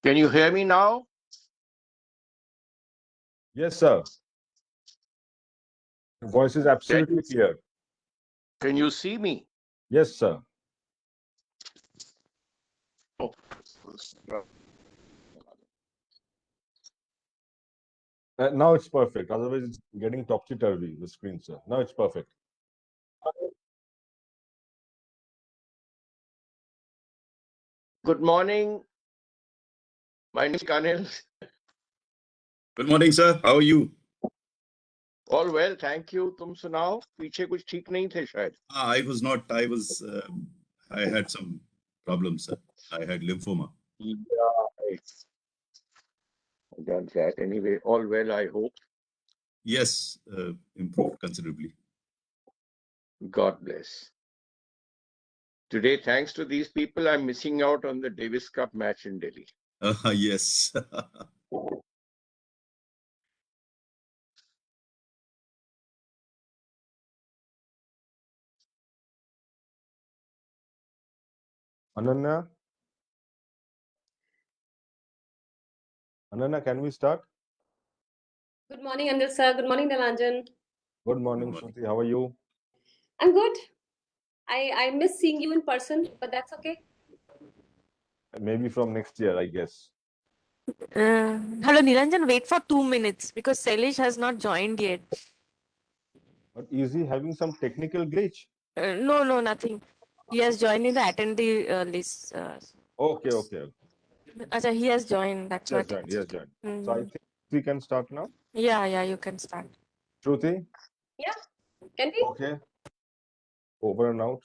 Can you hear me now? Yes, sir. Your voice is Can absolutely clear. can you see me? Yes, sir. Oh, Now it's perfect. Otherwise, it's getting topsy-turvy, the screen, sir. Now it's perfect. good morning. My name is Kanil. Good morning, sir. How are you? All well, thank you. तुम सुनाओ पीछे कुछ ठीक नहीं थे शायद. I was not. I had some problems, sir. I had lymphoma. Yeah, I done that. Anyway, all well, I hope. Yes, improved considerably. God bless. Today, thanks to these people, I'm missing out on the Davis Cup match in Delhi. Yes. Ananya? Ananya, can we start? Good morning, Anil sir. Good morning, Nilanjan. Good morning, Good morning. Shruti. How are you? I'm good. I miss seeing you in person, but that's okay. Maybe from next year, I guess. Hello, Nilanjan, wait for 2 minutes because Sailesh has not joined yet. But is he having some technical glitch? No, nothing. He has joined in the attendee list. Okay. Acha, he has joined. That's He has what. joined. He has joined. So I Mhm. think we can start now. Yeah, you can start. Shruti? Yeah, can we? Okay. Over and out.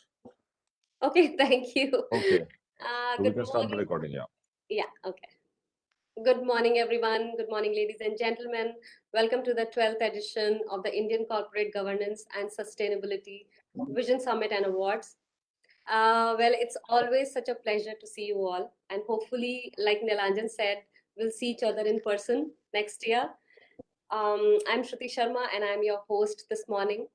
Okay, thank you. Okay. So we Good can start the morning. recording, yeah. Yeah, okay. Good morning, everyone. Good morning, ladies and gentlemen. Welcome to the 12th edition of the Indian Corporate Governance and Sustainability Vision Summit and Awards. Well, it's always such a pleasure to see you all. And hopefully, like Nilanjan said, we'll see each other in person next year. I'm Shruti Sharma, and I'm your host this morning.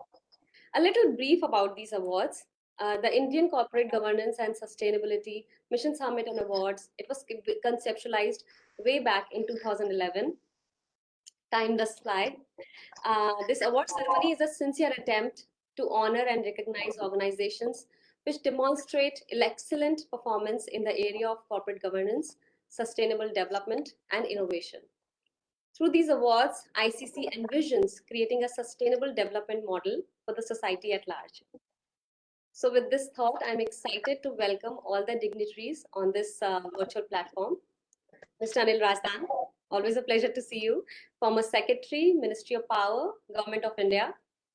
A little brief about these awards. The Indian Corporate Governance and Sustainability Mission Summit and Awards, it was conceptualized way back in 2011. Time does fly. This award ceremony is a sincere attempt to honor and recognize organizations which demonstrate excellent performance in the area of corporate governance, sustainable development, and innovation. Through these awards, ICC envisions creating a sustainable development model for the society at large. So, with this thought, I'm excited to welcome all the dignitaries on this virtual platform. Mr. Anil Rajdan, always a pleasure to see you. Former Secretary, Ministry of Power, Government of India.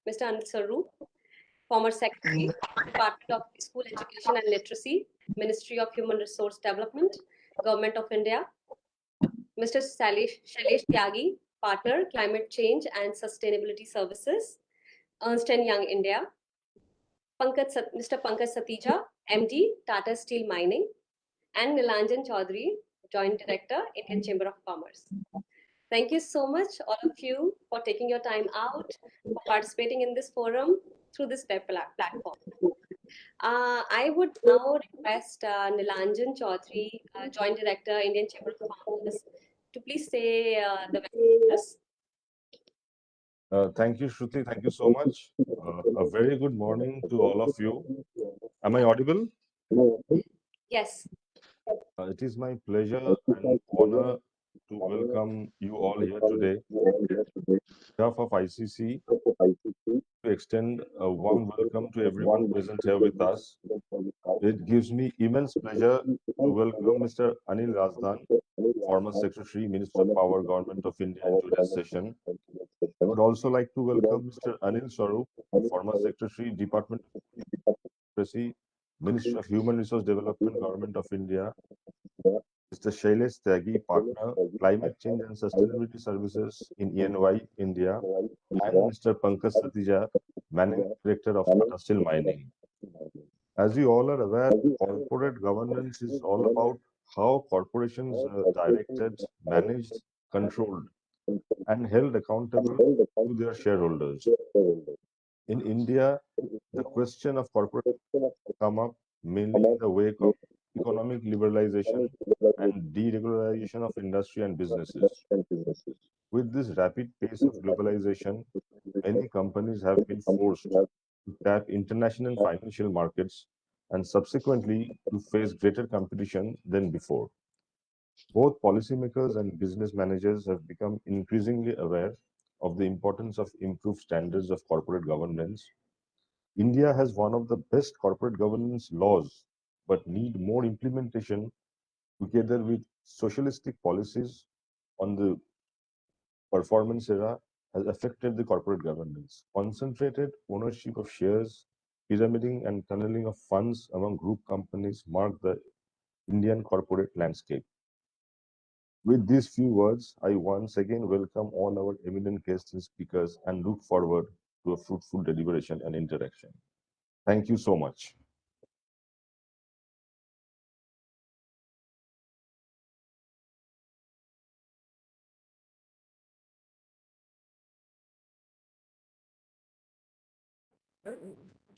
Mr. Anil Saru, former Secretary, Department of School Education and Literacy, Ministry of Human Resource Development, Government of India. Mr. Shailesh Tyagi, Partner, Climate Change and Sustainability Services, Ernst & Young India. Mr. Pankaj Satija, MD, Tata Steel Mining, and Nilanjan Chaudhary, Joint Director, Indian Chamber of Commerce. Thank you so much, all of you, for taking your time out, for participating in this forum through this web platform. I would now request Nilanjan Chaudhary, Joint Director, Indian Chamber of Commerce, to please say the messages. Thank you, Shruti. Thank you so much. A very good morning to all of you. Am I audible? Yes. It is my pleasure and honor to welcome you all here today. On behalf of ICC, to extend a warm welcome to everyone present here with us. It gives me immense pleasure to welcome Mr. Anil Rajdan, former Secretary, Minister of Power, Government of India, in today's session. I would also like to welcome Mr. Anil Swarup, former Secretary, Department of Democracy, Ministry of Human Resource Development, Government of India. Mr. Shailesh Tyagi, Partner, Climate Change and Sustainability Services in ENY, India. And Mr. Pankaj Satija, Managing Director of Tata Steel Mining. As you all are aware, corporate governance is all about how corporations are directed, managed, controlled, and held accountable to their shareholders. In India, the question of corporate come up mainly in the wake of economic liberalization and deregularization of industry and businesses. With this rapid pace of globalization, many companies have been forced to tap international financial markets and subsequently to face greater competition than before. Both policymakers and business managers have become increasingly aware of the importance of improved standards of corporate governance. India has one of the best corporate governance laws, but need more implementation together with socialistic policies on the performance era has affected the corporate governance. Concentrated ownership of shares, pyramiding and tunneling of funds among group companies mark the Indian corporate landscape. With these few words, I once again welcome all our eminent guests and speakers and look forward to a fruitful deliberation and interaction. Thank you so much.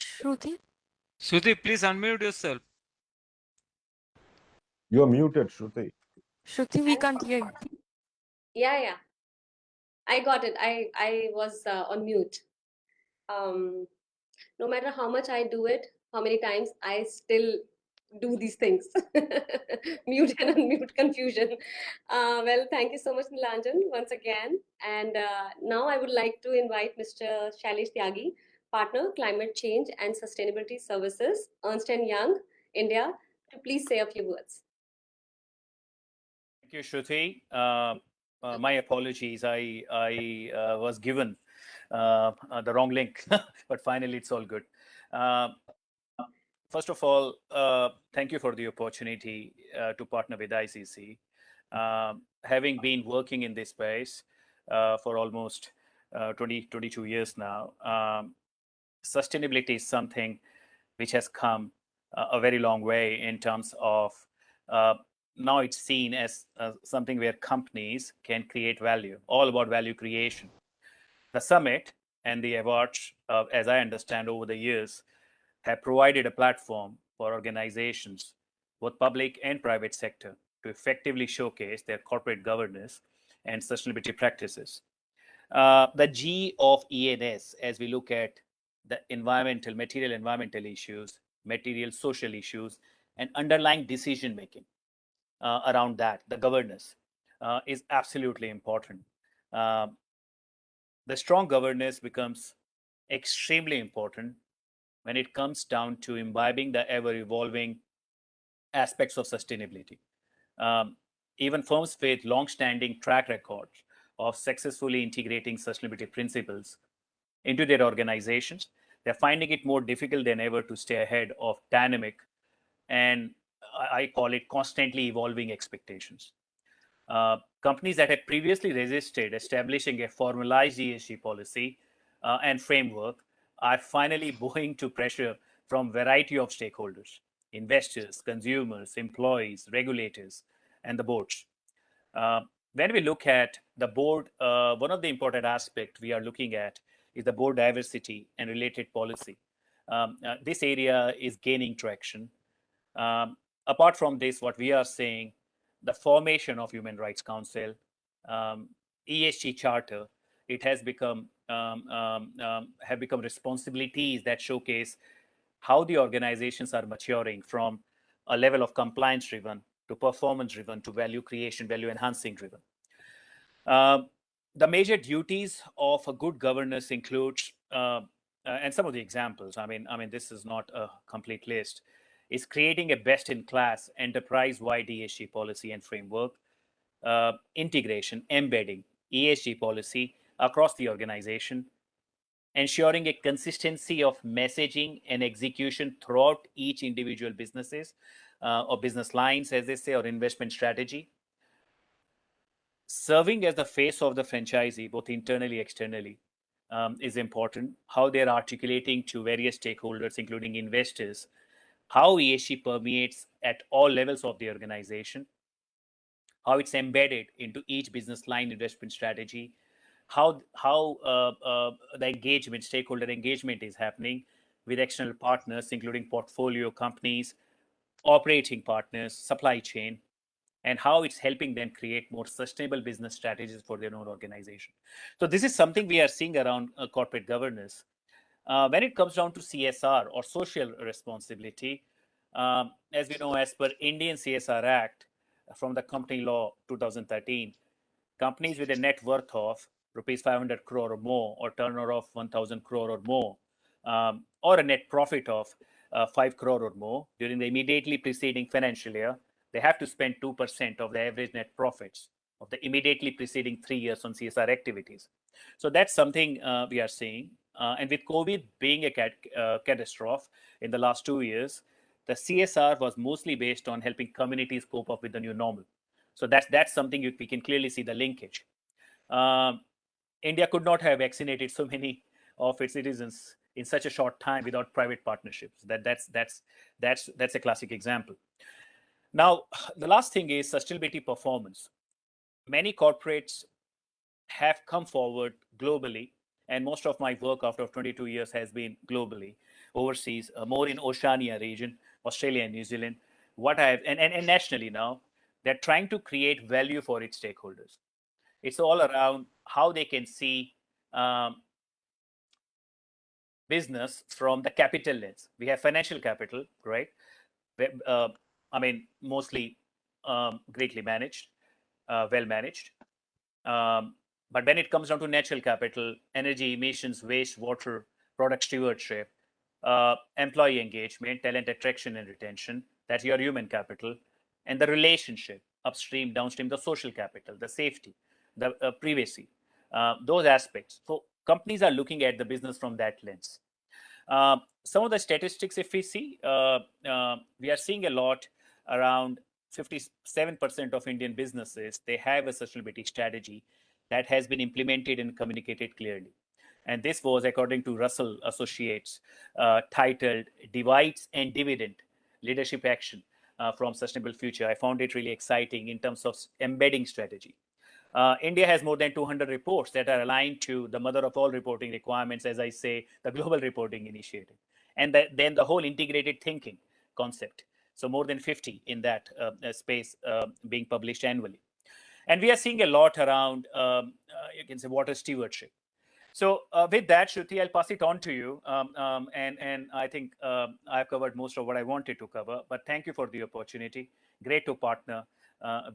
Shruti? Shruti, please unmute yourself. You're muted, Shruti. Shruti, we can't hear you. Yeah. I got it. I was on mute. No matter how much I do it, how many times I still do these things. Mute and unmute confusion. Well, thank you so much, Nilanjan, once again. And now I would like to invite Mr. Shailesh Tyagi, Partner, Climate Change and Sustainability Services, Ernst & Young, India, to please say a few words. Thank you, Shruti. My apologies. I was given the wrong link, but finally it's all good. First of all, thank you for the opportunity to partner with ICC. Having been working in this space for almost 22 years now, sustainability is something which has come a very long way in terms of now it's seen as something where companies can create value, all about value creation. The summit and the awards, as I understand over the years, have provided a platform for organizations, both public and private sector, to effectively showcase their corporate governance and sustainability practices. The G of ENS, as we look at the material environmental issues, material social issues, and underlying decision making around that, the governance, is absolutely important. The strong governance becomes extremely important when it comes down to imbibing the ever-evolving aspects of sustainability. Even firms with long-standing track records of successfully integrating sustainability principles into their organizations, they're finding it more difficult than ever to stay ahead of dynamic and I call it constantly evolving expectations. Companies that had previously resisted establishing a formalized ESG policy and framework are finally bowing to pressure from a variety of stakeholders, investors, consumers, employees, regulators, and the boards. When we look at the board, one of the important aspects we are looking at is the board diversity and related policy. This area is gaining traction. Apart from this, what we are seeing, the formation of Human Rights Council, ESG Charter, it has become have become responsibilities that showcase how the organizations are maturing from a level of compliance driven to performance driven to value creation, value enhancing driven. The major duties of a good governance includes, and some of the examples. I mean, this is not a complete list. Is creating a best-in-class enterprise-wide ESG policy and framework, integration, embedding ESG policy across the organization, ensuring a consistency of messaging and execution throughout each individual businesses or business lines, as they say, or investment strategy. Serving as the face of the franchisee, both internally, externally, is important. How they're articulating to various stakeholders, including investors, how ESG permeates at all levels of the organization, how it's embedded into each business line investment strategy, how the engagement, stakeholder engagement is happening with external partners, including portfolio companies, operating partners, supply chain, and how it's helping them create more sustainable business strategies for their own organization. So this is something we are seeing around corporate governance. When it comes down to CSR or social responsibility, as we know, as per Indian CSR Act from the Company Law 2013, companies with a net worth of rupees 500 crore or more, or turnover of 1,000 crore or more, or a net profit of 5 crore or more during the immediately preceding financial year, they have to spend 2% of the average net profits of the immediately preceding 3 years on CSR activities. So that's something we are seeing. And with COVID being a catastrophe in the last 2 years, the CSR was mostly based on helping communities cope up with the new normal. So that's something we can clearly see the linkage. India could not have vaccinated so many of its citizens in such a short time without private partnerships. That's a classic example. Now, the last thing is sustainability performance. Many corporates have come forward globally, and most of my work after 22 years has been globally, overseas, more in Oceania region, Australia and New Zealand. And nationally now, they're trying to create value for its stakeholders. It's all around how they can see business from the capital lens. We have financial capital, right? Mostly greatly managed, well managed. But when it comes down to natural capital, energy, emissions, waste, water, product stewardship, employee engagement, talent attraction and retention, that's your human capital, and the relationship, upstream, downstream, the social capital, the safety, the privacy, those aspects. So companies are looking at the business from that lens. Some of the statistics, if we see, we are seeing a lot around 57% of Indian businesses, they have a sustainability strategy that has been implemented and communicated clearly. And this was, according to Russell Associates, titled Divides and Dividend Leadership Action from Sustainable Future. I found it really exciting in terms of embedding strategy. India has more than 200 reports that are aligned to the mother of all reporting requirements, as I say, the Global Reporting Initiative. And then the whole integrated thinking concept. So more than 50 in that space being published annually. And we are seeing a lot around, you can say, water stewardship. So with that, Shruti, I'll pass it on to you. And I think I've covered most of what I wanted to cover. But thank you for the opportunity. Great to partner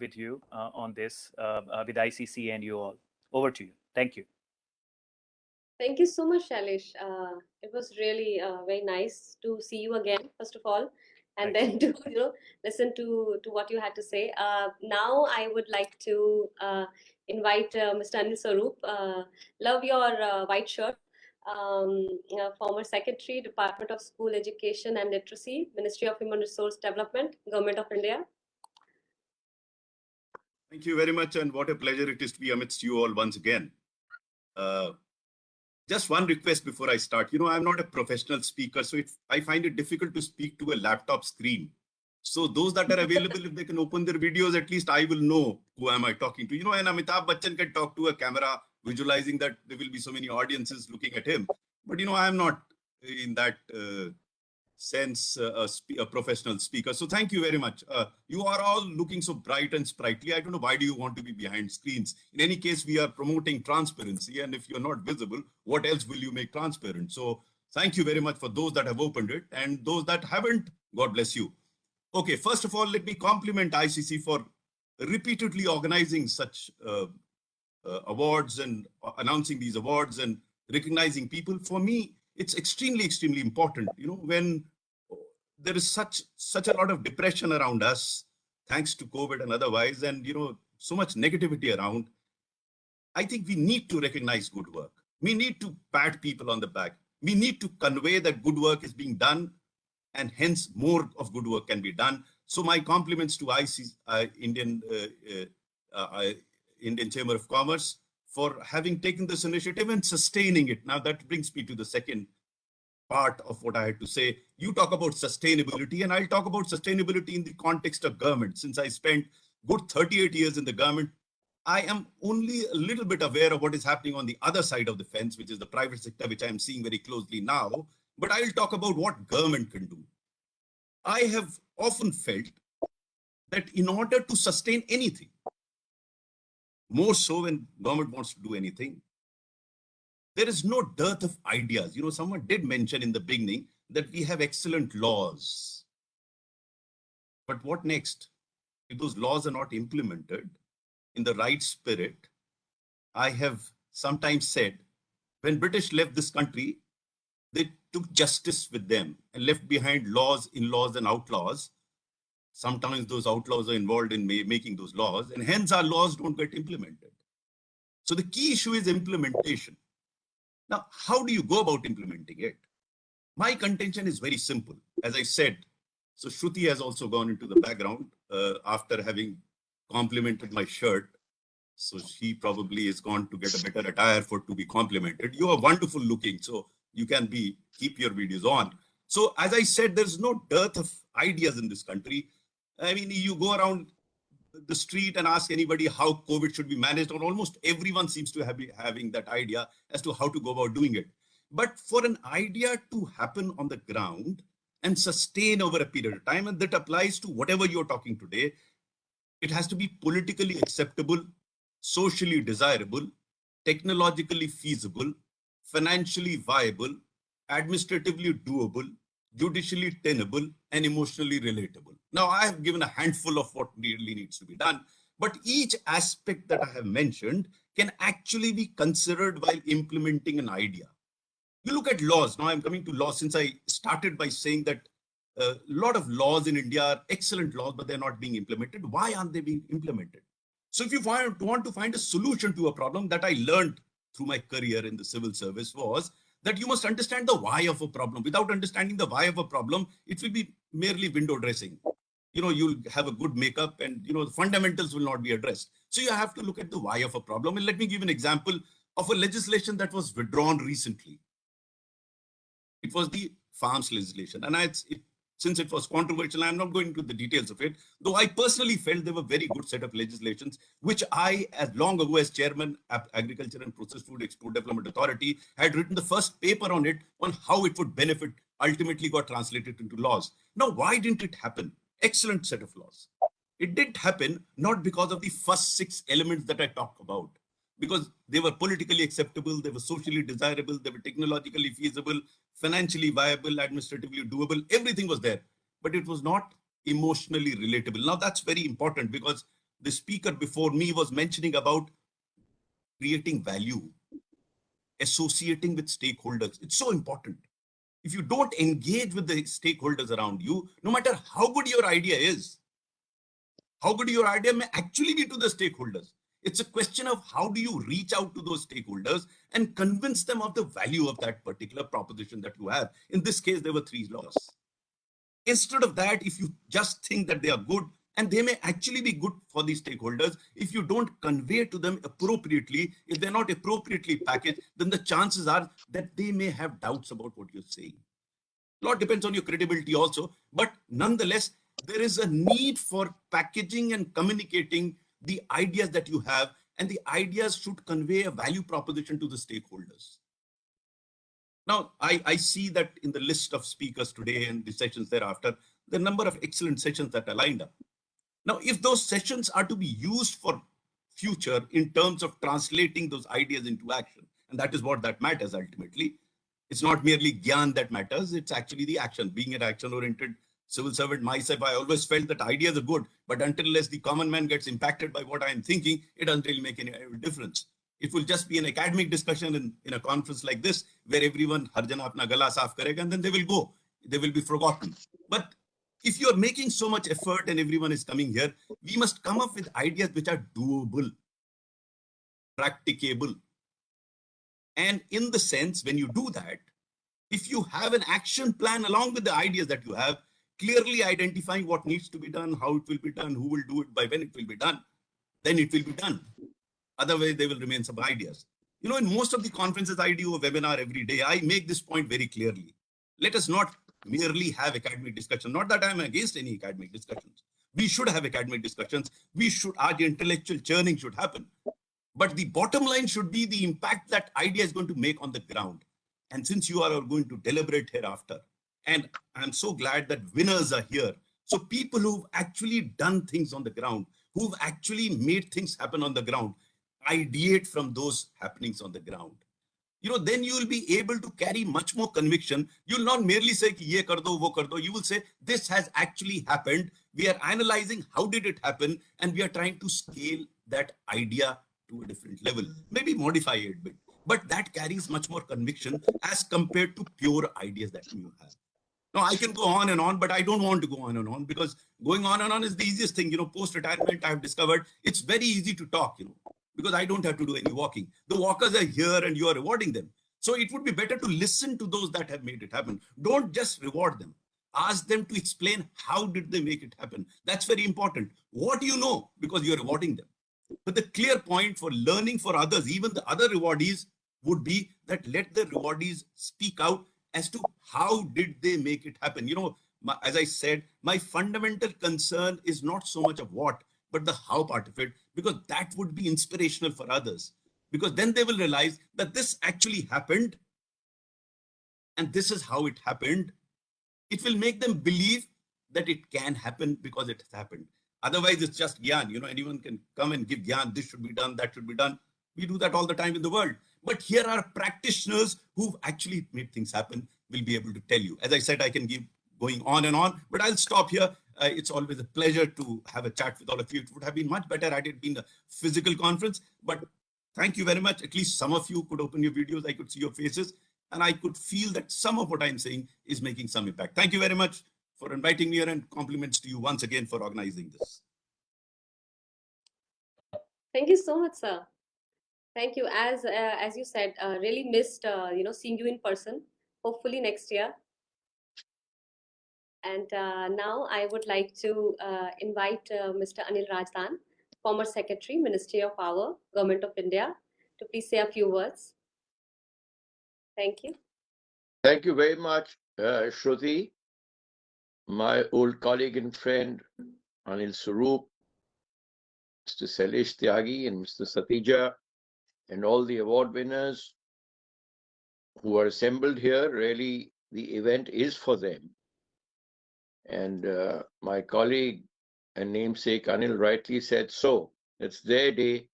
with you on this, with ICC and you all. Over to you. Thank you. Thank you so much, Shailesh. It was really very nice to see you again, first of all, and Thanks. then to listen to what you had to say. Now I would like to invite Mr. Anil Swaroop. Love your white shirt. Former Secretary, Department of School Education and Literacy, Ministry of Human Resource Development, Government of India. Thank you very much, and what a pleasure it is to be amidst you all once again. Just one request before I start. I'm not a professional speaker, so I find it difficult to speak to a laptop screen. So those that are available, if they can open their videos, at least I will know who am I talking to. And Amitabh Bachchan can talk to a camera, visualizing that there will be so many audiences looking at him. But I am not in that sense a professional speaker. So thank you very much. You are all looking so bright and sprightly. I don't know, why do you want to be behind screens? In any case, we are promoting transparency, and if you're not visible, what else will you make transparent? So thank you very much for those that have opened it, and those that haven't, God bless you. Okay, first of all, let me compliment ICC for repeatedly organizing such awards and announcing these awards and recognizing people. For me, it's extremely, extremely important, when there is such a lot of depression around us, thanks to COVID and otherwise, and, so much negativity around. I think we need to recognize good work. We need to pat people on the back. We need to convey that good work is being done, and hence more of good work can be done. So my compliments to Indian Chamber of Commerce for having taken this initiative and sustaining it. Now that brings me to the second part of what I had to say. You talk about sustainability, and I'll talk about sustainability in the context of government. Since I spent good 38 years in the government, I am only a little bit aware of what is happening on the other side of the fence, which is the private sector, which I'm seeing very closely now. But I'll talk about what government can do. I have often felt that in order to sustain anything, more so when government wants to do anything, there is no dearth of ideas. You know, someone did mention in the beginning that we have excellent laws. But what next? If those laws are not implemented in the right spirit, I have sometimes said, when British left this country, they took justice with them and left behind laws, in-laws, and outlaws. Sometimes those outlaws are involved in making those laws, and hence our laws don't get implemented. So the key issue is implementation. Now, how do you go about implementing it? My contention is very simple. As I said, so Shruti has also gone into the background after having complimented my shirt. So she probably is gone to get a better attire for to be complimented. You are wonderful looking, so you can keep your videos on. So as I said, there's no dearth of ideas in this country. I mean, you go around the street and ask anybody how COVID should be managed, or almost everyone seems to be having that idea as to how to go about doing it. But for an idea to happen on the ground and sustain over a period of time, and that applies to whatever you're talking today, it has to be politically acceptable, socially desirable, technologically feasible, financially viable, administratively doable, judicially tenable, and emotionally relatable. Now, I have given a handful of what really needs to be done, but each aspect that I have mentioned can actually be considered while implementing an idea. You look at laws. Now I'm coming to laws, since I started by saying that a lot of laws in India are excellent laws, but they're not being implemented. Why aren't they being implemented? So if you want to find a solution to a problem, that I learned through my career in the civil service was that you must understand the why of a problem. Without understanding the why of a problem, it will be merely window dressing. You know, you'll have a good makeup and, you know, the fundamentals will not be addressed. So you have to look at the why of a problem. And let me give an example of a legislation that was withdrawn recently. It was the farms legislation. And since it was controversial, I'm not going into the details of it, though I personally felt they were very good set of legislations, which I, as long ago as chairman of Agriculture and Processed Food Export Development Authority, had written the first paper on it, on how it would benefit, ultimately got translated into laws. Now, why didn't it happen? Excellent set of laws. It didn't happen not because of the first 6 elements that I talked about, because they were politically acceptable, they were socially desirable, they were technologically feasible, financially viable, administratively doable, everything was there, but it was not emotionally relatable. Now that's very important, because the speaker before me was mentioning about creating value, associating with stakeholders. It's so important. If you don't engage with the stakeholders around you, no matter how good your idea is, how good your idea may actually be to the stakeholders, it's a question of how do you reach out to those stakeholders and convince them of the value of that particular proposition that you have. In this case, there were 3 laws. Instead of that, if you just think that they are good, and they may actually be good for the stakeholders, if you don't convey to them appropriately, if they're not appropriately packaged, then the chances are that they may have doubts about what you're saying. A lot depends on your credibility also, but nonetheless, there is a need for packaging and communicating the ideas that you have, and the ideas should convey a value proposition to the stakeholders. Now, I see that in the list of speakers today and the sessions thereafter, the number of excellent sessions that are lined up. Now, if those sessions are to be used for future in terms of translating those ideas into action, and that is what that matters ultimately, it's not merely gyan that matters, it's actually the action. Being an action-oriented civil servant myself, I always felt that ideas are good, but unless the common man gets impacted by what I'm thinking, it doesn't really make any difference. It will just be an academic discussion in a conference like this, where everyone har jana apna gala saaf karega, and then they will go. They will be forgotten. But if you're making so much effort and everyone is coming here, we must come up with ideas which are doable, practicable. And in the sense, when you do that, if you have an action plan along with the ideas that you have, clearly identifying what needs to be done, how it will be done, who will do it, by when it will be done, then it will be done. Otherwise, they will remain some ideas. You know, in most of the conferences I do a webinar every day, I make this point very clearly. Let us not merely have academic discussion. Not that I'm against any academic discussions. We should have academic discussions. Our intellectual churning should happen. But the bottom line should be the impact that idea is going to make on the ground. And since you are going to deliberate hereafter, and I'm so glad that winners are here. So people who've actually done things on the ground, who've actually made things happen on the ground, ideate from those happenings on the ground. Then you will be able to carry much more conviction. You'll not merely say, ki ye kar do, wo kar do. You will say, this has actually happened. We are analyzing how did it happen, and we are trying to scale that idea to a different level, maybe modify it a bit. But that carries much more conviction as compared to pure ideas that you have. Now, I can go on and on, but I don't want to go on and on, because going on and on is the easiest thing. Post-retirement, I've discovered it's very easy to talk, because I don't have to do any walking. The walkers are here and you are rewarding them. So it would be better to listen to those that have made it happen. Don't just reward them. Ask them to explain how did they make it happen. That's very important. What do you know? Because you're rewarding them. But the clear point for learning for others, even the other rewardees, would be that let the rewardees speak out as to how did they make it happen. As I said, my fundamental concern is not so much of what, but the how part of it, because that would be inspirational for others. Because then they will realize that this actually happened, and this is how it happened. It will make them believe that it can happen because it has happened. Otherwise, it's just gyan. Anyone can come and give gyan. This should be done, that should be done. We do that all the time in the world. But here are practitioners who've actually made things happen, will be able to tell you. As I said, I can keep going on and on, but I'll stop here. It's always a pleasure to have a chat with all of you. It would have been much better had it been a physical conference, but thank you very much. At least some of you could open your videos. I could see your faces, and I could feel that some of what I'm saying is making some impact. Thank you very much for inviting me here, and compliments to you once again for organizing this. Thank you so much, sir. Thank you. As you said, really missed seeing you in person. Hopefully next year. And now I would like to invite Mr. Anil Rajdan, former Secretary, Ministry of Power, Government of India, to please say a few words. Thank you. Thank you very much, Shruti, my old colleague and friend, Anil Swarup, Mr. Sailesh Tyagi, and Mr. Satija, and all the award winners who are assembled here. Really, the event is for them. And my colleague and namesake Anil rightly said so. It's their day,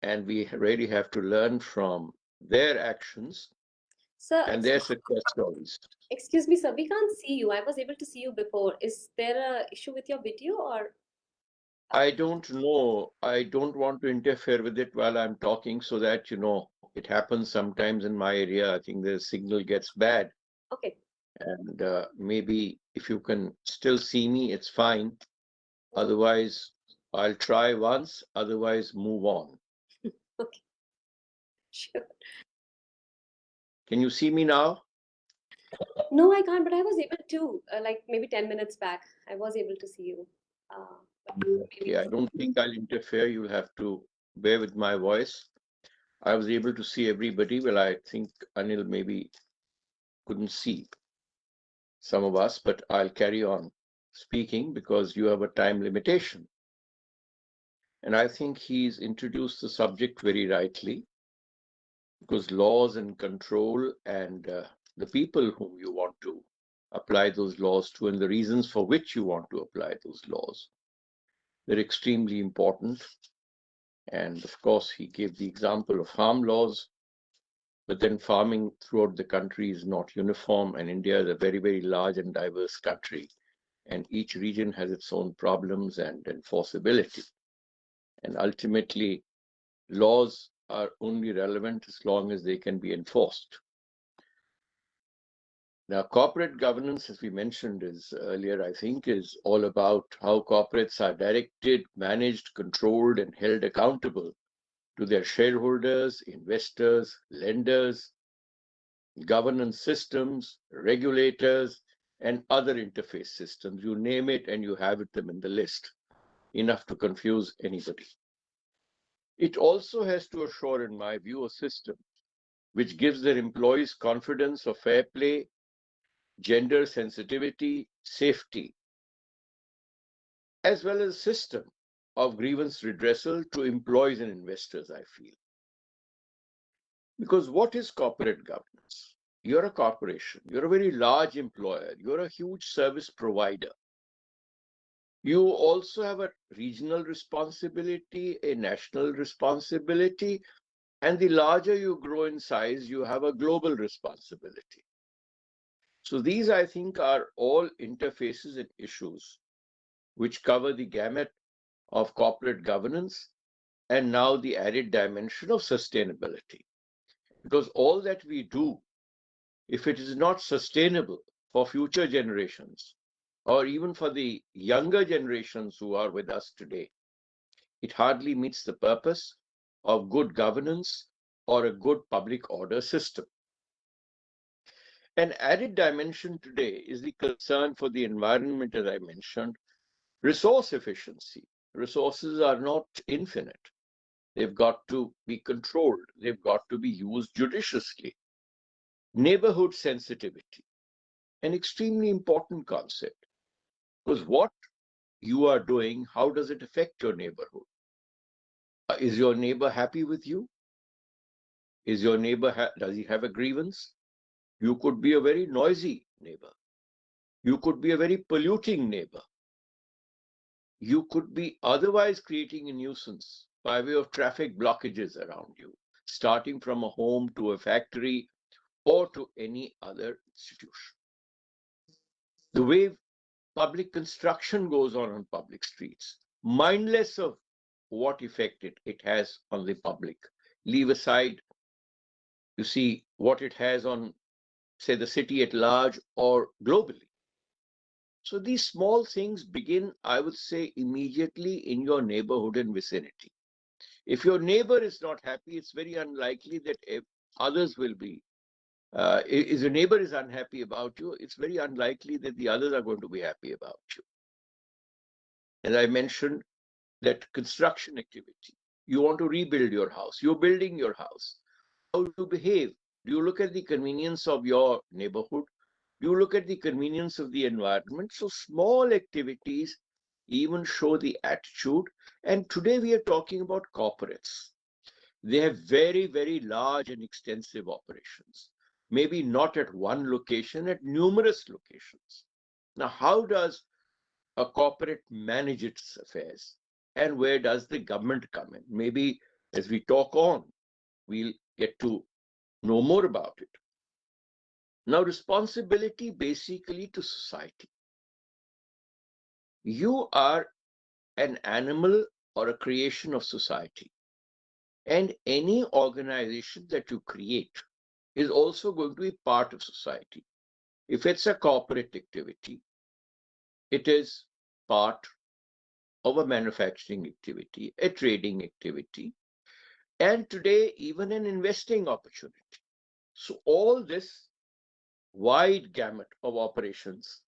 and we really have to learn from their actions Sir, and their success stories. excuse me, sir, we can't see you. I was able to see you before. Is there an issue with your video, or? I don't know. I don't want to interfere with it while I'm talking, so that, it happens sometimes in my area. I think the signal gets bad. Okay. And maybe if you can still see me, it's fine. Otherwise, I'll try once. Otherwise, move on. Okay. Sure. Can you see me now? No, I can't, but I was able to, like maybe 10 minutes back, I was able to see you. Okay, I don't think I'll interfere. You'll have to bear with my voice. I was able to see everybody. Well, I think Anil maybe couldn't see some of us, but I'll carry on speaking because you have a time limitation. And I think he's introduced the subject very rightly, because laws and control and the people whom you want to apply those laws to, and the reasons for which you want to apply those laws, they're extremely important. And of course, he gave the example of farm laws, but then farming throughout the country is not uniform, and India is a very, very large and diverse country, and each region has its own problems and enforceability. And ultimately, laws are only relevant as long as they can be enforced. Now, corporate governance, as we mentioned earlier, I think, is all about how corporates are directed, managed, controlled, and held accountable to their shareholders, investors, lenders, governance systems, regulators, and other interface systems. You name it, and you have them in the list, enough to confuse anybody. It also has to assure, in my view, a system which gives their employees confidence of fair play, gender sensitivity, safety, as well as a system of grievance redressal to employees and investors, I feel. Because what is corporate governance? You're a corporation, you're a very large employer, you're a huge service provider. You also have a regional responsibility, a national responsibility, and the larger you grow in size, you have a global responsibility. So these, I think, are all interfaces and issues which cover the gamut of corporate governance and now the added dimension of sustainability. Because all that we do, if it is not sustainable for future generations, or even for the younger generations who are with us today, it hardly meets the purpose of good governance or a good public order system. An added dimension today is the concern for the environment, as I mentioned, resource efficiency. Resources are not infinite. They've got to be controlled. They've got to be used judiciously. Neighborhood sensitivity, an extremely important concept, because what you are doing, how does it affect your neighborhood? Is your neighbor happy with you? Is your neighbor, does he have a grievance? You could be a very noisy neighbor. You could be a very polluting neighbor. You could be otherwise creating a nuisance by way of traffic blockages around you, starting from a home to a factory or to any other institution. The way public construction goes on public streets, mindless of what effect it has on the public. Leave aside, you see, what it has on, say, the city at large or globally. So these small things begin, I would say, immediately in your neighborhood and vicinity. If your neighbor is not happy, it's very unlikely that others will be. If your neighbor is unhappy about you, it's very unlikely that the others are going to be happy about you. And I mentioned that construction activity. You want to rebuild your house. You're building your house. How do you behave? Do you look at the convenience of your neighborhood? Do you look at the convenience of the environment? So small activities even show the attitude. And today we are talking about corporates. They have very, very large and extensive operations. Maybe not at one location, at numerous locations. Now, how does a corporate manage its affairs? And where does the government come in? Maybe as we talk on, we'll get to know more about it. Now, responsibility basically to society. You are an animal or a creation of society. And any organization that you create is also going to be part of society. If it's a corporate activity, it is part of a manufacturing activity, a trading activity, and today even an investing opportunity. So all this wide gamut of operations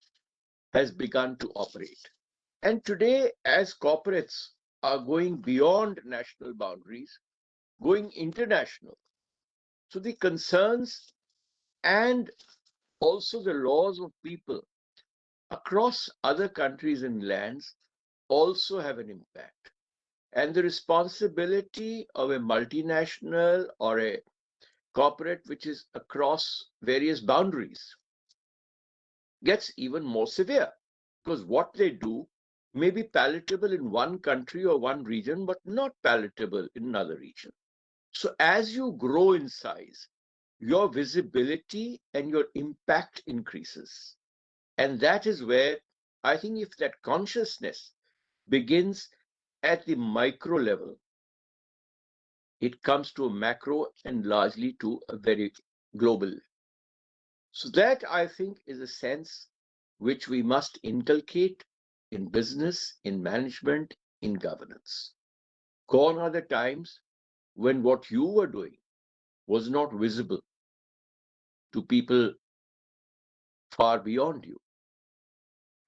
has begun to operate. And today, as corporates are going beyond national boundaries, going international, so the concerns and also the laws of people across other countries and lands also have an impact. And the responsibility of a multinational or a corporate which is across various boundaries gets even more severe, because what they do may be palatable in one country or one region, but not palatable in another region. So as you grow in size, your visibility and your impact increases. And that is where I think if that consciousness begins at the micro level, it comes to a macro and largely to a very global. So that, I think, is a sense which we must inculcate in business, in management, in governance. Gone are the times when what you were doing was not visible to people far beyond you.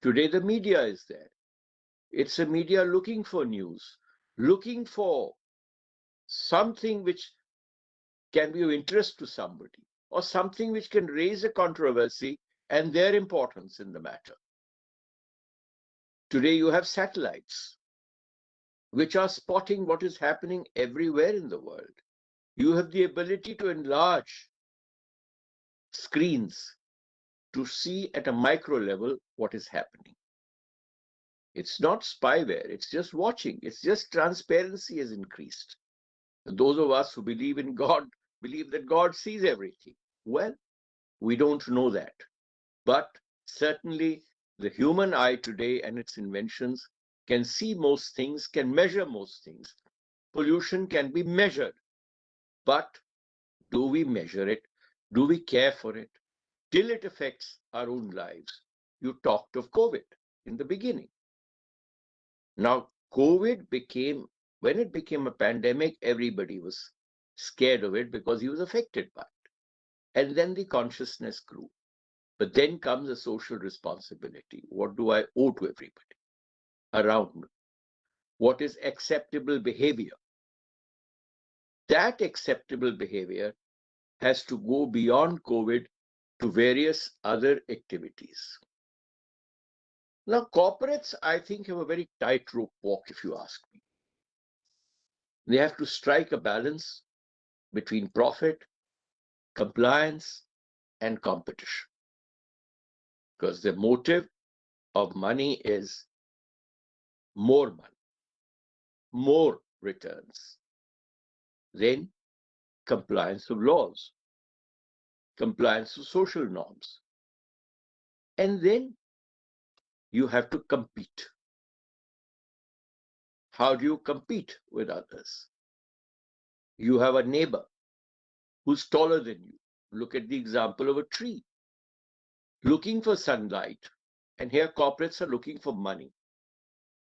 Today, the media is there. It's a media looking for news, looking for something which can be of interest to somebody, or something which can raise a controversy and their importance in the matter. Today, you have satellites which are spotting what is happening everywhere in the world. You have the ability to enlarge screens to see at a micro level what is happening. It's not spyware. It's just watching. It's just transparency has increased. Those of us who believe in God believe that God sees everything. Well, we don't know that. But certainly the human eye today and its inventions can see most things, can measure most things. Pollution can be measured. But do we measure it? Do we care for it? Till it affects our own lives. You talked of COVID in the beginning. Now, COVID became, when it became a pandemic, everybody was scared of it because he was affected by it. And then the consciousness grew. But then comes a social responsibility. What do I owe to everybody around me? What is acceptable behavior? That acceptable behavior has to go beyond COVID to various other activities. Now, corporates, I think, have a very tightrope walk, if you ask me. They have to strike a balance between profit, compliance, and competition. Because the motive of money is more money, more returns, then compliance of laws, compliance with social norms. And then you have to compete. How do you compete with others? You have a neighbor who's taller than you. Look at the example of a tree looking for sunlight. And here corporates are looking for money.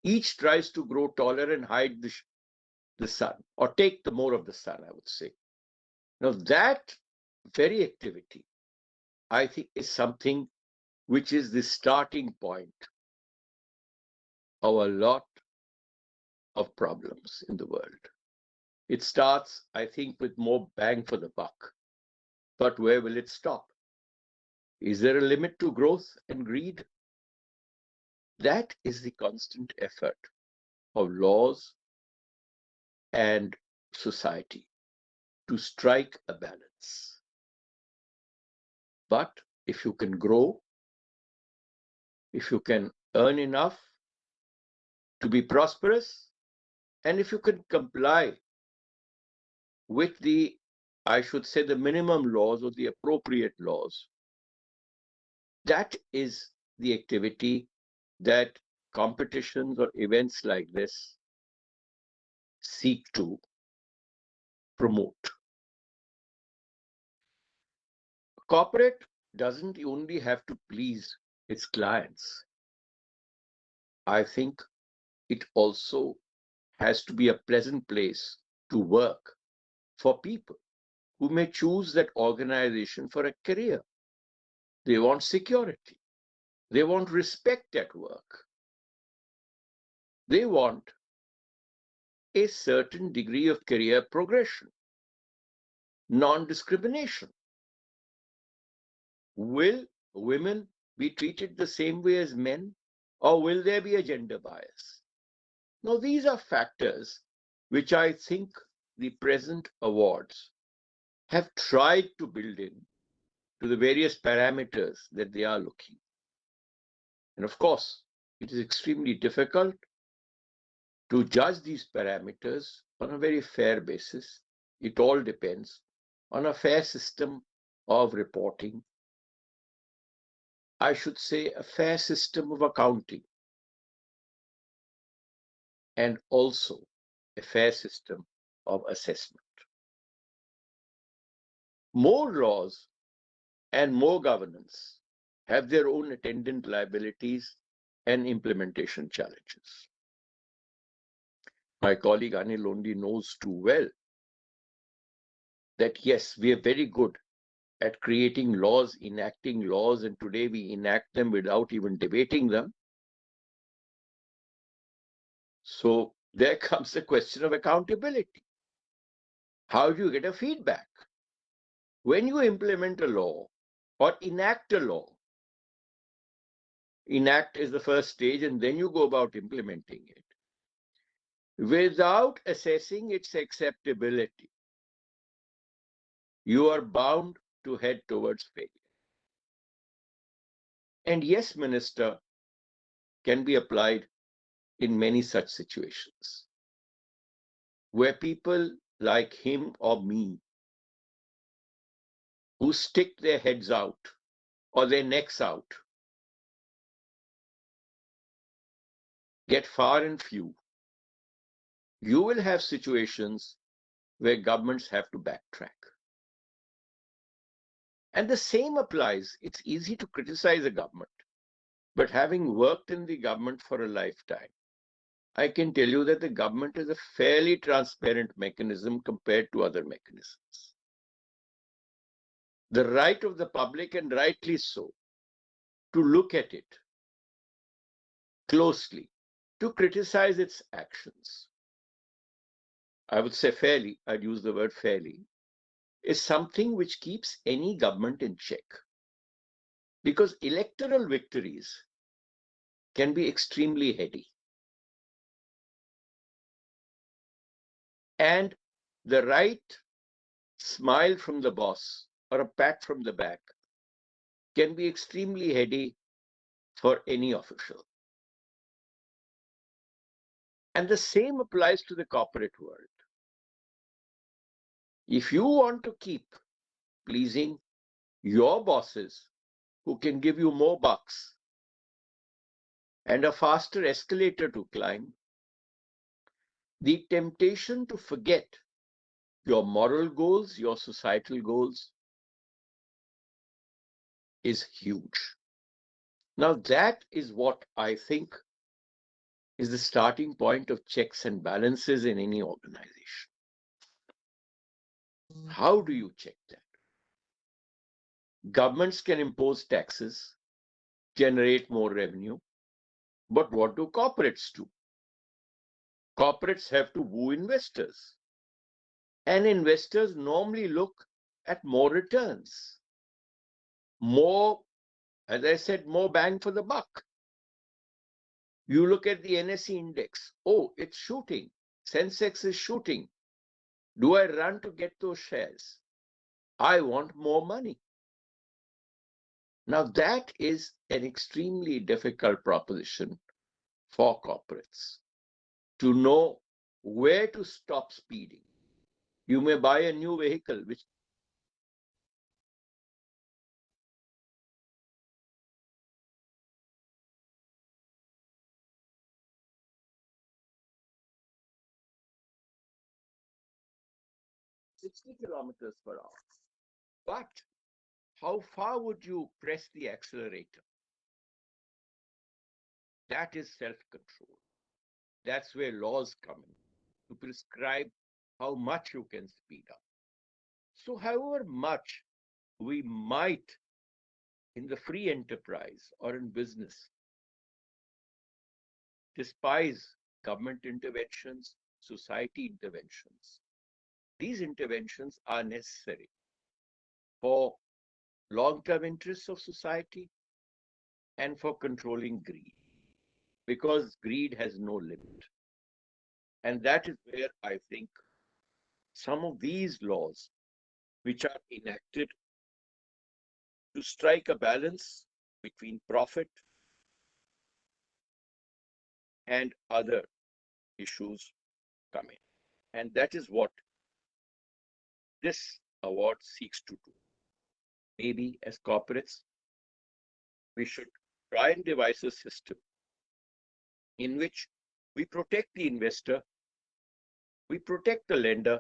Each tries to grow taller and hide the sun, or take the more of the sun, I would say. Now that very activity, I think, is something which is the starting point of a lot of problems in the world. It starts, I think, with more bang for the buck. But where will it stop? Is there a limit to growth and greed? That is the constant effort of laws and society to strike a balance. But if you can grow, if you can earn enough to be prosperous, and if you can comply with the, I should say, the minimum laws or the appropriate laws, that is the activity that competitions or events like this seek to promote. Corporate doesn't only have to please its clients. I think it also has to be a pleasant place to work for people who may choose that organization for a career. They want security. They want respect at work. They want a certain degree of career progression, non-discrimination. Will women be treated the same way as men, or will there be a gender bias? Now, these are factors which I think the present awards have tried to build in to the various parameters that they are looking. And of course, it is extremely difficult to judge these parameters on a very fair basis. It all depends on a fair system of reporting. I should say a fair system of accounting, and also a fair system of assessment. More laws and more governance have their own attendant liabilities and implementation challenges. My colleague Anil only knows too well that yes, we are very good at creating laws, enacting laws, and today we enact them without even debating them. So there comes the question of accountability. How do you get a feedback? When you implement a law or enact a law, enact is the first stage, and then you go about implementing it. Without assessing its acceptability, you are bound to head towards failure. And yes, Minister, can be applied in many such situations where people like him or me who stick their heads out or their necks out get far and few. You will have situations where governments have to backtrack. And the same applies. It's easy to criticize a government, but having worked in the government for a lifetime, I can tell you that the government is a fairly transparent mechanism compared to other mechanisms. The right of the public, and rightly so, to look at it closely, to criticize its actions, I would say fairly, I'd use the word fairly, is something which keeps any government in check. Because electoral victories can be extremely heady. And the right smile from the boss or a pat from the back can be extremely heady for any official. And the same applies to the corporate world. If you want to keep pleasing your bosses who can give you more bucks and a faster escalator to climb, the temptation to forget your moral goals, your societal goals, is huge. Now, that is what I think is the starting point of checks and balances in any organization. How do you check that? Governments can impose taxes, generate more revenue, but what do corporates do? Corporates have to woo investors, and investors normally look at more returns, more, as I said, more bang for the buck. You look at the NSE index. Oh, it's shooting. Sensex is shooting. Do I run to get those shares? I want more money. Now, that is an extremely difficult proposition for corporates to know where to stop speeding. You may buy a new vehicle, which 60 kilometers per hour. But how far would you press the accelerator? That is self-control. That's where laws come in to prescribe how much you can speed up. So however much we might in the free enterprise or in business despise government interventions, society interventions, these interventions are necessary for long-term interests of society and for controlling greed, because greed has no limit. And that is where I think some of these laws, which are enacted to strike a balance between profit and other issues, come in. And that is what this award seeks to do. Maybe as corporates, we should try and devise a system in which we protect the investor, we protect the lender,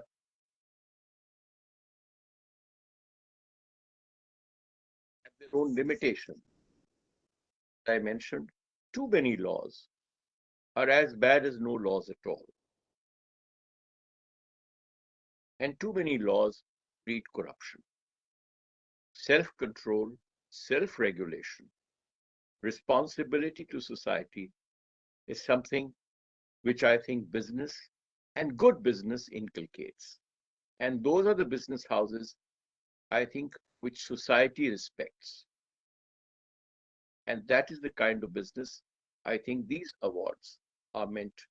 and their own limitation. I mentioned too many laws are as bad as no laws at all. And too many laws breed corruption. Self-control, self-regulation, responsibility to society is something which I think business and good business inculcates. And those are the business houses, I think, which society respects. And that is the kind of business I think these awards are meant to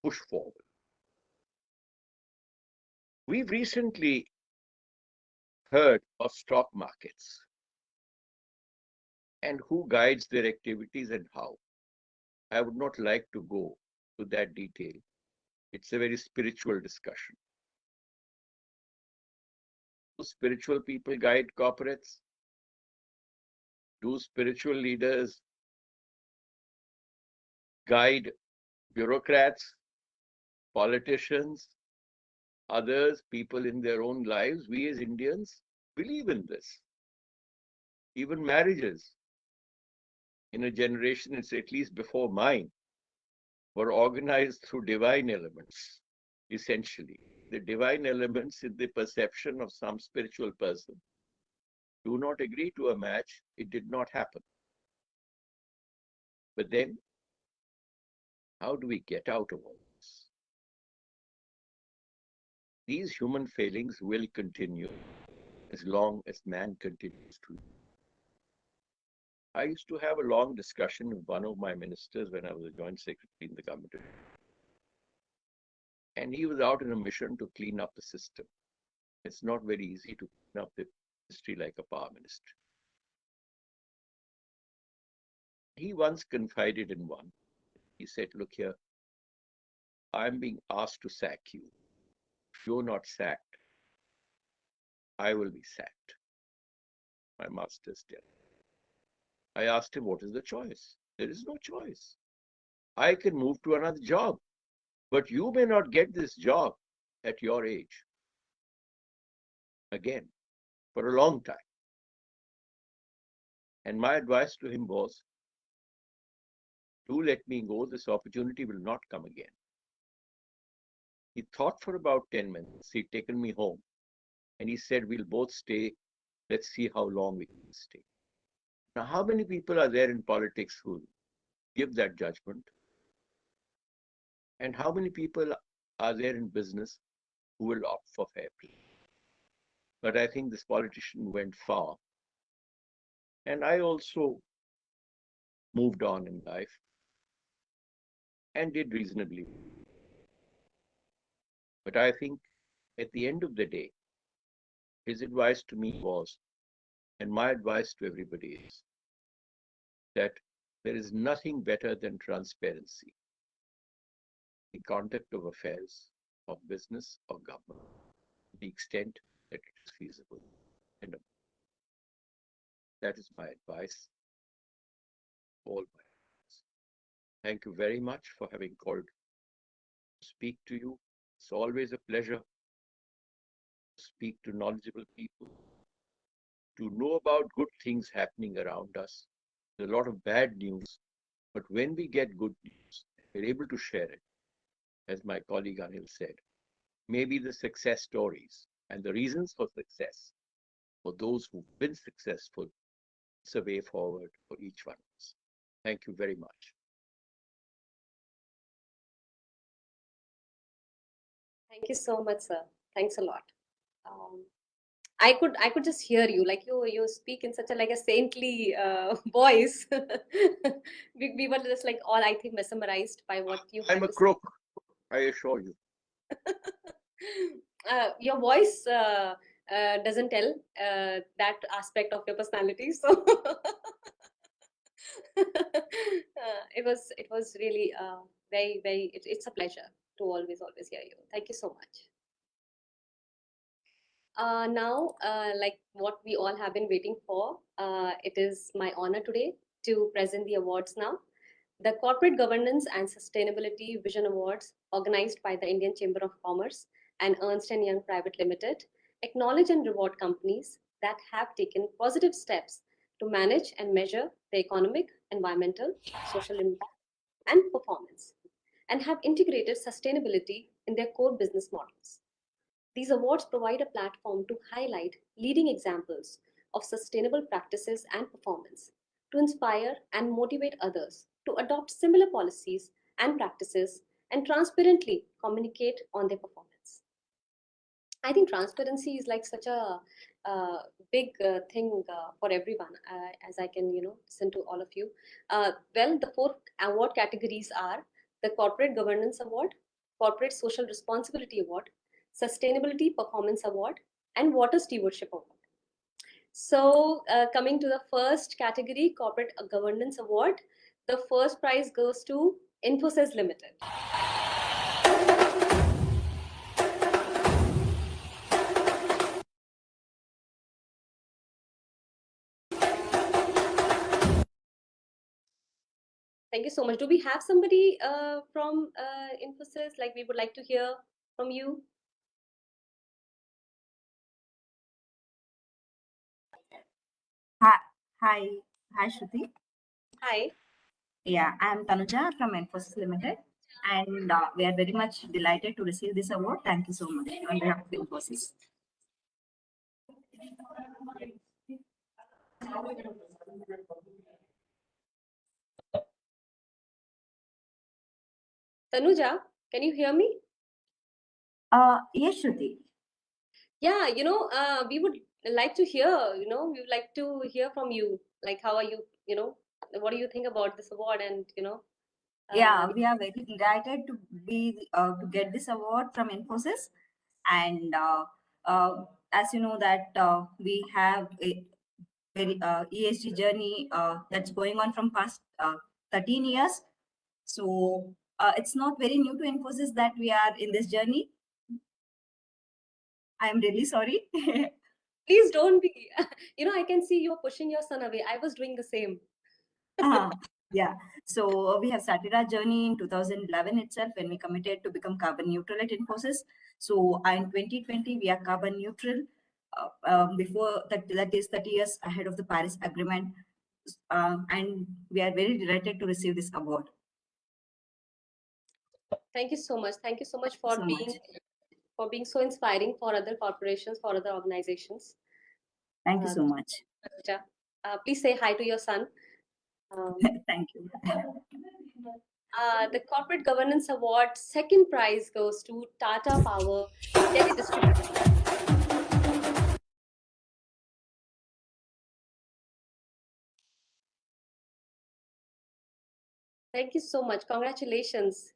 push forward. We've recently heard of stock markets and who guides their activities and how. I would not like to go to that detail. It's a very spiritual discussion. Do spiritual people guide corporates? Do spiritual leaders guide bureaucrats, politicians, others, people in their own lives? We as Indians believe in this. Even marriages in a generation, it's at least before mine, were organized through divine elements, essentially. The divine elements in the perception of some spiritual person do not agree to a match, it did not happen. But then, how do we get out of all this? These human failings will continue as long as man continues to. I used to have a long discussion with one of my ministers when I was a joint secretary in the government. And he was out on a mission to clean up the system. It's not very easy to clean up the ministry like a power ministry. He once confided in one. He said, look here, I'm being asked to sack you. If you're not sacked, I will be sacked. My master's dead. I asked him, what is the choice? There is no choice. I can move to another job, but you may not get this job at your age again for a long time. And my advice to him was, do let me go. This opportunity will not come again. He thought for about 10 minutes. He'd taken me home and he said, we'll both stay. Let's see how long we can stay. Now, how many people are there in politics who give that judgment? And how many people are there in business who will opt for fair play? But I think this politician went far. And I also moved on in life and did reasonably. But I think at the end of the day, his advice to me was, and my advice to everybody is, that there is nothing better than transparency in the conduct of affairs, of business, or government, to the extent that it is feasible. And that is my advice. All my advice. Thank you very much for having called to speak to you. It's always a pleasure to speak to knowledgeable people, to know about good things happening around us. There's a lot of bad news, but when we get good news, we're able to share it. As my colleague Anil said, maybe the success stories and the reasons for success for those who've been successful, it's a way forward for each one of us. Thank you very much. Thank you so much, sir. Thanks a lot. I could just hear you, like you speak in such a like a saintly voice. We were just like all, I think, mesmerized by what you had I'm a to say. crook, I assure you. Your voice doesn't tell that aspect of your personality, so it was really very it's a pleasure to always hear you. Thank you so much. Now, like what we all have been waiting for, it is my honor today to present the awards now. The Corporate Governance and Sustainability Vision Awards, organized by the Indian Chamber of Commerce and Ernst & Young Private Limited, acknowledge and reward companies that have taken positive steps to manage and measure the economic, environmental, social impact, and performance, and have integrated sustainability in their core business models. These awards provide a platform to highlight leading examples of sustainable practices and performance, to inspire and motivate others to adopt similar policies and practices and transparently communicate on their performance. I think transparency is like such a big thing for everyone, as I can, listen to all of you. Well, the 4 award categories are the Corporate Governance Award, Corporate Social Responsibility Award, Sustainability Performance Award, and Water Stewardship Award. So coming to the first category, Corporate Governance Award, The first prize goes to Infosys Limited. Thank you so much. Do we have somebody from Infosys? Like, we would like to hear from you. Hi, Shruti. Hi. Yeah, I'm Tanuja from Infosys Limited, and we are very much delighted to receive this award. Thank you so much on behalf of Infosys. Tanuja, can you hear me? Yes, Shruti. Yeah, we would like to hear, we would like to hear from you. Like, how are you, what do you think about this award? And, Yeah, we are very delighted to be to get this award from Infosys, and as you know that we have a very ESG journey that's going on from past 13 years. So it's not very new to Infosys that we are in this journey. I'm really sorry. please don't be, I can see you're pushing your son away. I was doing the same. Yeah, so we have started our journey in 2011 itself when we committed to become carbon neutral at Infosys. So in 2020, we are carbon neutral before that is 30 years ahead of the Paris Agreement. And we are very delighted to receive this award. Thank you so much. Thank you so much for So being for being so inspiring for other corporations, for other organizations. Thank you so much. Please say hi to your son. Thank you. The Corporate Governance Award second prize goes to Tata Power Delhi Distribution. Thank you so much. Congratulations.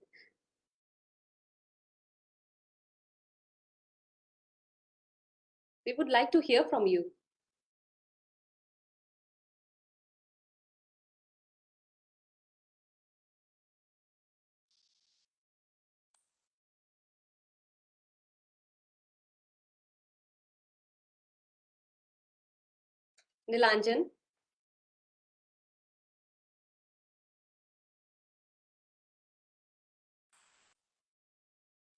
We would like to hear from you. Nilanjan.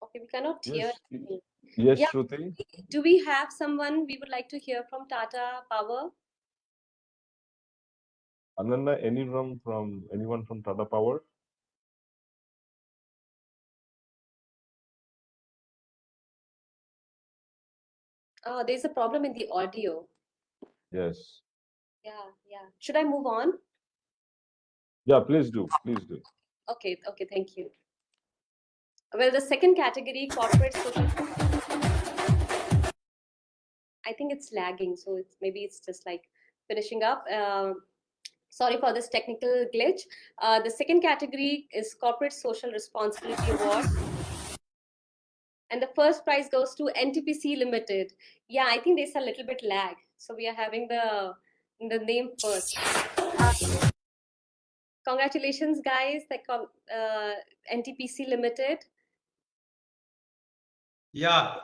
Okay, we cannot hear. Yes, yes, Yeah. Shruti. Do we have someone we would like to hear from Tata Power? Ananda, anyone from Tata Power? There's a problem in the audio. Yes. Yeah. Should I move on? Yeah, please do. Please do. Okay, thank you. Well, the second category, corporate social. I think it's lagging, so maybe it's just like finishing up. Sorry for this technical glitch. The second category is Corporate Social Responsibility Award. And the first prize goes to NTPC Limited. Yeah, I think there's a little bit lag. So we are having the name first. Congratulations, guys, NTPC Limited. Yeah.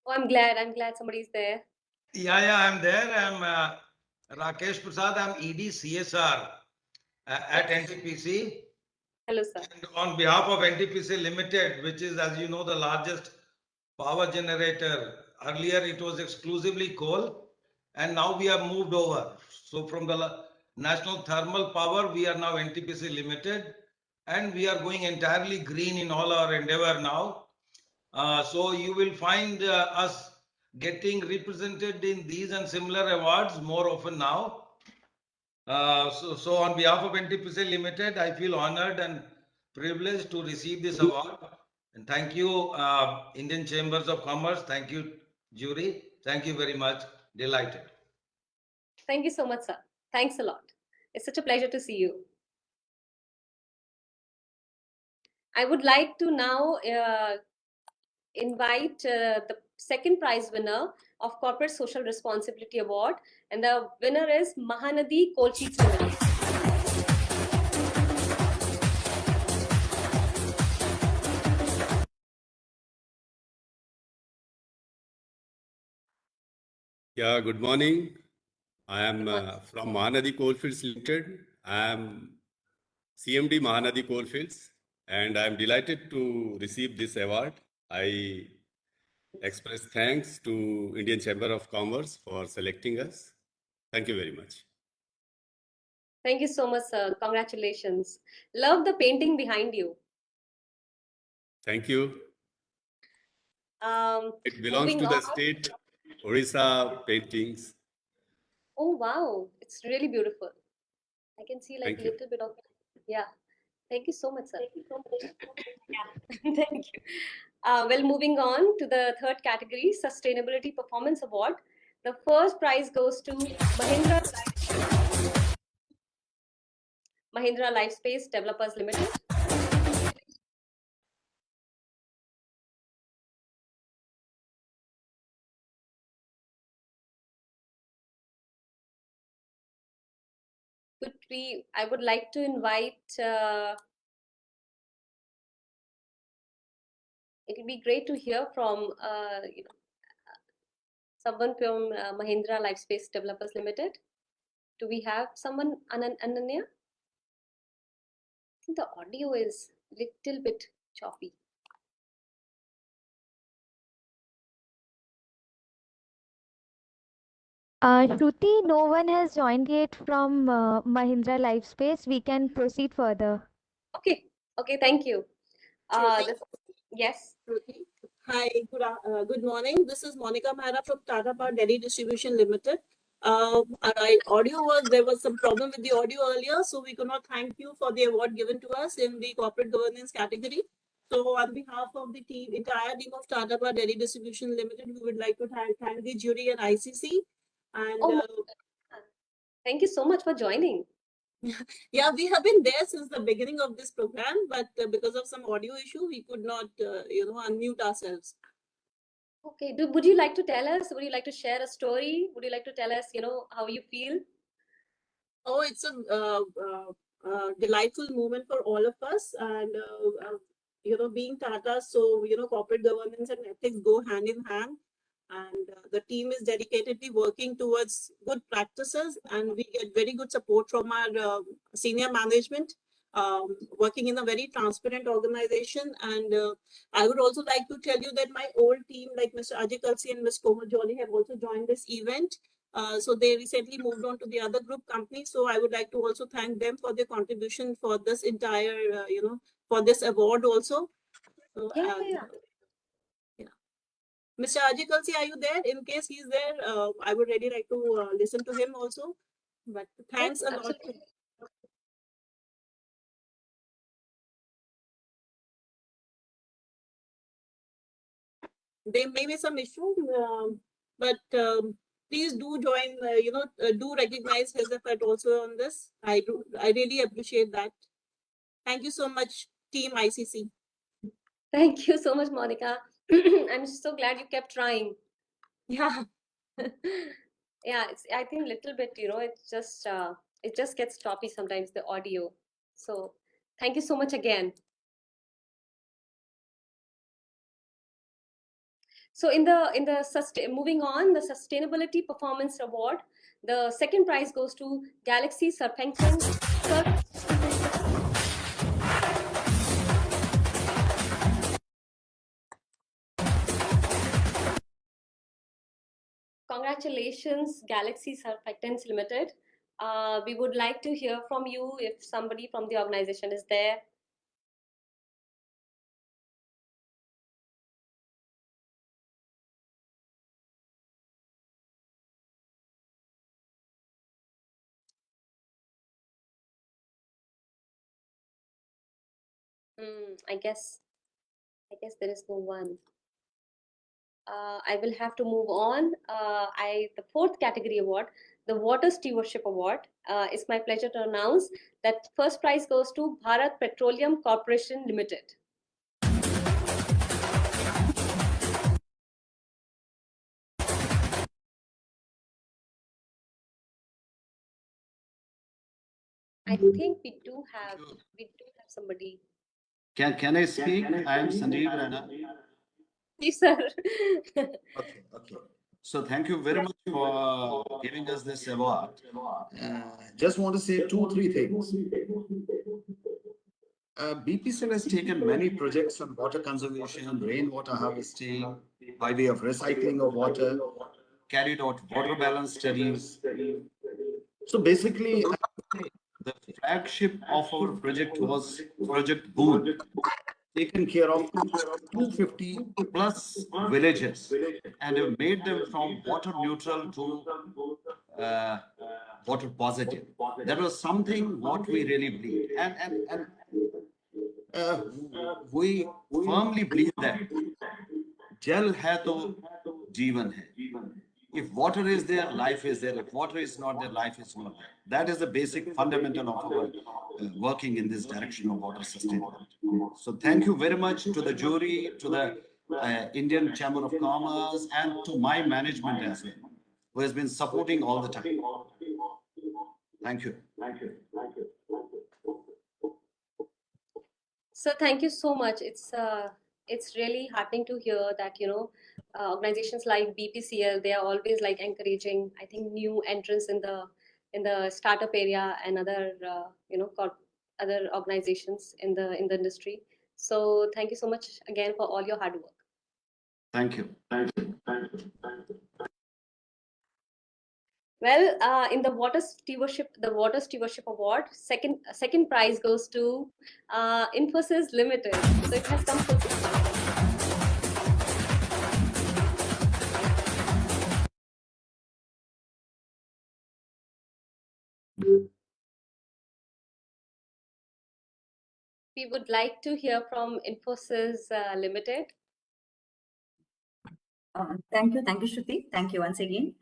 Oh, I'm glad somebody's there. Yeah, I'm there. I'm Rakesh Prasad. I'm ED CSR at NTPC. Hello, sir. And on behalf of NTPC Limited, which is, as you know, the largest power generator. Earlier, it was exclusively coal, and now we have moved over. So from the National Thermal Power, we are now NTPC Limited, and we are going entirely green in all our endeavor now. So you will find us getting represented in these and similar awards more often now. So on behalf of NTPC Limited, I feel honored and privileged to receive this award. And thank you, Indian Chambers of Commerce. Thank you, jury. Thank you very much. Delighted. Thank you so much, sir. Thanks a lot. It's such a pleasure to see you. I would like to now invite the second prize winner of Corporate Social Responsibility Award, and the winner is Mahanadi Coal Sheets Limited. Yeah, good morning. I am from Mahanadi Coalfields Limited. I am CMD Mahanadi Coalfields, and I am delighted to receive this award. I express thanks to Indian Chamber of Commerce for selecting us. Thank you very much. Thank you so much, sir. Congratulations. Love the painting behind you. Thank you. It belongs Moving to the on. state Orissa paintings. Oh, wow. It's really beautiful. I can see like Thank you. little bit of, yeah. Thank you so much, sir. Yeah, thank you. Well, moving on to the third category, Sustainability Performance Award. The first prize goes to Mahindra Lifespace Developers Limited. I would like to invite, it would be great to hear from someone from Mahindra Lifespace Developers Limited. Do we have someone, Ananya? I think the audio is little bit choppy. Shruti, no one has joined yet from Mahindra Lifespace. We can proceed further. Okay, okay, thank you. Yes. Shruti. Hi, good morning. This is Monica Mehra from Tata Power Delhi Distribution Limited. There was some problem with the audio earlier, so we could not thank you for the award given to us in the corporate governance category. So on behalf of the entire team of Tata Power Delhi Distribution Limited, we would like to thank the jury and ICC. And Thank you so much for joining. yeah, we have been there since the beginning of this program, but because of some audio issue, we could not, unmute ourselves. Okay, would you like to tell us, would you like to share a story? Would you like to tell us, how you feel? Oh, it's a delightful moment for all of us, and being Tata, so corporate governance and ethics go hand in hand, and the team is dedicatedly working towards good practices, and we get very good support from our senior management, working in a very transparent organization. And I would also like to tell you that my old team, like Mr. Ajay Kalsi and Ms. Komal Jolly, have also joined this event. So they recently moved on to the other group company. So I would like to also thank them for their contribution for this entire, for this award also. So, Yeah. Mr. Ajay Kalsi, are you there? In case he's there, I would really like to listen to him also. But thanks a lot. Absolutely. There may be some issue, but please do join, do recognize his effort also on this. I really appreciate that. Thank you so much, Team ICC. Thank you so much, Monica. I'm so glad you kept trying. Yeah. Yeah, I think little bit, it just gets choppy sometimes, the audio. So thank you so much again. So moving on, the Sustainability Performance Award, the second prize goes to Galaxy Surfactant. Congratulations, Galaxy Surfactants Limited. We would like to hear from you if somebody from the organization is there. I guess there is no one. I will have to move on. The fourth category award, the Water Stewardship Award. It's my pleasure to announce that first prize goes to Bharat Petroleum Corporation Limited. I think we do have somebody. Can I speak? I am Sanjeev Rana. Please, sir. Okay. So thank you very much for giving us this award. Just want to say two, three things. BPCL has taken many projects on water conservation, rainwater harvesting, by way of recycling of water, carried out water balance studies. So basically, the flagship of our project was Project Boon, taken care of 250 plus villages and have made them from water neutral to water positive. That was something what we really believe. And we firmly believe that Jal hai to Jeevan hai. If water is there, life is there. If water is not there, life is not there. That is the basic fundamental of our working in this direction of water sustainability. So thank you very much to the jury, to the Indian Chamber of Commerce, and to my management as well, who has been supporting all the time. Thank you. So thank you so much. It's really heartening to hear that, organizations like BPCL, they are always like encouraging, I think, new entrants in the startup area and other other organizations in the industry. So thank you so much again for all your hard work. Thank you. Well, in the Water Stewardship Award, second prize goes to Infosys Limited. So it has come full circle. We would like to hear from Infosys Limited. Thank you, Shruti. Thank you once again.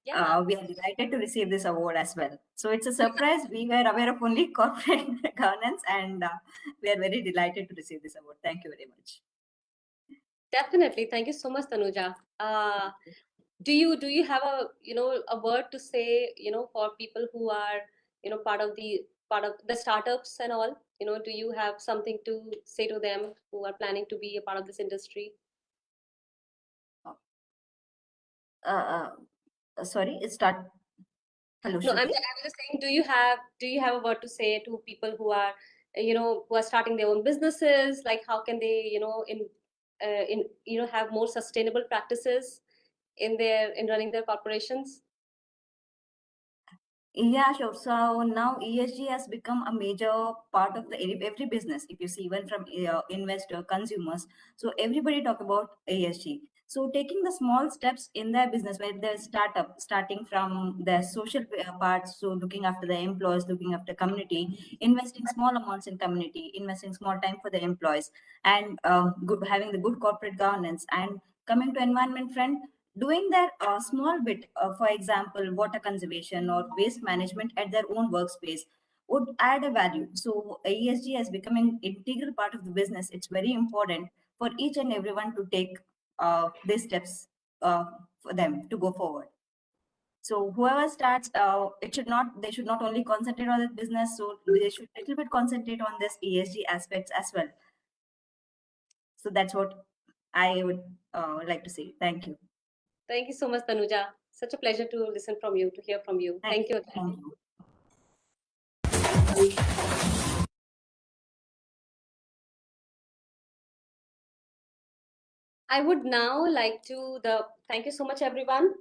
Yeah. We are delighted to receive this award as well. So it's a surprise. We were aware of only corporate governance, and we are very delighted to receive this award. Thank you very much. Definitely. Thank you so much, Tanuja. Do you have a word to say, for people who are, part of the startups and all? Do you have something to say to them who are planning to be a part of this industry? Sorry, start. Hello, No, I Shruti. was just saying, do you have a word to say to people who are, who are starting their own businesses? Like, how can they, have more sustainable practices in running their corporations? Yeah, sure. So now ESG has become a major part of every business. If you see, even from investor, consumers, so everybody talk about ESG. So taking the small steps in their business, where they're starting from their social parts, so looking after the employees, looking after community, investing small amounts in community, investing small time for the employees, and having the good corporate governance, and coming to environment front, doing their small bit, for example, water conservation or waste management at their own workspace would add a value. So ESG has become an integral part of the business. It's very important for each and everyone to take these steps for them to go forward. So whoever starts, they should not only concentrate on the business, so they should a little bit concentrate on this ESG aspects as well. So that's what I would like to say. Thank you. Thank you so much, Tanuja. Such a pleasure to listen from you, to hear from you. Thank you. Thank you. I would now like to thank you so much, everyone.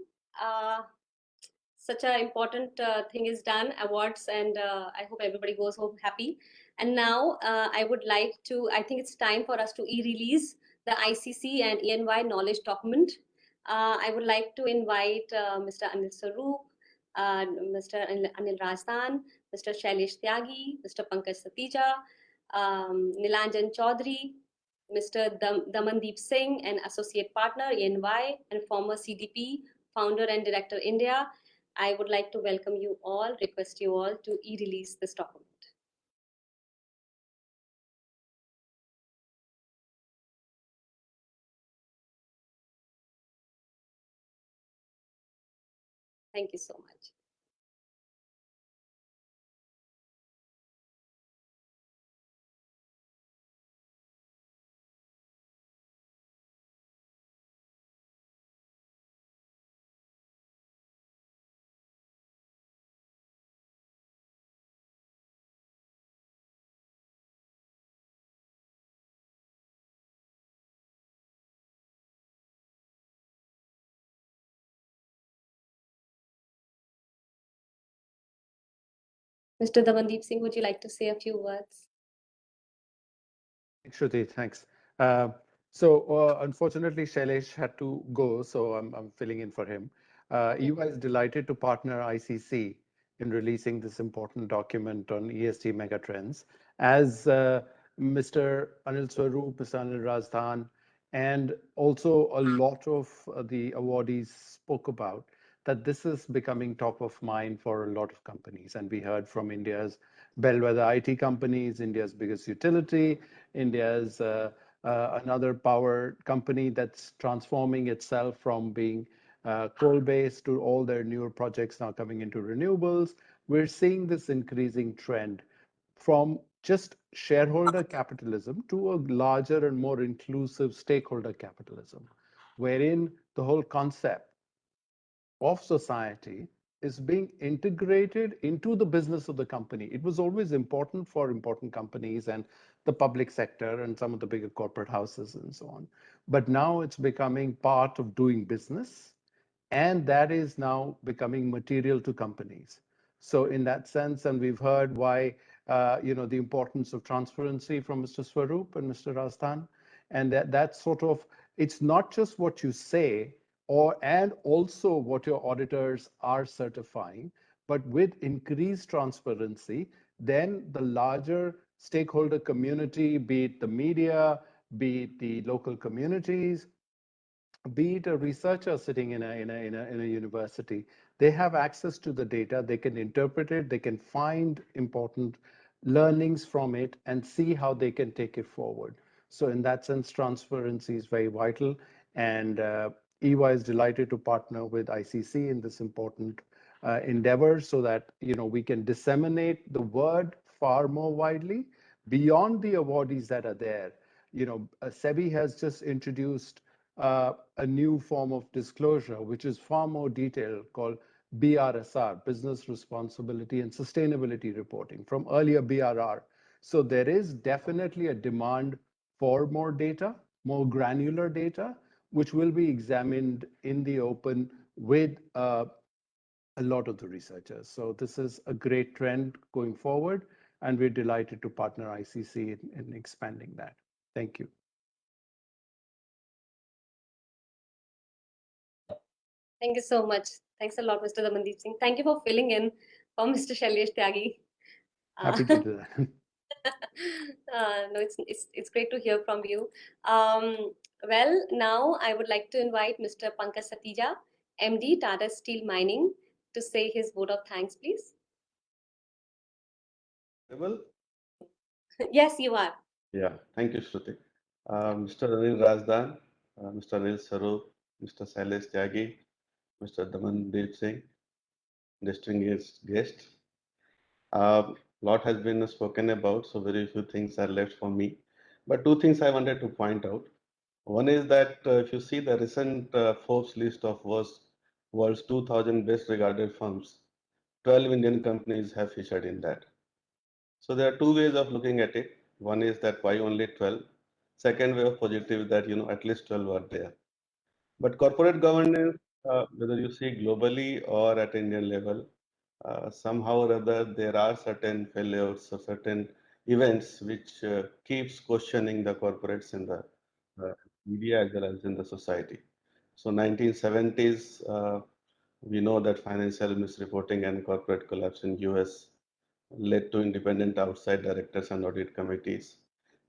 Such an important thing is done, awards, and I hope everybody goes home happy. And now I would like to, I think it's time for us to e-release the ICC and ENY knowledge document. I would like to invite Mr. Anil Saroop, Mr. Anil Rajdan, Mr. Shailesh Tyagi, Mr. Pankaj Satija, Nilanjan Chaudhary, Mr. Damandeep Singh, an associate partner, ENY, and former CDP, founder and director, India. I would like to welcome you all, request you all to e-release this document. Thank you so much. Mr. Damandeep Singh, would you like to say a few words? Shruti, thanks. Unfortunately, Shailesh had to go, so I'm filling in for him. EY is delighted to partner ICC in releasing this important document on ESG megatrends. As Mr. Anil Swaroop, Mr. Anil Rajdhan, and also a lot of the awardees spoke about, that this is becoming top of mind for a lot of companies. And we heard from India's bellwether IT companies, India's biggest utility, India's another power company that's transforming itself from being coal-based to all their newer projects now coming into renewables. We're seeing this increasing trend from just shareholder capitalism to a larger and more inclusive stakeholder capitalism, wherein the whole concept of society is being integrated into the business of the company. It was always important for important companies and the public sector and some of the bigger corporate houses and so on. But now it's becoming part of doing business, and that is now becoming material to companies. So in that sense, and we've heard why, the importance of transparency from Mr. Swaroop and Mr. Rajdhan, and that sort of, it's not just what you say, and also what your auditors are certifying, but with increased transparency, then the larger stakeholder community, be it the media, be it the local communities, be it a researcher sitting in a university, they have access to the data, they can interpret it, they can find important learnings from it and see how they can take it forward. So in that sense, transparency is very vital, and EY is delighted to partner with ICC in this important endeavor so that we can disseminate the word far more widely beyond the awardees that are there. SEBI has just introduced a new form of disclosure, which is far more detailed, called BRSR, Business Responsibility and Sustainability Reporting, from earlier BRR. So there is definitely a demand for more data, more granular data, which will be examined in the open with a lot of the researchers. So this is a great trend going forward, and we're delighted to partner ICC in expanding that. Thank you. Thank you so much. Thanks a lot, Mr. Damandeep Singh. Thank you for filling in for Mr. Shailesh Tyagi. Happy to do that. No, it's great to hear from you. Well, now I would like to invite Mr. Pankaj Satija, MD, Tata Steel Mining, to say his vote of thanks, please. Yes, you are. Yeah, thank you, Shruti. Mr. Anil Rajdhan, Mr. Anil Swaroop, Mr. Shailesh Tyagi, Mr. Damandeep Singh, distinguished guest. Lot has been spoken about, so very few things are left for me. But two things I wanted to point out. One is that if you see the recent Forbes list of world's 2000 best regarded firms, 12 Indian companies have featured in that. So there are two ways of looking at it. One is that why only 12? Second way of positive that, at least 12 are there. But corporate governance, whether you see globally or at Indian level, somehow or other, there are certain failures or certain events which keeps questioning the corporates in the media as well as in the society. So 1970s, we know that financial misreporting and corporate collapse in US led to independent outside directors and audit committees.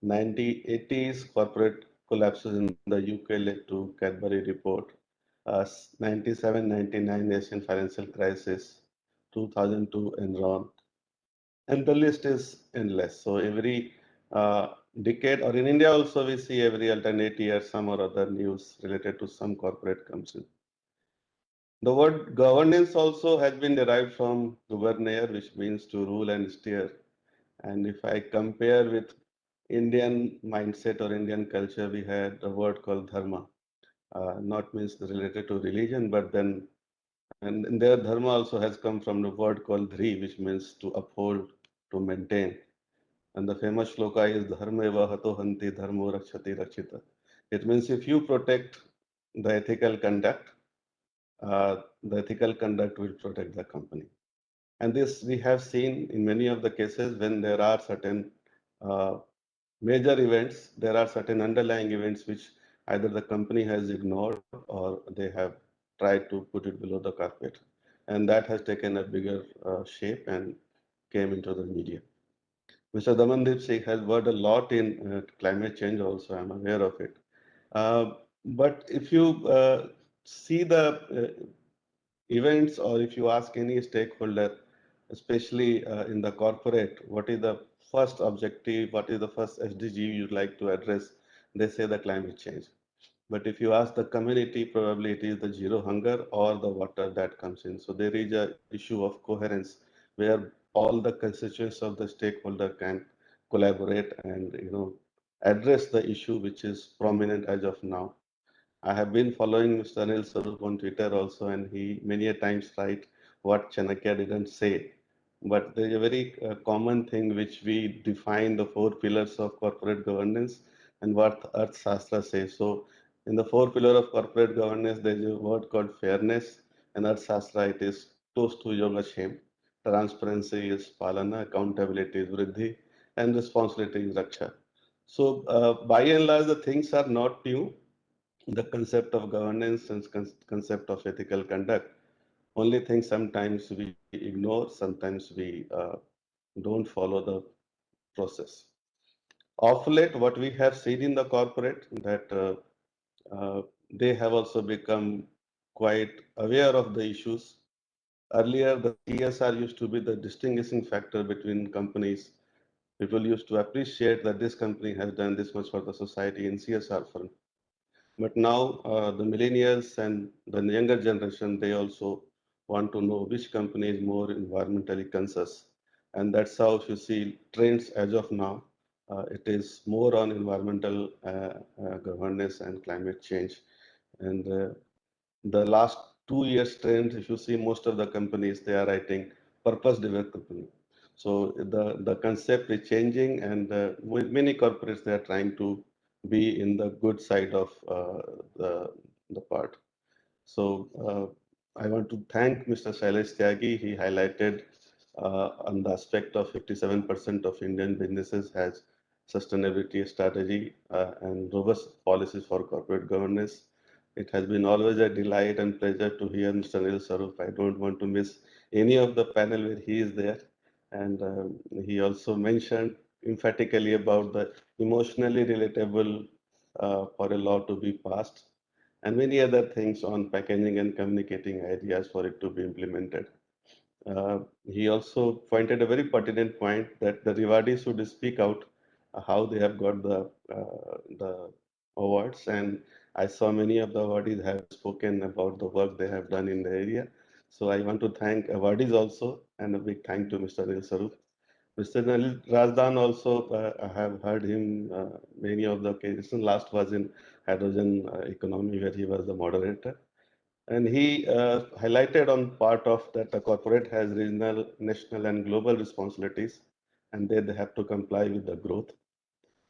1980s, corporate collapses in the UK led to Cadbury report. 97-99 Asian financial crisis, 2002 Enron, and the list is endless. So every decade, or in India also, we see every alternate year some or other news related to some corporate comes in. The word governance also has been derived from gouverneur, which means to rule and steer. And if I compare with Indian mindset or Indian culture, we had a word called dharma, not means related to religion, but then, and their dharma also has come from the word called dhri, which means to uphold, to maintain. And the famous shloka is dharmeva hato hanti dharmo rakshati rakshita. It means if you protect the ethical conduct will protect the company. And this we have seen in many of the cases when there are certain major events, there are certain underlying events which either the company has ignored or they have tried to put it below the carpet. And that has taken a bigger shape and came into the media. Mr. Damandeep Singh has worked a lot in climate change also, I'm aware of it. But if you see the events or if you ask any stakeholder, especially in the corporate, what is the first objective, what is the first SDG you'd like to address, they say the climate change. But if you ask the community, probably it is the zero hunger or the water that comes in. So there is a issue of coherence where all the constituents of the stakeholder can collaborate and address the issue which is prominent as of now. I have been following Mr. Anil Sarup on Twitter also, and he many a times write what Chanakya didn't say. But there is a very common thing which we define the 4 pillars of corporate governance and what Arthashastra says. So in the 4 pillars of corporate governance, there is a word called fairness, and Arthashastra it is close to Yogashem. Transparency is Palana, accountability is Vriddhi, and responsibility is Raksha. So by and large, the things are not new. The concept of governance and concept of ethical conduct. Only thing sometimes we ignore, sometimes we don't follow the process. Of late, what we have seen in the corporate that they have also become quite aware of the issues. Earlier, the CSR used to be the distinguishing factor between companies. People used to appreciate that this company has done this much for the society in CSR front. But now the millennials and the younger generation, they also want to know which company is more environmentally conscious. And that's how if you see trends as of now, it is more on environmental governance and climate change. And the last 2 years trend, if you see most of the companies, they are writing purpose-driven company. So the concept is changing and with many corporates, they are trying to be in the good side of the part. So I want to thank Mr. Shailesh Tyagi. He highlighted on the aspect of 57% of Indian businesses has sustainability strategy and robust policies for corporate governance. It has been always a delight and pleasure to hear Mr. Anil Sarup. I don't want to miss any of the panel where he is there. And he also mentioned emphatically about the emotionally relatable for a law to be passed and many other things on packaging and communicating ideas for it to be implemented. He also pointed a very pertinent point that the rewardees should speak out how they have got the awards, and I saw many of the awardees have spoken about the work they have done in the area. So I want to thank awardees also, and a big thank to Mr. Anil Sarup. Mr. Nalil Razdan also, I have heard him many of the occasions. Last was in hydrogen economy where he was the moderator. And he highlighted on part of that the corporate has regional, national and global responsibilities and they have to comply with the growth.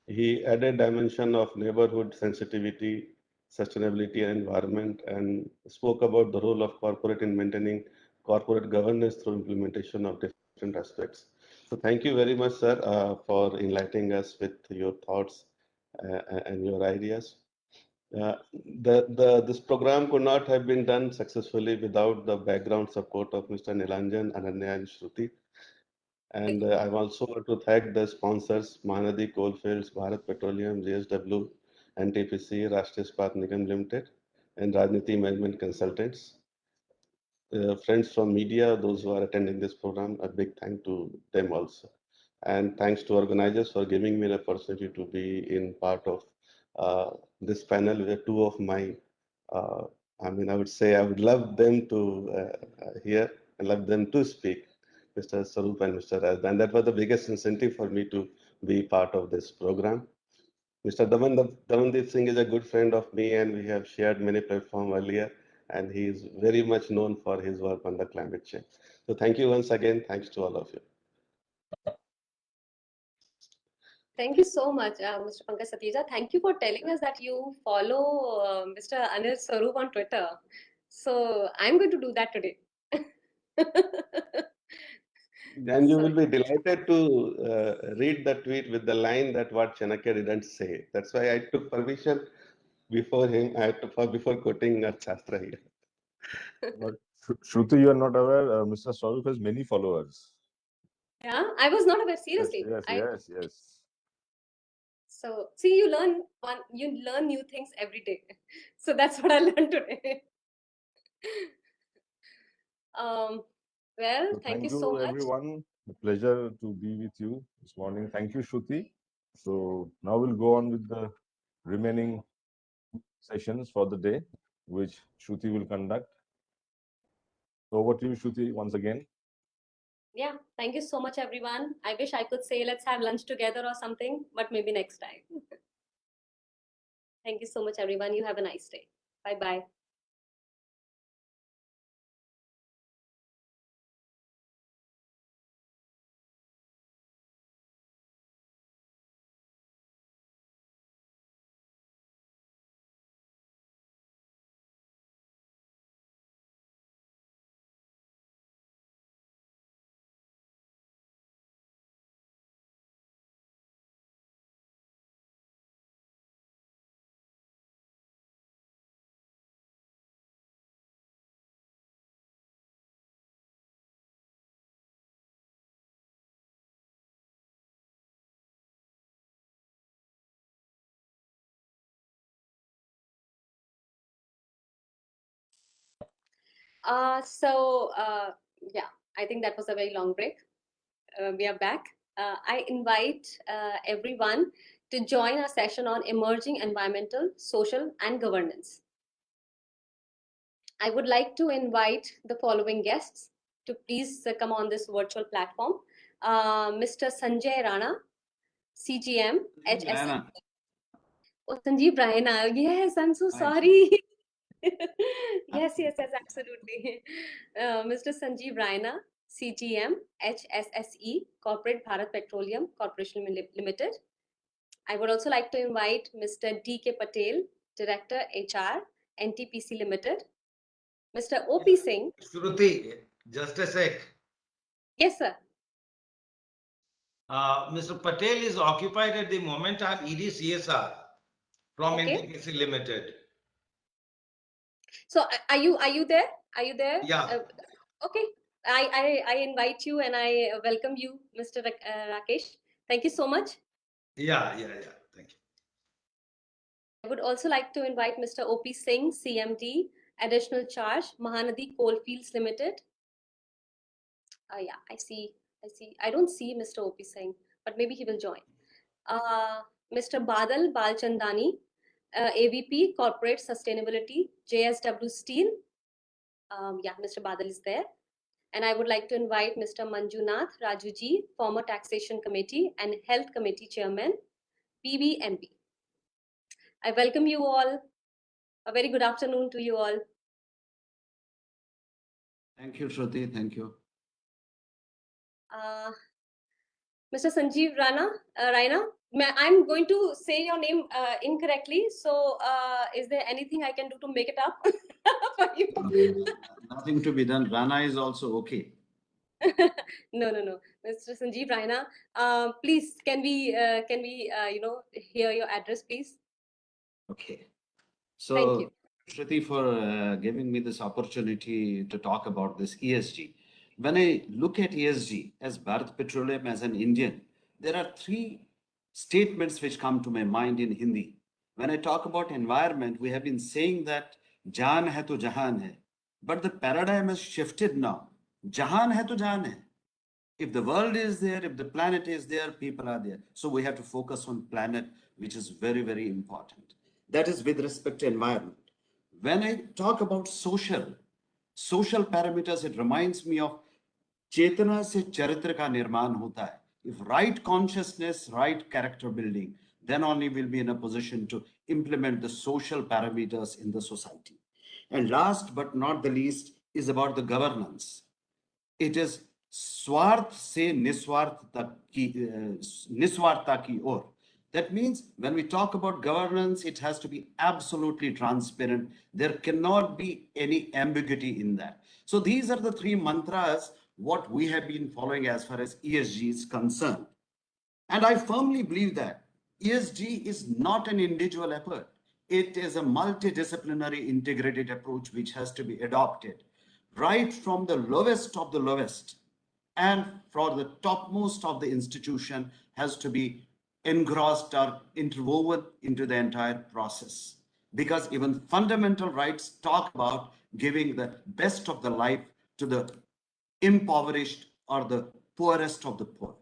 He added dimension of neighborhood sensitivity, sustainability and environment and spoke about the role of corporate in maintaining corporate governance through implementation of different aspects. So thank you very much, sir, for enlightening us with your thoughts and your ideas. This program could not have been done successfully without the background support of Mr. Nilanjan, Ananya, and Shruti. And I also want to thank the sponsors, Mahanadi Coalfields, Bharat Petroleum, JSW, NTPC, Rashtriya Ispat Nigam Limited, and Rajniti Management Consultants. Friends from media, those who are attending this program, a big thank to them also. And thanks to organizers for giving me the opportunity to be in part of this panel where two of my, I would say I would love them to hear and love them to speak, Mr. Sarup and Mr. Razdan. That was the biggest incentive for me to be part of this program. Mr. Damandeep Singh is a good friend of me and we have shared many platforms earlier and he is very much known for his work on the climate change. So thank you once again. Thanks to all of you. Thank you so much, Mr. Pankaj Satija. Thank you for telling us that you follow Mr. Anil Sarup on Twitter. So I'm going to do that today. And you So, will be delighted to read the tweet with the line that what Chanakya didn't say. That's why I took permission before him, before quoting Shastra here. But Shruti, you are not aware, Mr. Swarup has many followers. yeah, I was not aware, Yes, seriously. yes. So see, you learn new things every day. So that's what I learned today. Well, So thank you thank so you, much. everyone. A pleasure to be with you this morning. Thank you, Shruti. So now we'll go on with the remaining sessions for the day, which Shruti will conduct. So over to you, Shruti, once again. Yeah, thank you so much, everyone. I wish I could say let's have lunch together or something, but maybe next time. Thank you so much, everyone. You have a nice day. Bye-bye. Yeah, I think that was a very long break. We are back. I invite everyone to join our session on emerging environmental, social, and governance. I would like to invite the following guests to please come on this virtual platform. Mr. Sanjay Rana, CGM, HS. Oh, Sanjeev Raina. Yes, I'm so sorry. Yes, absolutely. Mr. Sanjeev Raina, CGM, HSSE, Corporate Bharat Petroleum Corporation Limited. I would also like to invite Mr. D.K. Patel, Director HR, NTPC Limited. Mr. O.P. Singh. Shruti, just a sec. Yes, sir. Mr. Patel is occupied at the moment. I'm ED CSR from Okay. NTPC Limited. So are you there? Are you there? Yeah. Okay. I invite you and I welcome you, Mr. Rakesh. Thank you so much. Yeah. Thank you. I would also like to invite Mr. O.P. Singh, CMD, Additional Charge, Mahanadi Coalfields Limited. Yeah, I see. I don't see Mr. O.P. Singh, but maybe he will join. Mr. Badal Balchandani, AVP Corporate Sustainability, JSW Steel. Yeah, Mr. Badal is there. And I would like to invite Mr. Manjunath Rajuji, former Taxation Committee and Health Committee Chairman, PBMP. I welcome you all. A very good afternoon to you all. Thank you, Shruti. Thank you. Mr. Sanjeev Raina, I'm going to say your name incorrectly. So is there anything I can do to make it up for you? Nothing to be done. Rana is also okay. No. Mr. Sanjeev Raina, please, can we hear your address, please? Okay. Thank So, you. Shruti, for giving me this opportunity to talk about this ESG. When I look at ESG as Bharat Petroleum, as an Indian, there are three statements which come to my mind in Hindi. When I talk about environment, we have been saying that jaan hai to jahan hai. But the paradigm has shifted now. Jahan hai to jaan hai. If the world is there, if the planet is there, people are there. So we have to focus on planet, which is very, very important. That is with respect to environment. When I talk about social parameters, it reminds me of चेतना से चरित्र का निर्माण होता है. If right consciousness, right character building, then only we'll be in a position to implement the social parameters in the society. And last but not the least is about the governance. It is स्वार्थ से निस्वार्थता की ओर. That means when we talk about governance, it has to be absolutely transparent. There cannot be any ambiguity in that. So these are the three mantras what we have been following as far as ESG is concerned. And I firmly believe that ESG is not an individual effort. It is a multidisciplinary integrated approach which has to be adopted right from the lowest of the lowest and for the topmost of the institution has to be engrossed or interwoven into the entire process. Because even fundamental rights talk about giving the best of the life to the impoverished or the poorest of the poor.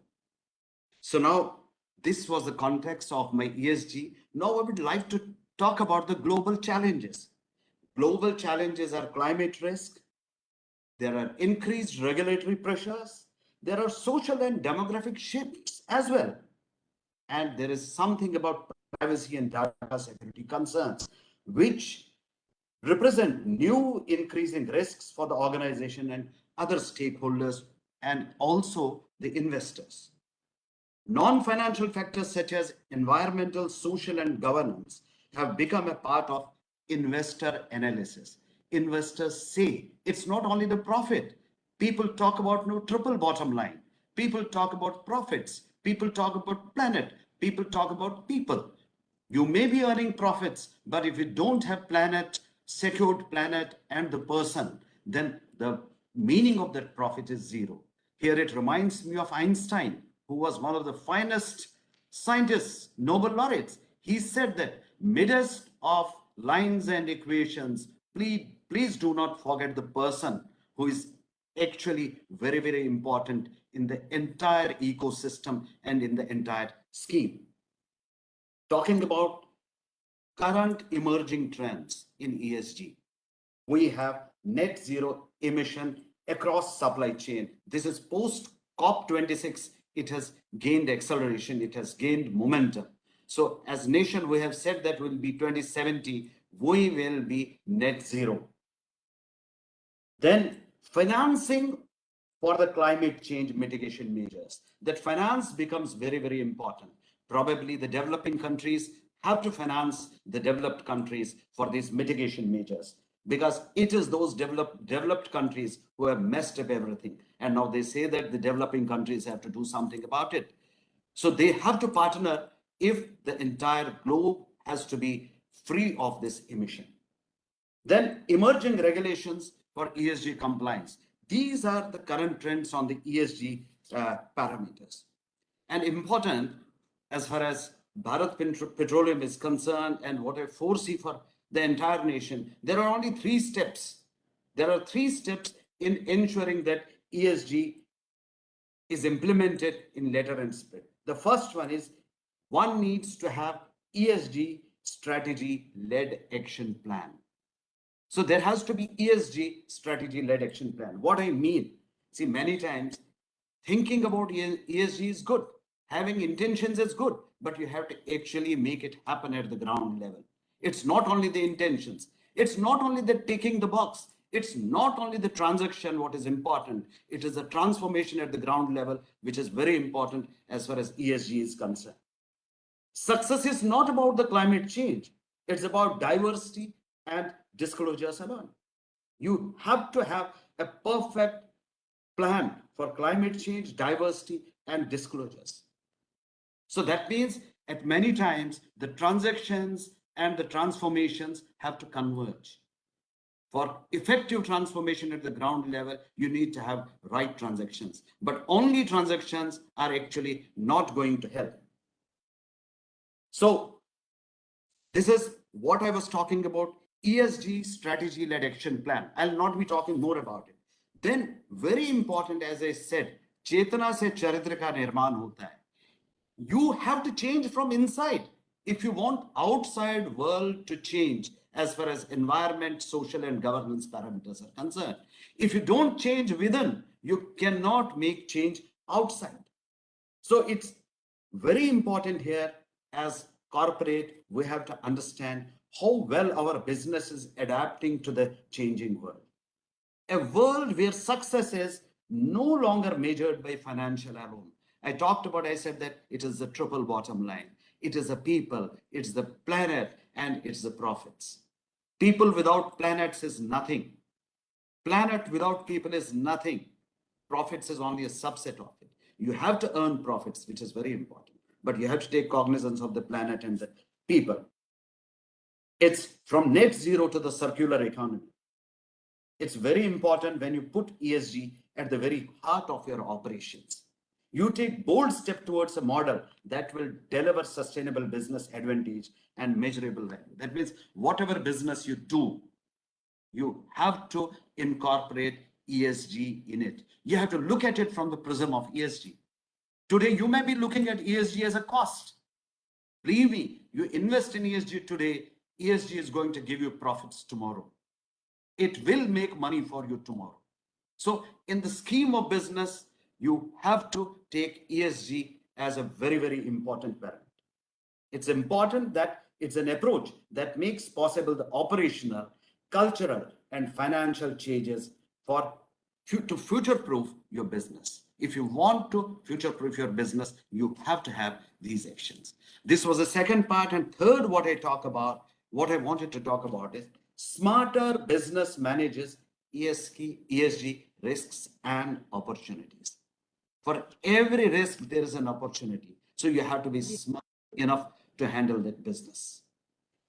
So now this was the context of my ESG. Now I would like to talk about the global challenges. Global challenges are climate risk. There are increased regulatory pressures. There are social and demographic shifts as well. And there is something about privacy and data security concerns, which represent new increasing risks for the organization and other stakeholders and also the investors. Non-financial factors such as environmental, social, and governance have become a part of investor analysis. Investors say it's not only the profit. People talk about no triple bottom line. People talk about profits. People talk about planet. People talk about people. You may be earning profits, but if you don't have planet, secured planet, and the person, then the meaning of that profit is zero. Here it reminds me of Einstein, who was one of the finest scientists, Nobel laureates. He said that midst of lines and equations, please do not forget the person who is actually very, very important in the entire ecosystem and in the entire scheme. Talking about current emerging trends in ESG, we have net zero emission across supply chain. This is post COP26. It has gained acceleration. It has gained momentum. So as nation, we have said that will be 2070, we will be net zero. Then financing for the climate change mitigation measures. That finance becomes very, very important. Probably the developing countries have to finance the developed countries for these mitigation measures, because it is those developed countries who have messed up everything. And now they say that the developing countries have to do something about it. So they have to partner if the entire globe has to be free of this emission. Then emerging regulations for ESG compliance. These are the current trends on the ESG parameters. And important as far as Bharat Petroleum is concerned and what I foresee for the entire nation, there are only 3 steps. There are 3 steps in ensuring that ESG is implemented in letter and spirit. The first one is one needs to have ESG strategy-led action plan. So there has to be ESG strategy-led action plan. What I mean, see, many times thinking about ESG is good. Having intentions is good, but you have to actually make it happen at the ground level. It's not only the intentions. It's not only the ticking the box. It's not only the transaction what is important. It is a transformation at the ground level, which is very important as far as ESG is concerned. Success is not about the climate change. It's about diversity and disclosures alone. You have to have a perfect plan for climate change, diversity, and disclosures. So that means at many times the transactions and the transformations have to converge. For effective transformation at the ground level, you need to have right transactions, but only transactions are actually not going to help. So this is what I was talking about, ESG strategy-led action plan. I'll not be talking more about it. Then very important, as I said, Chetana se charitra ka nirman hota hai. You have to change from inside. If you want outside world to change as far as environment, social and governance parameters are concerned, if you don't change within, you cannot make change outside. So it's very important here as corporate, we have to understand how well our business is adapting to the changing world. A world where success is no longer measured by financial alone. I said that it is the triple bottom line. It is the people, it's the planet, and it's the profits. People without planets is nothing. Planet without people is nothing. profits is only a subset of it. You have to earn profits, which is very important, but you have to take cognizance of the planet and the people. It's from net zero to the circular economy. It's very important when you put ESG at the very heart of your operations. You take bold step towards a model that will deliver sustainable business advantage and measurable value. That means whatever business you do, you have to incorporate ESG in it. You have to look at it from the prism of ESG. Today, you may be looking at ESG as a cost. Believe me, you invest in ESG today, ESG is going to give you profits tomorrow. It will make money for you tomorrow. So in the scheme of business, you have to take ESG as a very, very important parameter. It's important that it's an approach that makes possible the operational, cultural, and financial changes to future-proof your business. If you want to future-proof your business, you have to have these actions. This was the second part. And third, what I wanted to talk about is smarter business manages ESG risks and opportunities. For every risk, there is an opportunity. So you have to be smart enough to handle that business.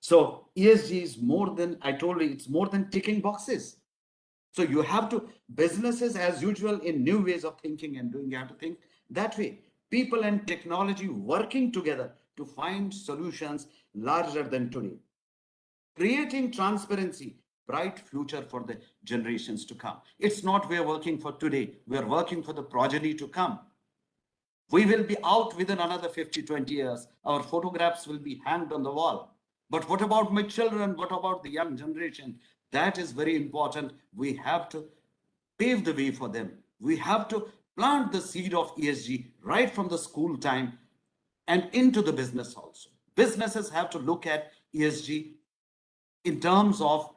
So ESG is more than, I told you, it's more than ticking boxes. So you have to, businesses as usual in new ways of thinking and doing, you have to think that way. People and technology working together to find solutions larger than today. Creating transparency, bright future for the generations to come. It's not we are working for today, we are working for the progeny to come. We will be out within another 50, 20 years. Our photographs will be hanged on the wall. But what about my children? What about the young generation? That is very important. We have to pave the way for them. We have to plant the seed of ESG right from the school time and into the business also. Businesses have to look at ESG in terms of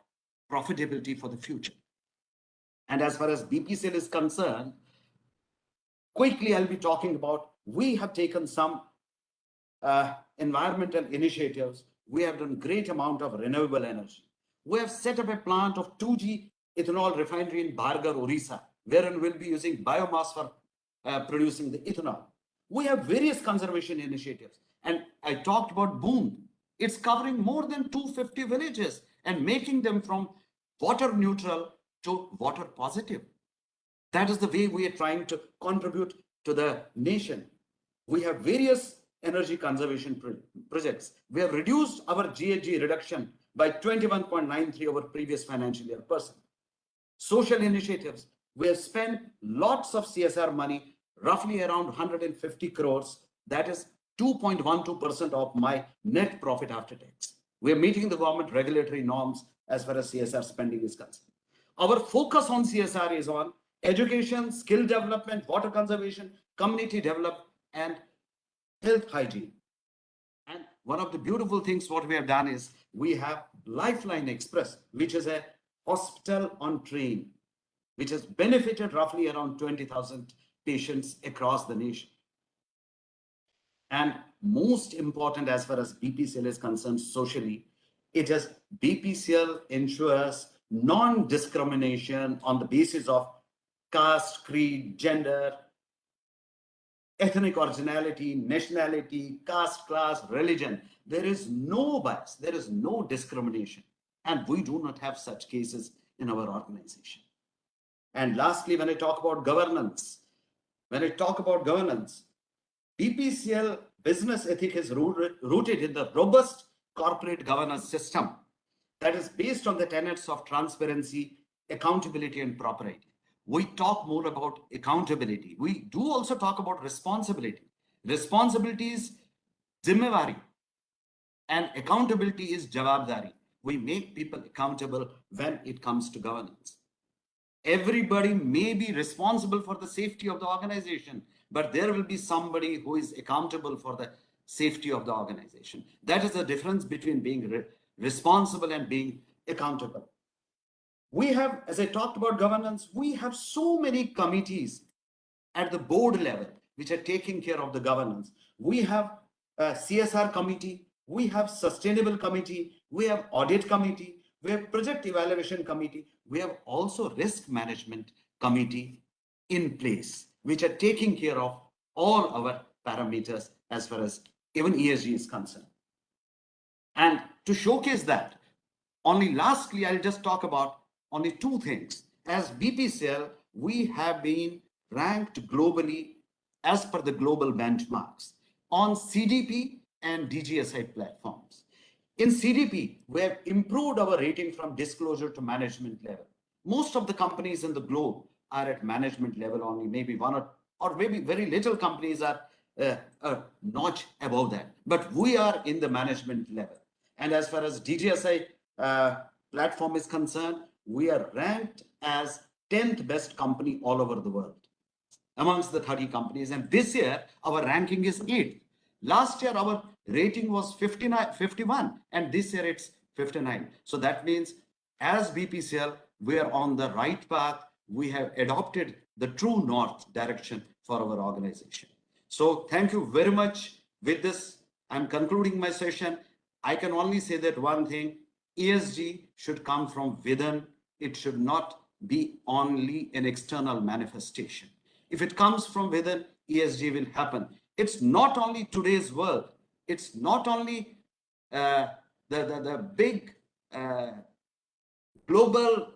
profitability for the future. And as far as BPCL is concerned, quickly I'll be talking about, we have taken some environmental initiatives. We have done great amount of renewable energy. We have set up a plant of 2G ethanol refinery in Bhargar, Orissa, wherein we'll be using biomass for producing the ethanol. We have various conservation initiatives. And I talked about Boon. It's covering more than 250 villages and making them from water neutral to water positive. That is the way we are trying to contribute to the nation. We have various energy conservation projects. We have reduced our GHG reduction by 21.93 over previous financial year %. Social initiatives, we have spent lots of CSR money, roughly around 150 crores. That is 2.12% of my net profit after tax. We are meeting the government regulatory norms as far as CSR spending is concerned. Our focus on CSR is on education, skill development, water conservation, community development, and health hygiene. And one of the beautiful things what we have done is we have Lifeline Express, which is a hospital on train, which has benefited roughly around 20,000 patients across the nation. And most important as far as BPCL is concerned socially, it is BPCL ensures non-discrimination on the basis of caste, creed, gender, ethnic originality, nationality, caste, class, religion. There is no bias, there is no discrimination. And we do not have such cases in our organization. And lastly, when I talk about governance, BPCL business ethic is rooted in the robust corporate governance system that is based on the tenets of transparency, accountability, and propriety. We talk more about accountability. We do also talk about responsibility. Responsibility is zimmewari and accountability is jawabdari. We make people accountable when it comes to governance. Everybody may be responsible for the safety of the organization, but there will be somebody who is accountable for the safety of the organization. That is the difference between being responsible and being accountable. We have, as I talked about governance, we have so many committees at the board level which are taking care of the governance. We have a CSR committee, we have sustainable committee, we have audit committee, we have project evaluation committee, we have also risk management committee in place, which are taking care of all our parameters as far as even ESG is concerned. And to showcase that, only lastly, I'll just talk about only two things. As BPCL, we have been ranked globally as per the global benchmarks on CDP and DGSI platforms. In CDP, we have improved our rating from disclosure to management level. Most of the companies in the globe are at management level only, maybe one or maybe very little companies are a notch above that. But we are in the management level. And as far as DGSI platform is concerned, we are ranked as 10th best company all over the world amongst the 30 companies. And this year, our ranking is 8th. Last year, our rating was 51, and this year it's 59. So that means as BPCL, we are on the right path. We have adopted the true north direction for our organization. So thank you very much. With this, I'm concluding my session. I can only say that one thing, ESG should come from within. It should not be only an external manifestation. If it comes from within, ESG will happen. It's not only today's world. It's not only the big global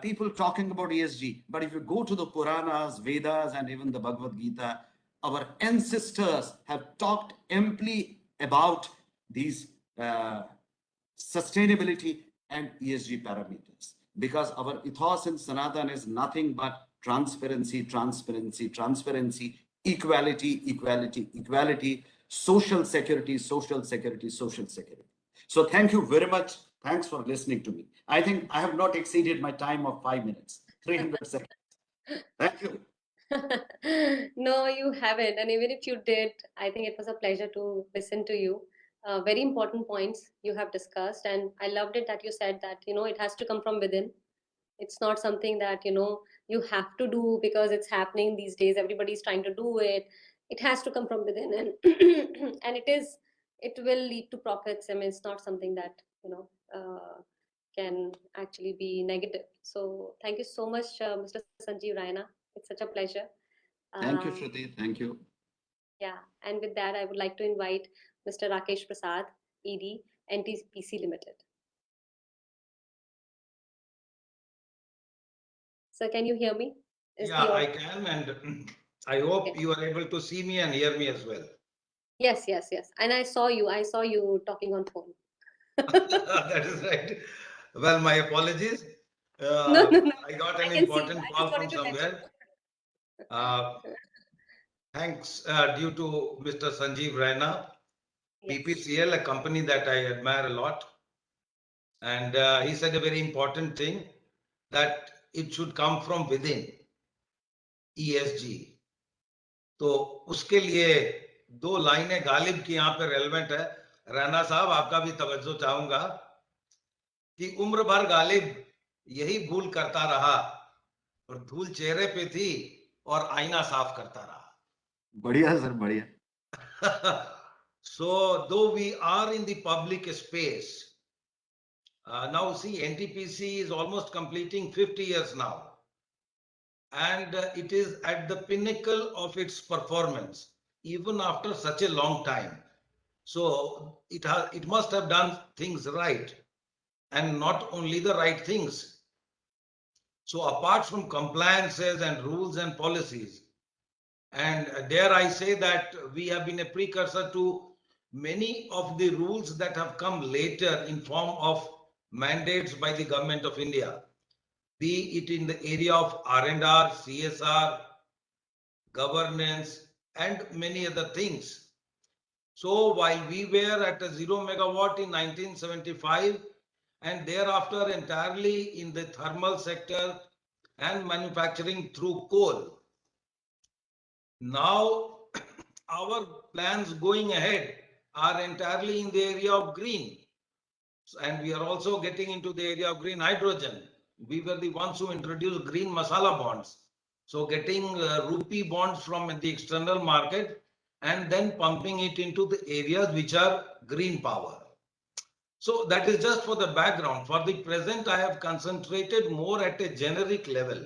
people talking about ESG, but if you go to the Puranas, Vedas, and even the Bhagavad Gita, our ancestors have talked amply about these sustainability and ESG parameters, because our ethos in Sanatan is nothing but transparency, transparency, transparency, equality, equality, equality, social security, social security, social security. So thank you very much. Thanks for listening to me. I think I have not exceeded my time of 5 minutes, 300 seconds. Thank you. No, you haven't. And even if you did, I think it was a pleasure to listen to you. Very important points you have discussed. And I loved it that you said that, it has to come from within. It's not something that, you have to do because it's happening these days. Everybody's trying to do it. It has to come from within. And and it will lead to profits. I mean, it's not something that, can actually be negative. So thank you so much, Mr. Sanjeev Raina. It's such a pleasure. Thank you, Shruti. Thank you. Yeah, and with that, I would like to invite Mr. Rakesh Prasad, ED, NTPC Limited. Sir, can you hear me? Yeah, I can, and I hope you are able to see me and hear me as well. Yes, yes, yes. And I saw you talking on phone. That is right. Well, my apologies. No. I got an I can see. important I call just from wanted to let you somewhere. Thanks due to Mr. Sanjeev Raina, BPCL, a company that I admire a lot. And he said a very important thing, that it should come from within, ESG. तो उसके लिए दो लाइनें गालिब की यहाँ पे relevant है. राणा साहब, आपका भी तवज्जो चाहूंगा कि उम्र भर गालिब यही भूल करता रहा और धूल चेहरे पे थी और आईना साफ करता रहा. बढ़िया सर, बढ़िया. So though we are in the public space, now see, NTPC is almost completing 50 years now, and it is at the pinnacle of its performance even after such a long time. So it must have done things right, and not only the right things. So apart from compliances and rules and policies, and dare I say that we have been a precursor to many of the rules that have come later in form of mandates by the government of India, be it in the area of R&R, CSR, governance, and many other things. So while we were at a 0 megawatt in 1975, and thereafter entirely in the thermal sector and manufacturing through coal, now our plans going ahead are entirely in the area of green. And we are also getting into the area of green hydrogen. We were the ones who introduced green masala bonds. So getting rupee bonds from the external market and then pumping it into the areas which are green power. So that is just for the background. For the present, I have concentrated more at a generic level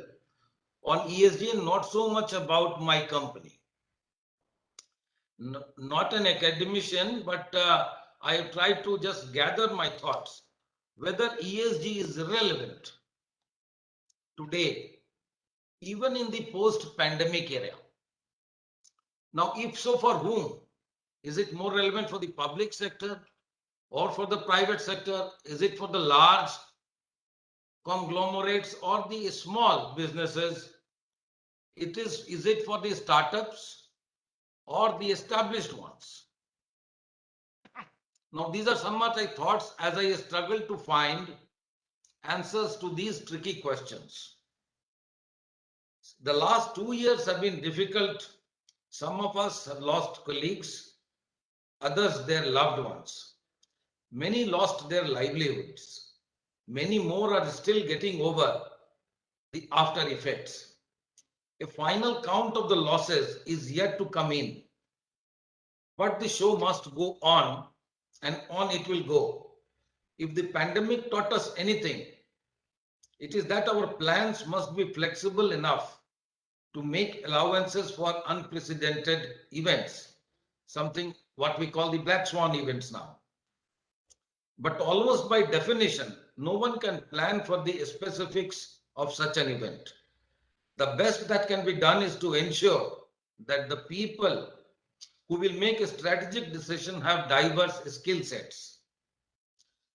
on ESG and not so much about my company. Not an academician, but I have tried to just gather my thoughts whether ESG is relevant today, even in the post-pandemic era. Now, if so, for whom? Is it more relevant for the public sector or for the private sector? Is it for the large conglomerates or the small businesses? Is it for the startups or the established ones? Now, these are some of my thoughts as I struggle to find answers to these tricky questions. The last 2 years have been difficult. Some of us have lost colleagues, others their loved ones. Many lost their livelihoods. Many more are still getting over the after effects. A final count of the losses is yet to come in. But the show must go on, and on it will go. If the pandemic taught us anything, it is that our plans must be flexible enough to make allowances for unprecedented events, something what we call the black swan events now. But almost by definition, no one can plan for the specifics of such an event. The best that can be done is to ensure that the people who will make a strategic decision have diverse skill sets.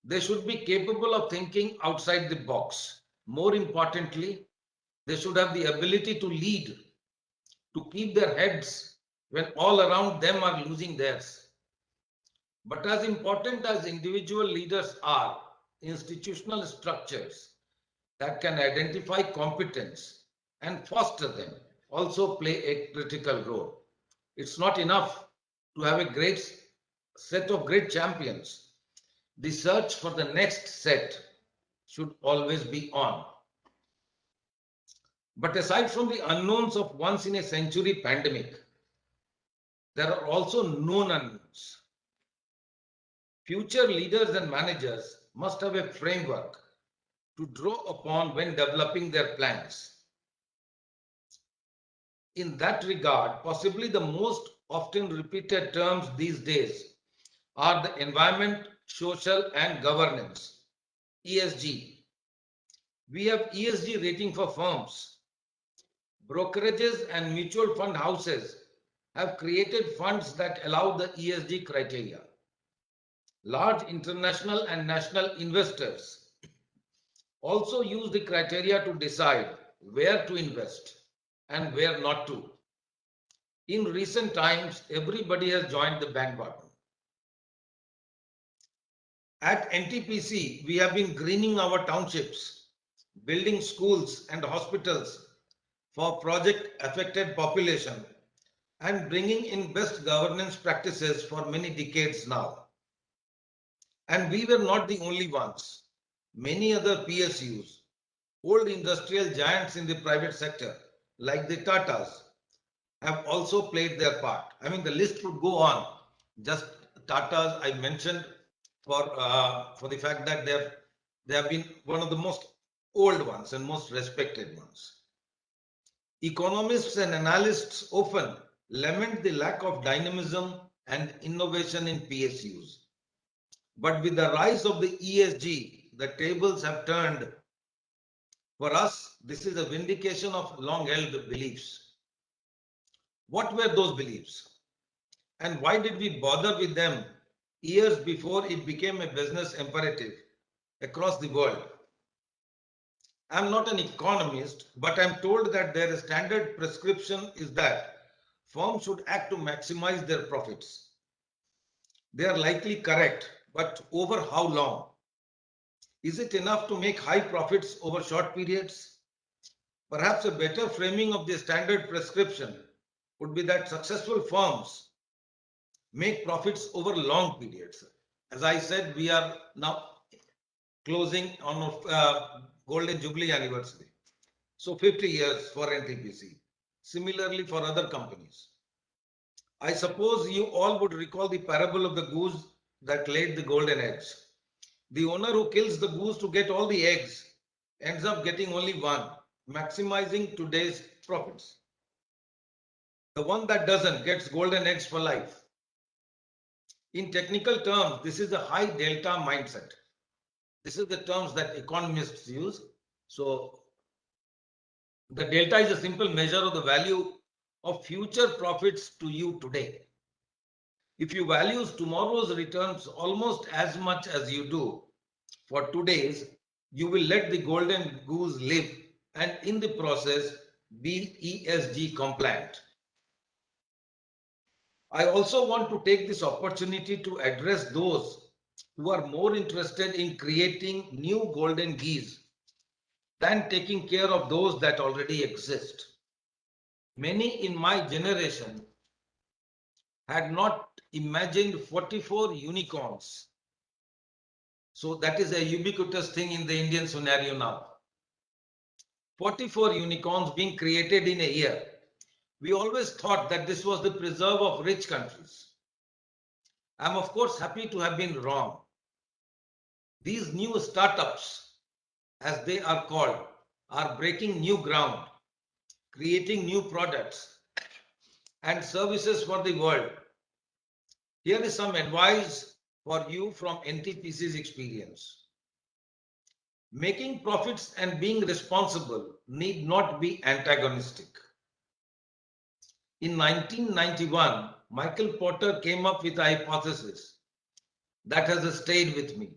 They should be capable of thinking outside the box. More importantly, they should have the ability to lead, to keep their heads when all around them are losing theirs. But as important as individual leaders are, institutional structures that can identify competence and foster them also play a critical role. It's not enough to have a great set of great champions. The search for the next set should always be on. But aside from the unknowns of once in a century pandemic, there are also known unknowns. Future leaders and managers must have a framework to draw upon when developing their plans. In that regard, possibly the most often repeated terms these days are the environment, social, and governance, ESG. We have ESG rating for firms. Brokerages and mutual fund houses have created funds that allow the ESG criteria. Large international and national investors also use the criteria to decide where to invest and where not to. In recent times, everybody has joined the bandwagon. At NTPC, we have been greening our townships, building schools and hospitals for project-affected population, and bringing in best governance practices for many decades now. And we were not the only ones. Many other PSUs, old industrial giants in the private sector, like the Tatas, have also played their part. I mean, the list would go on. Just Tatas I mentioned for the fact that they have been one of the most old ones and most respected ones. Economists and analysts often lament the lack of dynamism and innovation in PSUs. But with the rise of the ESG, the tables have turned. For us, this is a vindication of long-held beliefs. What were those beliefs? And why did we bother with them years before it became a business imperative across the world? I'm not an economist, but I'm told that their standard prescription is that firms should act to maximize their profits. They are likely correct, but over how long? Is it enough to make high profits over short periods? Perhaps a better framing of the standard prescription would be that successful firms make profits over long periods. As I said, we are now closing on Golden Jubilee anniversary. So 50 years for NTPC. Similarly for other companies. I suppose you all would recall the parable of the goose that laid the golden eggs. The owner who kills the goose to get all the eggs ends up getting only one maximizing today's profits. The one that doesn't gets golden eggs for life. In technical terms, this is a high delta mindset. This is the terms that economists use. So the delta is a simple measure of the value of future profits to you today. If you value tomorrow's returns almost as much as you do for today's, you will let the golden goose live and in the process be ESG compliant. I also want to take this opportunity to address those who are more interested in creating new golden geese than taking care of those that already exist. Many in my generation had not imagined 44 unicorns. So that is a ubiquitous thing in the Indian scenario now. 44 unicorns being created in a year. We always thought that this was the preserve of rich countries. I'm of course happy to have been wrong. These new startups, as they are called, are breaking new ground, creating new products and services for the world. Here is some advice for you from NTPC's experience. Making profits and being responsible need not be antagonistic. In 1991, Michael Porter came up with a hypothesis that has stayed with me.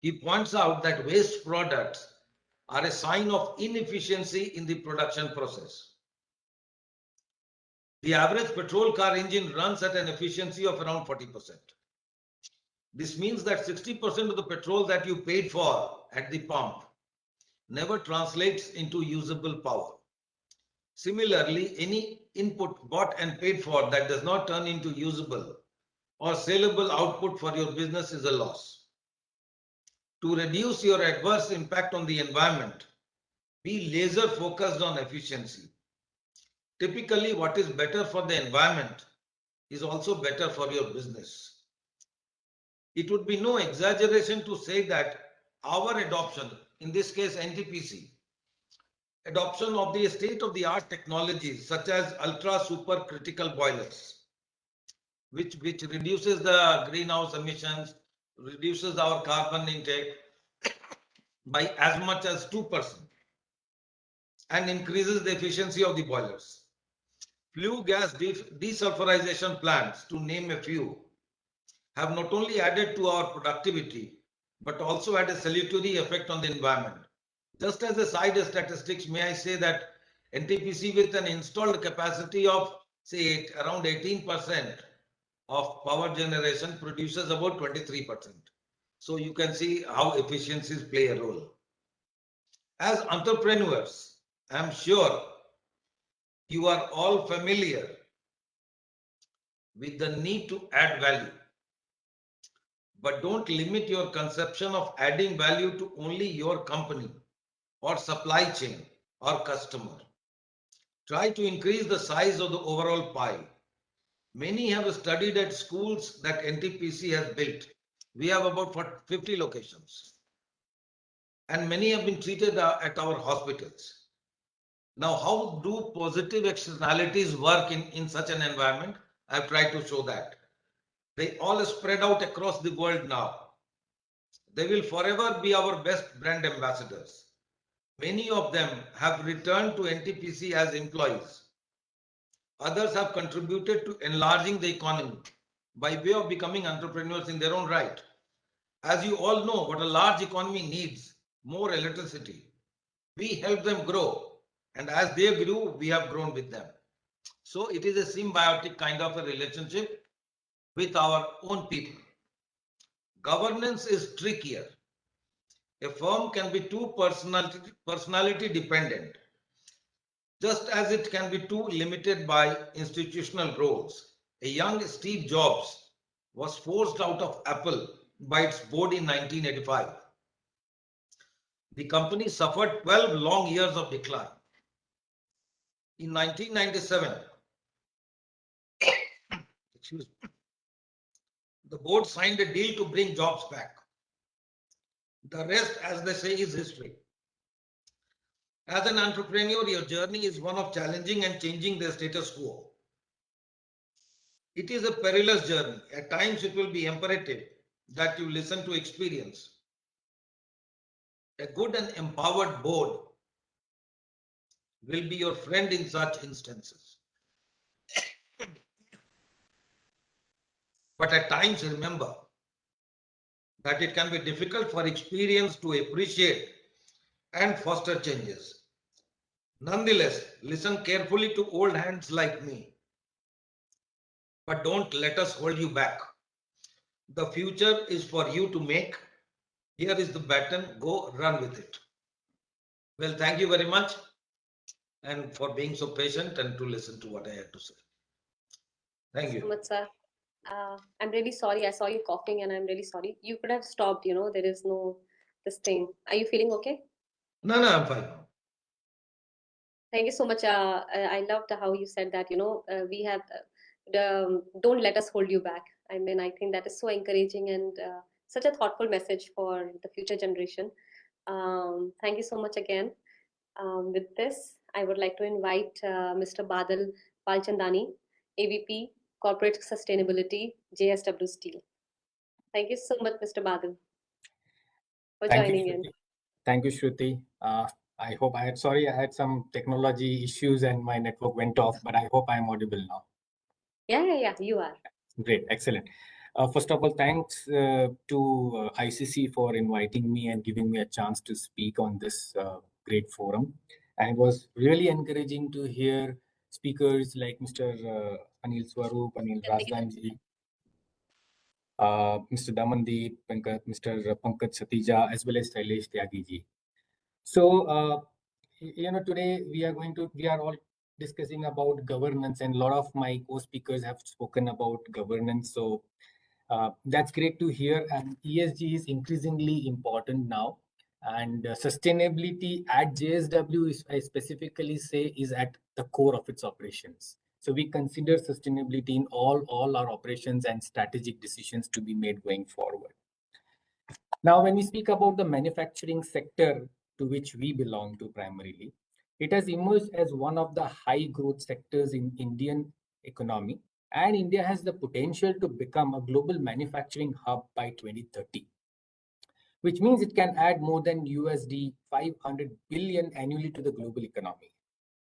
He points out that waste products are a sign of inefficiency in the production process. The average petrol car engine runs at an efficiency of around 40%. This means that 60% of the petrol that you paid for at the pump never translates into usable power. Similarly, any input bought and paid for that does not turn into usable or saleable output for your business is a loss. To reduce your adverse impact on the environment, be laser focused on efficiency. Typically, what is better for the environment is also better for your business. It would be no exaggeration to say that our adoption, in this case NTPC, adoption of the state-of-the-art technologies such as ultra supercritical boilers, which reduces the greenhouse emissions, reduces our carbon intake by as much as 2% and increases the efficiency of the boilers. Flue gas desulfurization plants, to name a few, have not only added to our productivity, but also had a salutary effect on the environment. Just as a side statistics, may I say that NTPC with an installed capacity of say around 18% of power generation produces about 23%. So you can see how efficiencies play a role. As entrepreneurs, I'm sure you are all familiar with the need to add value. But don't limit your conception of adding value to only your company or supply chain or customer. Try to increase the size of the overall pie. Many have studied at schools that NTPC has built. We have about 50 locations. And many have been treated at our hospitals. Now, how do positive externalities work in such an environment? I've tried to show that. They all spread out across the world now. They will forever be our best brand ambassadors. Many of them have returned to NTPC as employees. Others have contributed to enlarging the economy by way of becoming entrepreneurs in their own right. As you all know, what a large economy needs, more electricity. We help them grow, and as they grew, we have grown with them. So it is a symbiotic kind of a relationship with our own people. Governance is trickier. A firm can be too personality dependent, just as it can be too limited by institutional roles. A young Steve Jobs was forced out of Apple by its board in 1985. The company suffered 12 long years of decline. In 1997, the board signed a deal to bring Jobs back. The rest, as they say, is history. As an entrepreneur, your journey is one of challenging and changing the status quo. It is a perilous journey. At times, it will be imperative that you listen to experience. A good and empowered board will be your friend in such instances. But at times, remember that it can be difficult for experience to appreciate and foster changes. Nonetheless, listen carefully to old hands like me. But don't let us hold you back. The future is for you to make. Here is the baton. Go run with it. Well, thank you very much, and for being so patient and to listen to what I had to say. Thank you. So much, sir. I'm really sorry. I saw you coughing, and I'm really sorry. You could have stopped. There is no this thing. Are you feeling okay? No, I'm fine. Thank you so much. I loved how you said that, we have, don't let us hold you back. I mean, I think that is so encouraging and such a thoughtful message for the future generation. Thank you so much again. With this, I would like to invite Mr. Badal Palchandani, AVP, Corporate Sustainability, JSW Steel. Thank you so much, Mr. Badal, for joining in. Thank you, Shruti. I hope I had some technology issues and my network went off, but I hope I'm audible now. Yeah, you are. Great, excellent. First of all, thanks to ICC for inviting me and giving me a chance to speak on this great forum. And it was really encouraging to hear speakers like Mr. Anil Swaroop, Anil Razdanji, Mr. Damandeep, Mr. Pankaj Satija, as well as Shailesh Tyagiji. So, today we are all discussing about governance, and a lot of my co-speakers have spoken about governance. So that's great to hear. And ESG is increasingly important now. And sustainability at JSW, I specifically say, is at the core of its operations. So we consider sustainability in all our operations and strategic decisions to be made going forward. Now, when we speak about the manufacturing sector to which we belong to primarily, it has emerged as one of the high growth sectors in Indian economy, and India has the potential to become a global manufacturing hub by 2030, which means it can add more than USD 500 billion annually to the global economy.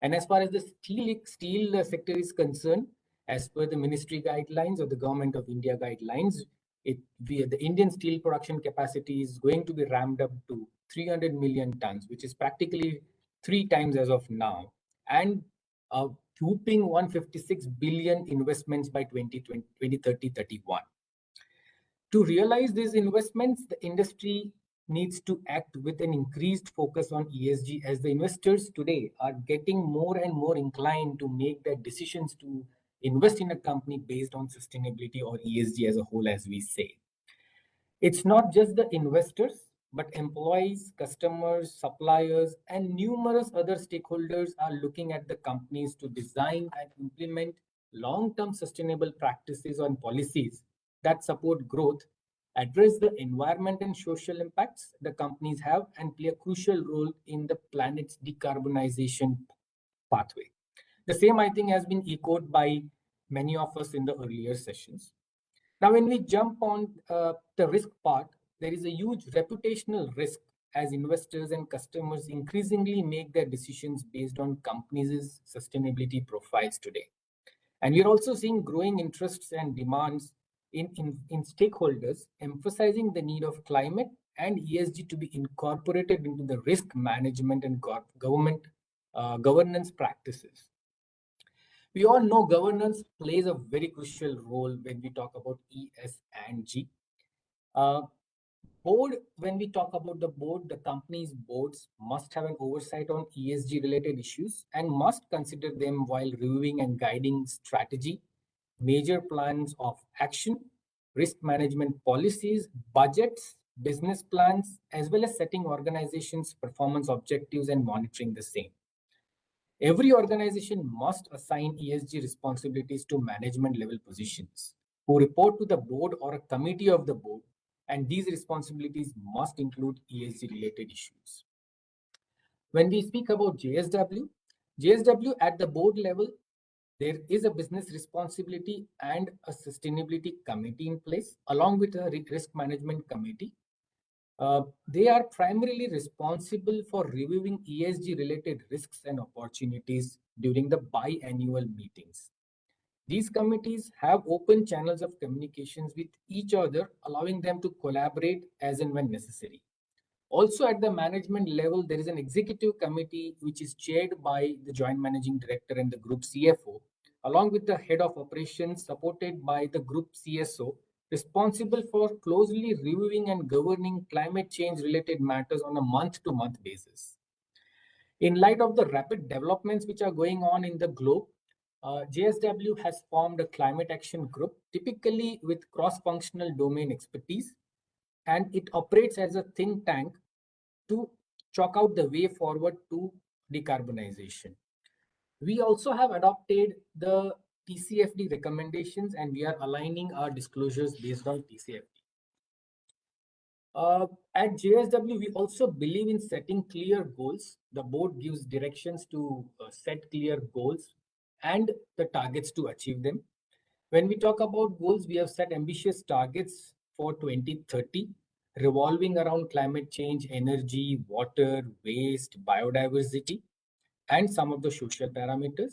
And as far as the steel sector is concerned, as per the ministry guidelines or the Government of India guidelines, the Indian steel production capacity is going to be ramped up to 300 million tons, which is practically 3 times as of now, and a whooping 156 billion investments by 2030-31. To realize these investments, the industry needs to act with an increased focus on ESG, as the investors today are getting more and more inclined to make their decisions to invest in a company based on sustainability or ESG as a whole, as we say. It's not just the investors, but employees, customers, suppliers, and numerous other stakeholders are looking at the companies to design and implement long-term sustainable practices and policies that support growth, address the environment and social impacts the companies have, and play a crucial role in the planet's decarbonization pathway. The same, I think, has been echoed by many of us in the earlier sessions. Now, when we jump on the risk part, there is a huge reputational risk as investors and customers increasingly make their decisions based on companies' sustainability profiles today. And we're also seeing growing interests and demands in stakeholders, emphasizing the need of climate and ESG to be incorporated into the risk management and governance practices. We all know governance plays a very crucial role when we talk about E, S, and G. When we talk about the board, the company's boards must have an oversight on ESG related issues and must consider them while reviewing and guiding strategy, major plans of action, risk management policies, budgets, business plans, as well as setting organizations' performance objectives and monitoring the same. Every organization must assign ESG responsibilities to management level positions who report to the board or a committee of the board, and these responsibilities must include ESG related issues. When we speak about JSW at the board level, there is a business responsibility and a sustainability committee in place, along with a risk management committee. They are primarily responsible for reviewing ESG related risks and opportunities during the biannual meetings. These committees have open channels of communications with each other, allowing them to collaborate as and when necessary. Also at the management level, there is an executive committee which is chaired by the joint managing director and the group CFO, along with the head of operations supported by the group CSO, responsible for closely reviewing and governing climate change related matters on a month-to-month basis. In light of the rapid developments which are going on in the globe, JSW has formed a climate action group, typically with cross-functional domain expertise, and it operates as a think tank to chalk out the way forward to decarbonization. We also have adopted the TCFD recommendations, and we are aligning our disclosures based on TCFD. At JSW, we also believe in setting clear goals. The board gives directions to set clear goals and the targets to achieve them. When we talk about goals, we have set ambitious targets for 2030, revolving around climate change, energy, water, waste, biodiversity, and some of the social parameters.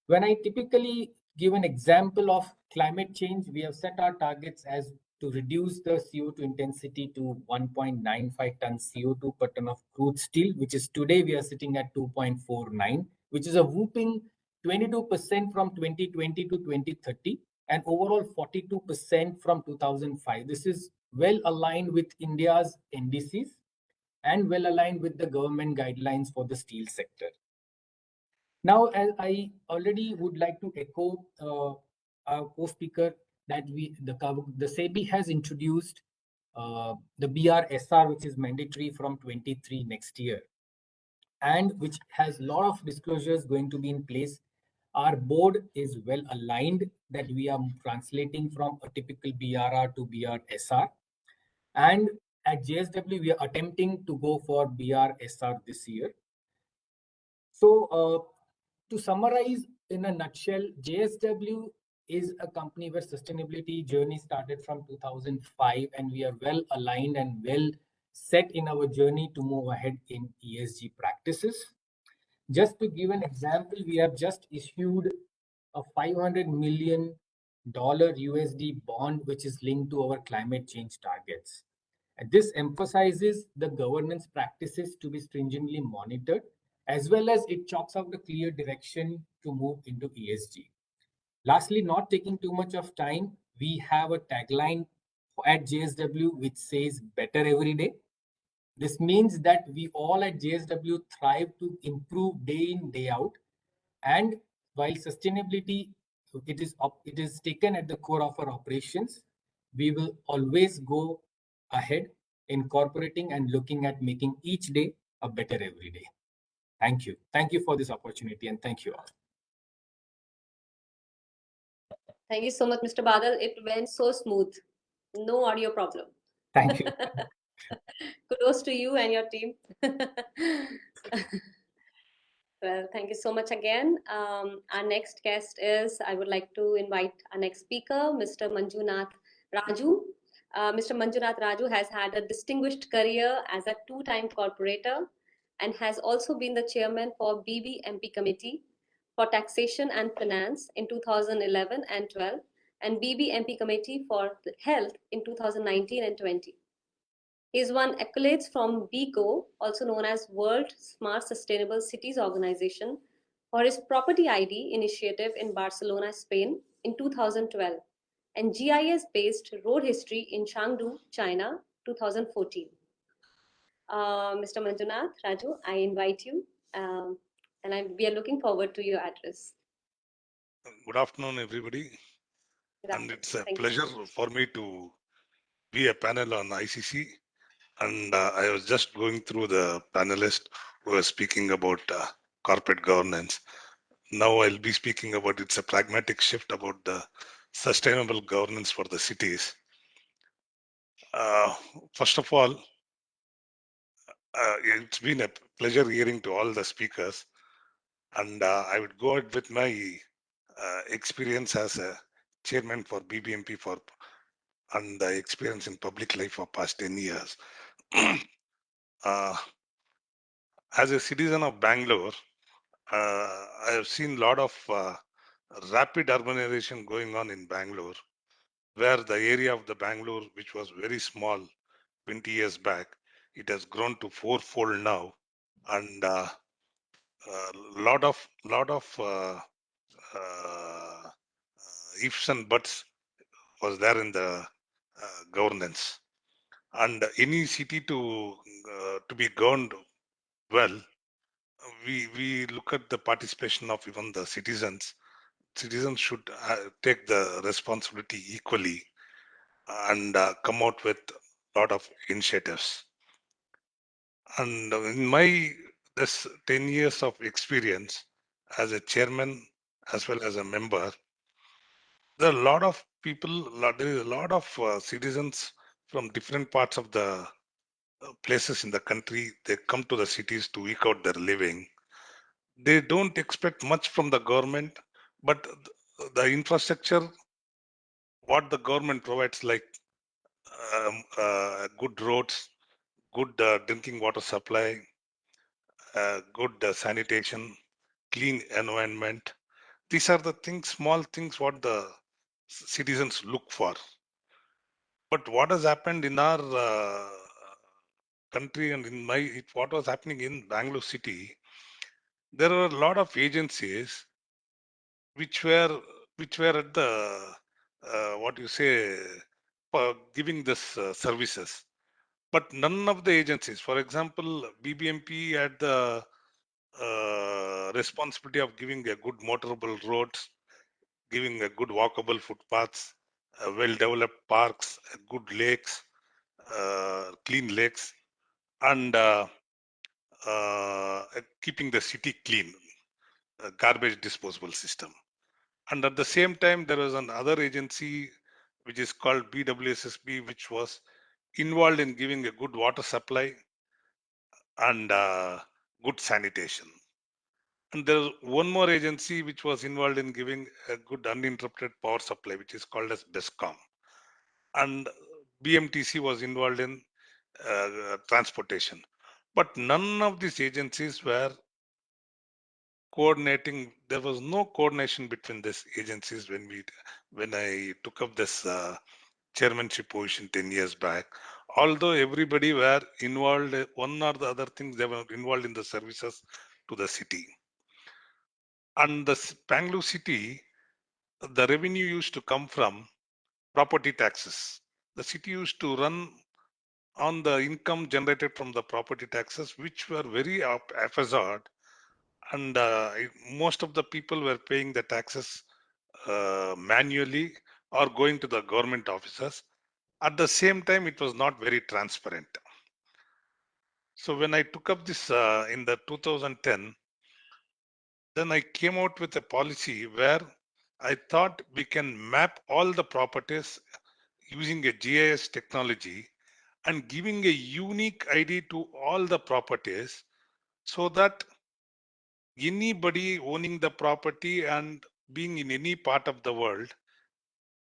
When I typically give an example of climate change, we have set our targets as to reduce the CO2 intensity to 1.95 tons CO2 per ton of crude steel, which is today we are sitting at 2.49, which is a whooping 22% from 2020 to 2030 and overall 42% from 2005. This is well aligned with India's NDCs and well aligned with the government guidelines for the steel sector. Now, as I already would like to echo our co-speaker that the SEBI has introduced the BRSR, which is mandatory from 23 next year, and which has a lot of disclosures going to be in place. Our board is well aligned that we are translating from a typical BRR to BRSR. And at JSW, we are attempting to go for BRSR this year. So to summarize in a nutshell, JSW is a company where sustainability journey started from 2005, and we are well aligned and well set in our journey to move ahead in ESG practices. Just to give an example, we have just issued a $500 million USD bond, which is linked to our climate change targets. And this emphasizes the governance practices to be stringently monitored, as well as it chalks out a clear direction to move into ESG. Lastly, not taking too much of time, we have a tagline at JSW which says better every day. This means that we all at JSW thrive to improve day in, day out. And while sustainability, it is taken at the core of our operations, we will always go ahead incorporating and looking at making each day a better every day. Thank you. Thank you for this opportunity, and thank you all. Thank you so much, Mr. Badal. It went so smooth. No audio problem. Thank you. Kudos to you and your team. Well, thank you so much again. Our next guest is, I would like to invite our next speaker, Mr. Manjunath Raju. Mr. Manjunath Raju has had a distinguished career as a two-time corporator and has also been the chairman for BBMP Committee for Taxation and Finance in 2011 and 12, and BBMP Committee for Health in 2019 and 20. He's won accolades from BICO, also known as World Smart Sustainable Cities Organization, for his Property ID initiative in Barcelona, Spain in 2012, and GIS-based Road History in Chengdu, China, 2014. Mr. Manjunath Raju, I invite you, and we are looking forward to your address. Good afternoon, everybody. And it's a pleasure for me to be a panel on ICC. And I was just going through the panelists who were speaking about corporate governance. Now I'll be speaking about it's a pragmatic shift about the sustainable governance for the cities. First of all, It's been a pleasure hearing to all the speakers, and I would go ahead with my experience as a chairman for BBMP and the experience in public life for past 10 years. As a citizen of Bangalore, I have seen a lot of rapid urbanization going on in Bangalore, where the area of the Bangalore, which was very small 20 years back, it has grown to fourfold now, and lot of ifs and buts was there in the governance. And any city to be governed well, we look at the participation of even the citizens. Citizens should take the responsibility equally and come out with a lot of initiatives. And in my this 10 years of experience as a chairman as well as a member, there are a lot of people, there is a lot of citizens from different parts of the places in the country. They come to the cities to eke out their living. They don't expect much from the government, but the infrastructure, what the government provides, like good roads, good drinking water supply, good sanitation, clean environment. These are the things, small things, what the citizens look for. But what has happened in our country and in what was happening in Bangalore city, there were a lot of agencies which were at the what you say giving this services, but none of the agencies, for example, BBMP had the responsibility of giving a good motorable roads, giving a good walkable footpaths, well-developed parks, good lakes, clean lakes, and keeping the city clean, garbage disposal system. And at the same time, there was another agency which is called BWSSB, which was involved in giving a good water supply and good sanitation. And there's one more agency which was involved in giving a good uninterrupted power supply, which is called as BESCOM. And BMTC was involved in transportation. But none of these agencies were coordinating. There was no coordination between these agencies when I took up this chairmanship position 10 years back. Although everybody were involved, one or the other things, they were involved in the services to the city. And the Bangalore city, the revenue used to come from property taxes. The city used to run on the income generated from the property taxes, which were very haphazard, and most of the people were paying the taxes manually or going to the government offices. At the same time, it was not very transparent. So when I took up this in the 2010, then I came out with a policy where I thought we can map all the properties using a GIS technology and giving a unique ID to all the properties, so that anybody owning the property and being in any part of the world,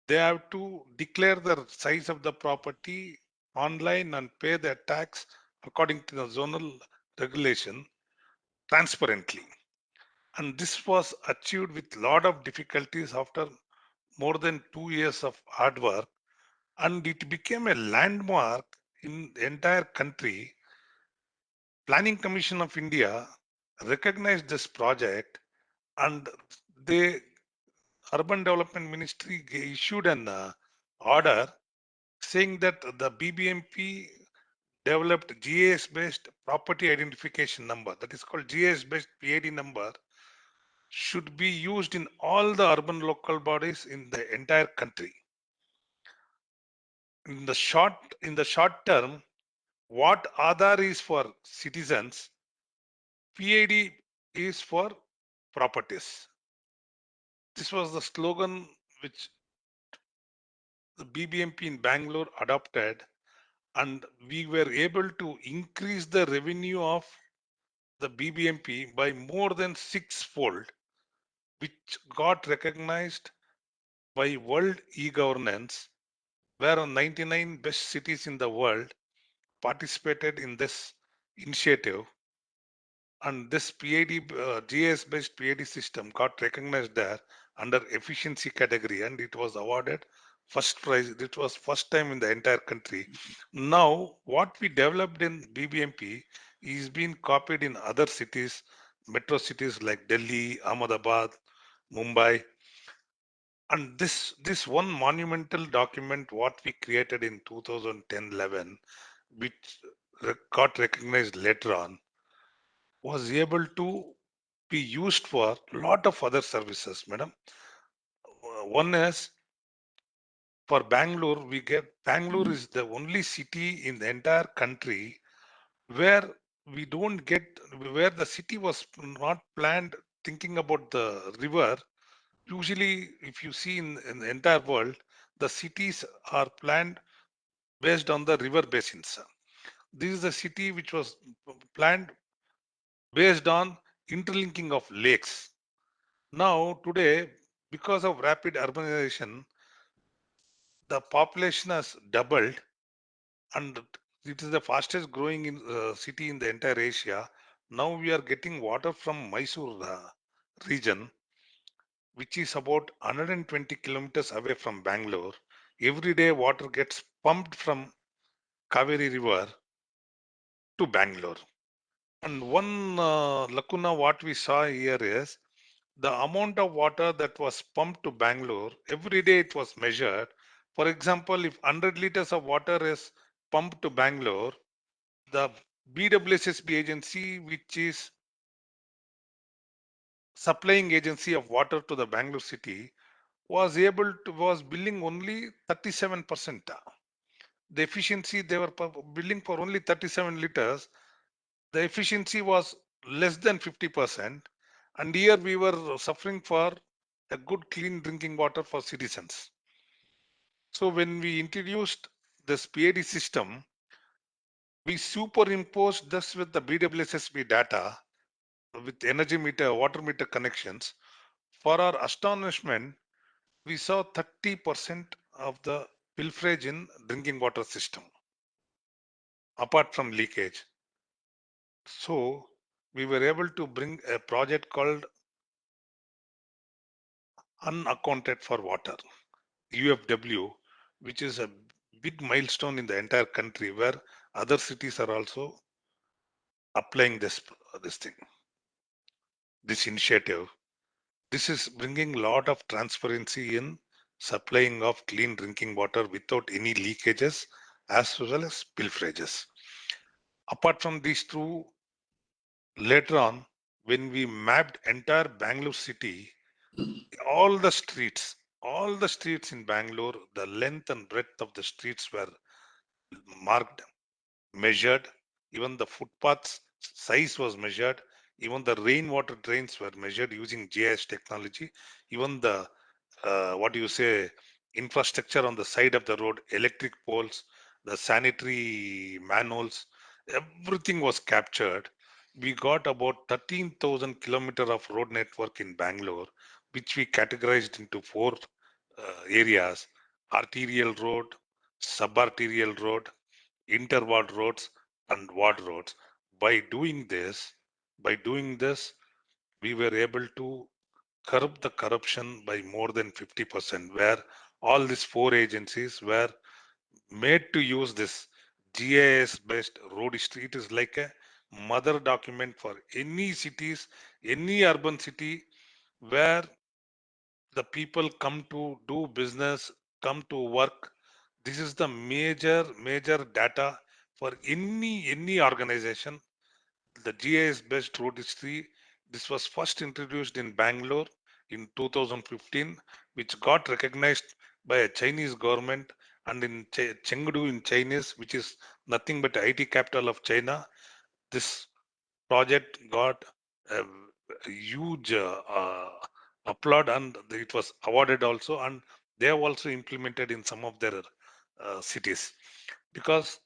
they have to declare the size of the property online and pay their tax according to the zonal regulation transparently. And this was achieved with a lot of difficulties after more than 2 years of hard work. And it became a landmark in the entire country. Planning Commission of India recognized this project, and the Urban Development Ministry issued an order saying that the BBMP developed GIS-based property identification number, that is called GIS-based PID number, should be used in all the urban local bodies in the entire country. In the short term, what Aadhaar is for citizens, PID is for properties. This was the slogan which the BBMP in Bangalore adopted, and we were able to increase the revenue of the BBMP by more than sixfold, which got recognized by World e-governance, where 99 best cities in the world participated in this initiative. And this GIS-based PID system got recognized there under efficiency category, and it was awarded first prize. It was first time in the entire country. Now, what we developed in BBMP is being copied in other cities, metro cities like Delhi, Ahmedabad, Mumbai. And this one monumental document, what we created in 2010-11, which got recognized later on, was able to be used for a lot of other services, madam. One is for Bangalore, Bangalore is the only city in the entire country where where the city was not planned thinking about the river. Usually, if you see in the entire world, the cities are planned based on the river basins. This is a city which was planned based on interlinking of lakes. Now, today, because of rapid urbanization, the population has doubled, and it is the fastest growing city in the entire Asia. Now we are getting water from Mysore region, which is about 120 kilometers away from Bangalore. Every day, water gets pumped from Kaveri River to Bangalore. And one lacuna what we saw here is the amount of water that was pumped to Bangalore, every day it was measured. For example, if 100 liters of water is pumped to Bangalore, the BWSSB agency, which is supplying agency of water to the Bangalore city, was billing only 37%. The efficiency, they were billing for only 37 liters. The efficiency was less than 50%. And here we were suffering for a good clean drinking water for citizens. So when we introduced this PID system, we superimposed this with the BWSSB data with energy meter, water meter connections. For our astonishment, we saw 30% of the pilferage in drinking water system, apart from leakage. So we were able to bring a project called Unaccounted for Water, UFW, which is a big milestone in the entire country where other cities are also applying this thing, this initiative. This is bringing a lot of transparency in supplying of clean drinking water without any leakages as well as pilferages. Apart from these two, later on, when we mapped entire Bangalore city, all the streets in Bangalore, the length and breadth of the streets were marked, measured, even the footpaths size was measured, even the rainwater drains were measured using GIS technology, even the infrastructure on the side of the road, electric poles, the sanitary manholes, everything was captured. We got about 13,000 kilometers of road network in Bangalore, which we categorized into four areas: arterial road, subarterial road, interward roads, and ward roads. By doing this, we were able to curb the corruption by more than 50%, where all these four agencies were made to use this GIS-based road history. It is like a mother document for any cities, any urban city where the people come to do business, come to work. This is the major data for any organization. The GIS based road history. This was first introduced in Bangalore in 2015, which got recognized by a Chinese government, and in Chengdu in Chinese, which is nothing but IT capital of China. This project got a huge applaud, and it was awarded also, and they have also implemented in some of their cities, because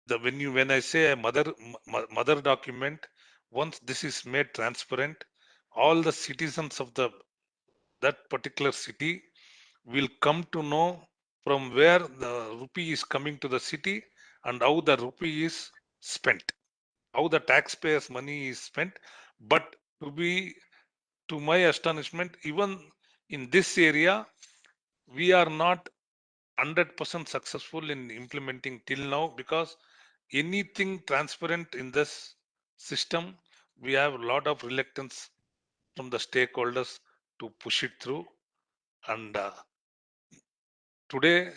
when I say a mother document, once this is made transparent, all the citizens of that particular city will come to know from where the rupee is coming to the city and how the rupee is spent, how the taxpayers' money is spent. But to my astonishment, even in this area, we are not 100% successful in implementing till now, because anything transparent in this system, we have a lot of reluctance from the stakeholders to push it through. And today,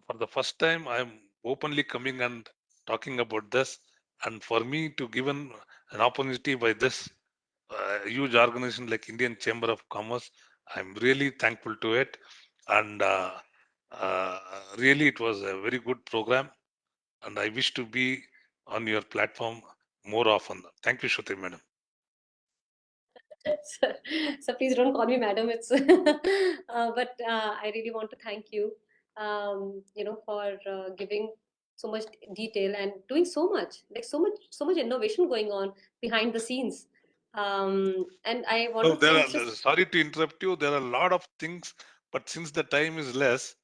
for the first time, I am openly coming and talking about this. And for me to given an opportunity by this huge organization like Indian Chamber of Commerce, I'm really thankful to it. And uh, really, it was a very good program. And I wish to be on your platform more often. Thank you, Shruti Madam. So please don't call me madam. It's but I really want to thank you, for giving so much detail and doing so much, like so much innovation going on behind the scenes. And I want No, to thank just sorry to interrupt you. There are a lot of things, but since the time is less,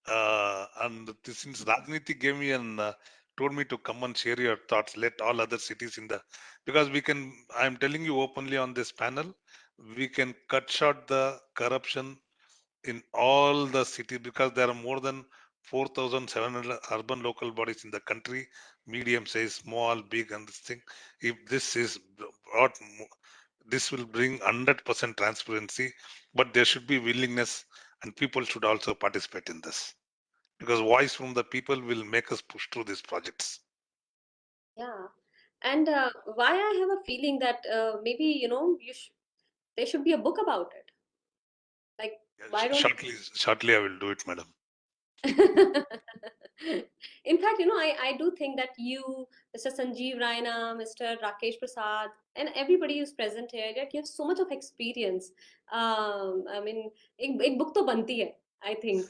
since Rajniti gave me and told me to come and share your thoughts, let all other cities because I'm telling you openly on this panel, we can cut short the corruption in all the cities, because there are more than 4,700 urban local bodies in the country, medium size, small, big, and this thing. If this is brought, this will bring 100% transparency, but there should be willingness and people should also participate in this, because voice from the people will make us push through these projects. yeah. And why I have a feeling that maybe there should be a book about it. Like, why don't Shortly, I will do it, madam. In fact, I do think that you, Mr. Sanjeev Raina, Mr. Rakesh Prasad, and everybody who's present here, that you have so much of experience. I mean, ek book to banti hai, I think.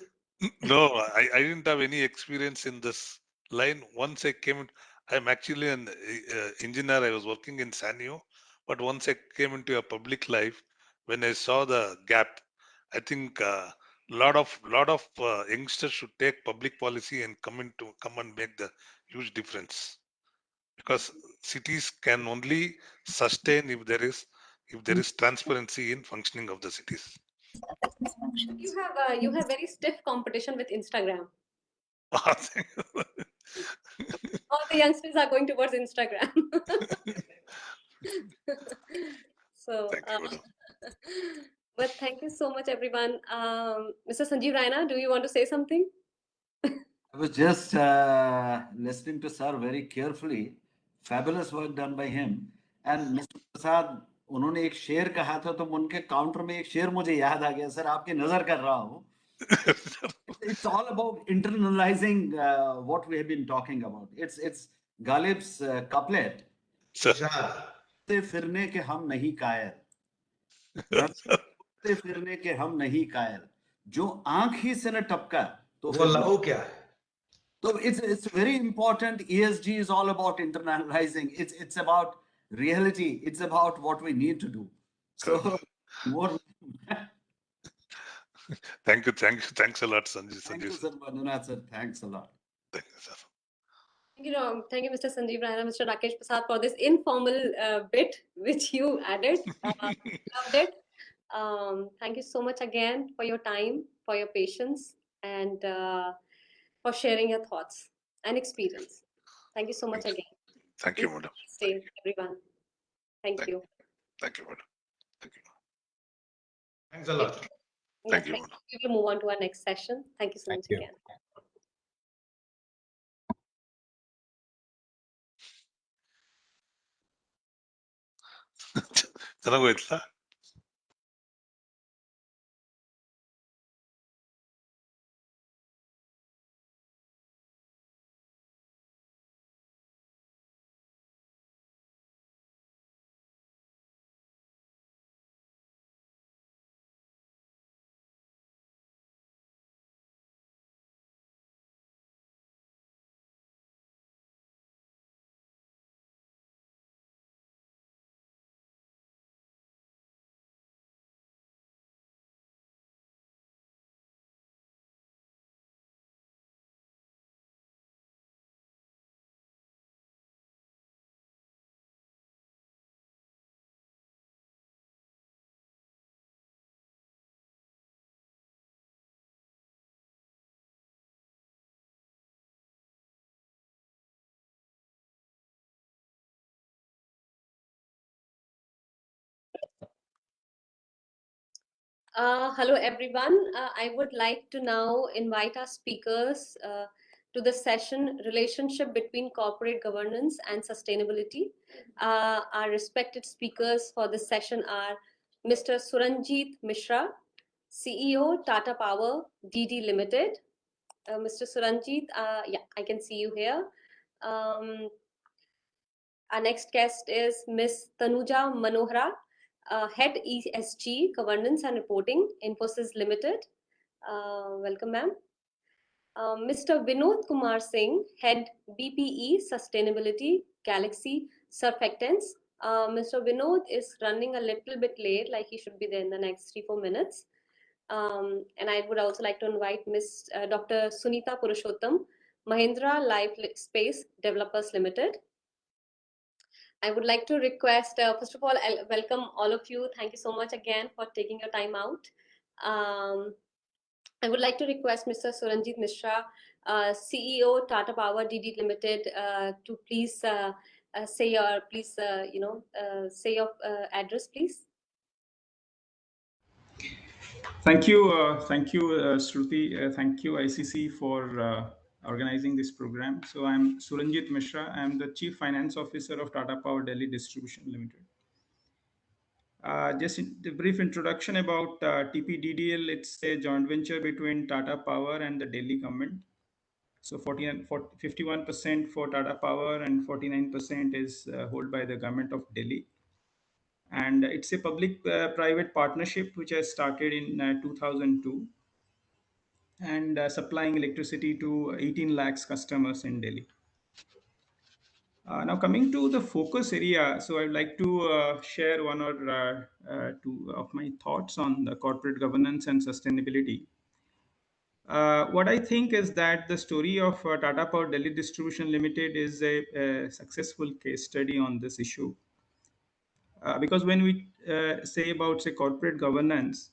No, I didn't have any experience in this line. Once I came, I'm actually an engineer. I was working in Sanyo, but once I came into a public life, when I saw the gap, I think lot of youngsters should take public policy and come and make the huge difference, because cities can only sustain if there is transparency in functioning of the cities. You have very stiff competition with Instagram. All the youngsters are going towards Instagram. So, but thank you so much, everyone. Mr. Sanjeev Raina, do you want to say something? I was just listening to sir very carefully. Fabulous work done by him. And Mr. Prasad, उन्होंने एक शेर कहा था, तो उनके counter में एक शेर मुझे याद आ गया. सर, आपकी नजर कर रहा हूँ. It's all about internalizing what we have been talking about. It's Ghalib's couplet. रखते फिरने के हम नहीं कायर, रखते फिरने के हम नहीं कायर, जो आंख ही से न टपका तो वो लहू क्या है? So it's very important. ESG is all about internalizing. It's about reality. It's about what we need to do. So more. Thanks a lot, Sanjeev. Thank you, sir. Madhunat, sir. Thanks a lot. Thank you, sir. Thank you, Mr. Sanjeev Raina, Mr. Rakesh Prasad, for this informal bit which you added. Loved it. Thank you so much again for your time, for your patience, and for sharing your thoughts and experience. Thank you so much again. Thank you, madam. Stay, everyone. Thank you. Thank you, madam. Thank you. Thanks a lot. Thank you, madam. We will move on to our next session. Thank you so much again. ಚೆನ್ನಾಗೋಯ್ತಾ? Hello, everyone. I would like to now invite our speakers to the session Relationship between Corporate Governance and Sustainability. Our respected speakers for this session are Mr. Suranjit Mishra, CEO, Tata Power DD Limited. Mr. Suranjit, yeah, I can see you here. Our next guest is Ms. Tanuja Manohara, Head ESG Governance and Reporting, Infosys Limited. Welcome, ma'am. Mr. Vinod Kumar Singh, Head BPE Sustainability, Galaxy Surfactants. Mr. Vinod is running a little bit late, like he should be there in the next 3-4 minutes. And I would also like to invite Dr. Sunita Purushottam, Mahindra Life Space Developers Limited. I would like to request, first of all, I'll welcome all of you. Thank you so much again for taking your time out. I would like to request Mr. Suranjit Mishra, CEO Tata Power DD Limited, to please say your address, please. Thank you, Shruti. Thank you, ICC, for organizing this program. So I'm Suranjit Mishra. I'm the Chief Finance Officer of Tata Power Delhi Distribution Limited. Just a brief introduction about TPDDL. It's a joint venture between Tata Power and the Delhi government. So 51% for Tata Power and 49% is held by the government of Delhi. And it's a public-private partnership which has started in 2002 and supplying electricity to 18 lakhs customers in Delhi. Now coming to the focus area, so I'd like to share one or two of my thoughts on the corporate governance and sustainability. What I think is that the story of Tata Power Delhi Distribution Limited is a successful case study on this issue. Because when we say about, say, corporate governance,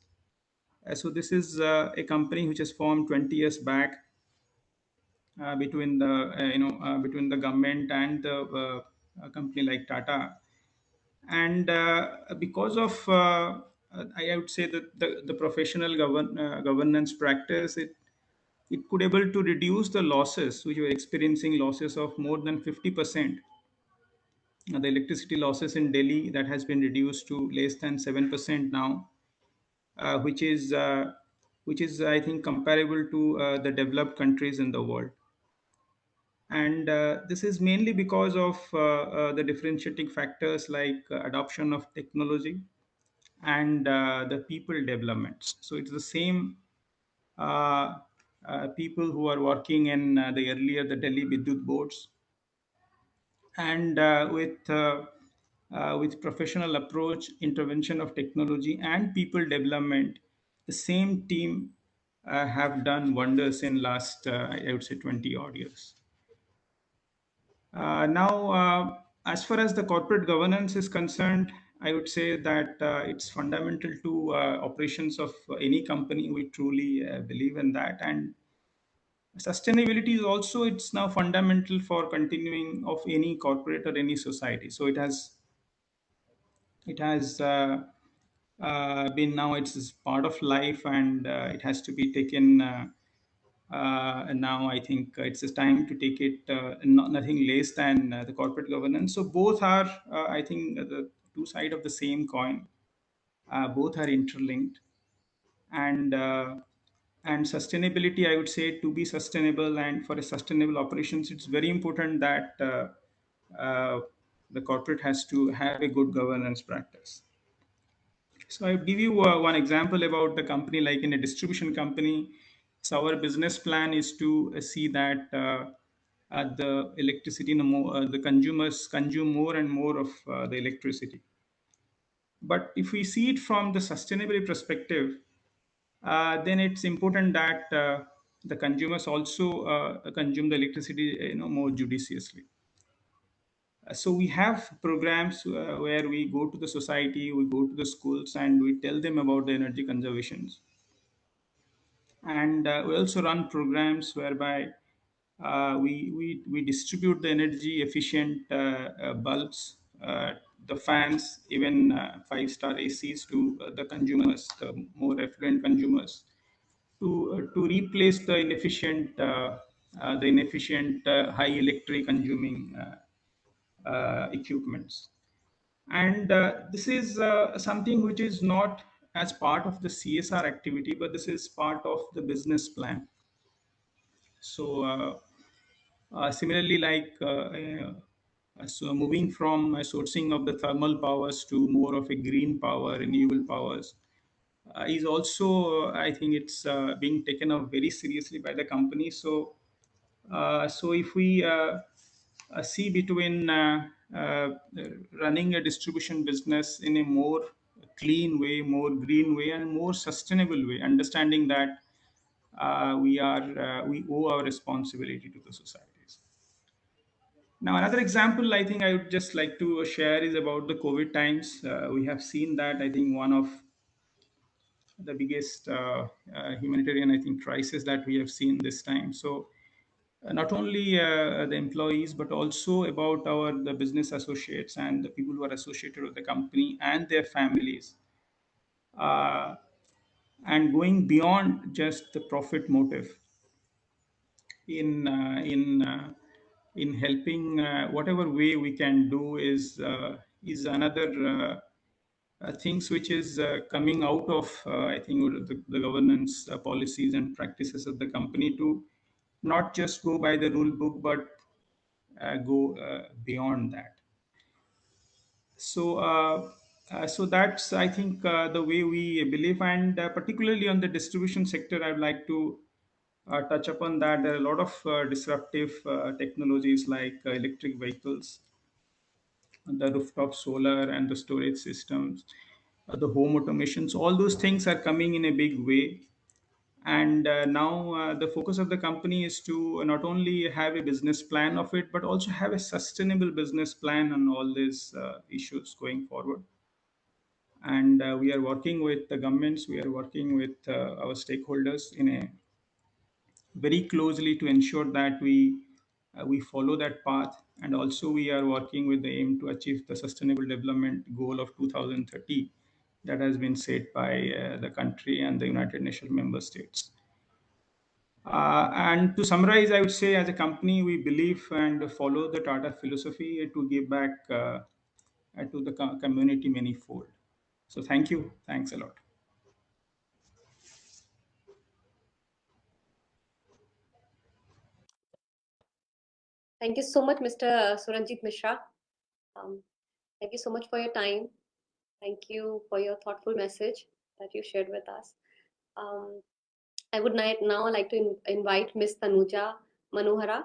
so this is a company which has formed 20 years back between the government and the company like Tata, and because of I would say that the professional governance practice, it could able to reduce the losses, which were experiencing losses of more than 50%. The electricity losses in Delhi, that has been reduced to less than 7% now, which is I think comparable to the developed countries in the world. And this is mainly because of the differentiating factors like adoption of technology and the people development. So it's the same people who are working in the Delhi Vidyut boards, and with professional approach, intervention of technology and people development, the same team have done wonders in last I would say 20 odd years. Now, as far as the corporate governance is concerned, I would say that it's fundamental to operations of any company. We truly believe in that, and sustainability is also, it's now fundamental for continuing of any corporate or any society. So it has been, now it's part of life, and it has to be taken. And now I think it's a time to take it nothing less than the corporate governance. So both are, I think, the two sides of the same coin. Both are interlinked, and sustainability, I would say, to be sustainable and for a sustainable operations, it's very important that the corporate has to have a good governance practice. So I'll give you one example about the company, like in a distribution company. So our business plan is to see that the electricity, the consumers consume more and more of the electricity. But if we see it from the sustainability perspective, then it's important that the consumers also consume the electricity more judiciously. So we have programs where we go to the society, we go to the schools, and we tell them about the energy conservations. And we also run programs whereby we distribute the energy efficient bulbs the fans, even 5-star ACs to the consumers, the more affluent consumers, to replace the inefficient high electric consuming equipments. And this is something which is not as part of the CSR activity, but this is part of the business plan. So similarly, like so moving from sourcing of the thermal powers to more of a green power, renewable powers, is also, I think it's being taken up very seriously by the company. So if we see between running a distribution business in a more clean way, more green way, and more sustainable way, understanding that we owe our responsibility to the societies. Now, another example I think I would just like to share is about the COVID times. We have seen that, I think, one of the biggest humanitarian, I think, crisis that we have seen this time. So not only the employees, but also about the business associates and the people who are associated with the company and their families, and going beyond just the profit motive in helping. Whatever way we can do is another things which is coming out of I think the governance policies and practices of the company, to not just go by the rule book, but go beyond that. So that's, I think, the way we believe, and particularly on the distribution sector, I'd like to touch upon that. There are a lot of disruptive technologies like electric vehicles, the rooftop solar and the storage systems, the home automations. All those things are coming in a big way. And now the focus of the company is to not only have a business plan of it, but also have a sustainable business plan on all these issues going forward. And we are working with the governments, we are working with our stakeholders in a very closely to ensure that we follow that path. And also we are working with the aim to achieve the sustainable development goal of 2030 that has been set by the country and the United Nations member states. And to summarize, I would say, as a company, we believe and follow the Tata philosophy to give back to the community manifold. So thank you. Thanks a lot. Thank you so much, Mr. Suranjit Mishra. Thank you so much for your time. Thank you for your thoughtful message that you shared with us. I would now like to invite Ms. Tanuja Manohara,